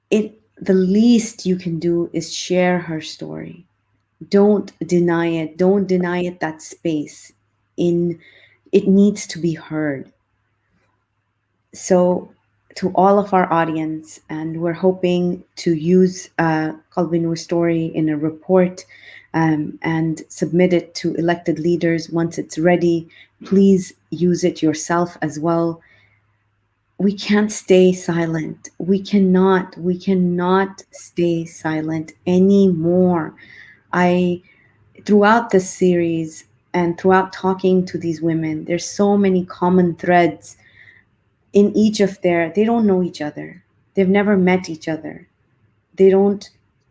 The least you can do is share her story. Don't deny it. Don't deny it that space. In it needs to be heard. So, to all of our audience, and we're hoping to use Qelbinur's story in a report and submit it to elected leaders once it's ready. Please use it yourself as well. We can't stay silent. We cannot stay silent anymore. I Throughout this series and throughout talking to these women, there's so many common threads in each of they don't know each other. They've never met each other. They don't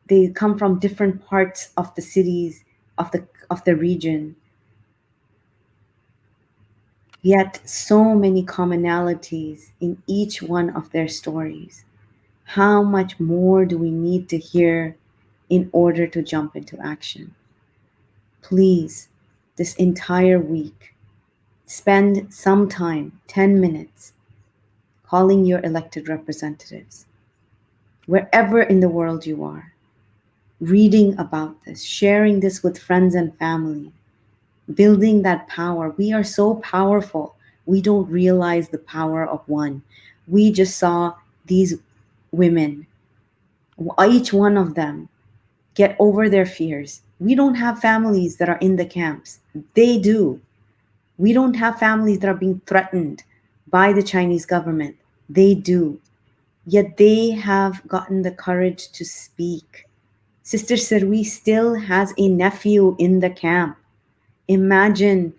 they come from different parts of the cities of the region, yet so many commonalities in each one of their stories. How much more do we need to hear in order to jump into action? Please, this entire week, spend some time, 10 minutes, calling your elected representatives, wherever in the world you are, reading about this, sharing this with friends and family, building that power. We are so powerful. We don't realize the power of one. We just saw these women, each one of them, get over their fears. We don't have families that are in the camps. They do. We don't have families that are being threatened by the Chinese government. They do. Yet they have gotten the courage to speak. Sister Sirwi still has a nephew in the camp. Imagine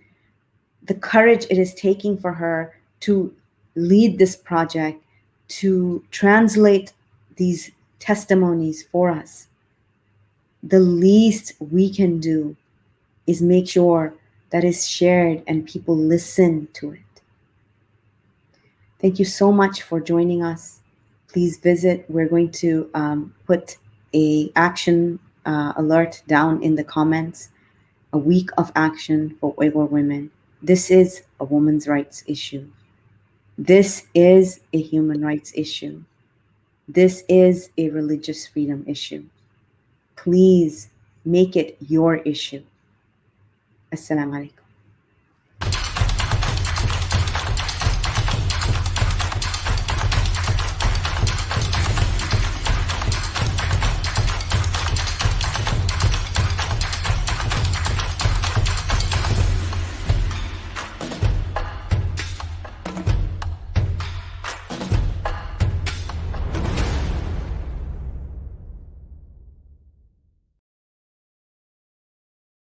the courage it is taking for her to lead this project, to translate these testimonies for us. The least we can do is make sure that is shared and people listen to it. Thank you so much for joining us. Please visit. We're going to put a action alert down in the comments. A week of action for Uyghur women. This is a women's rights issue. This is a human rights issue. This is a religious freedom issue. Please make it your issue. Assalamu alaikum.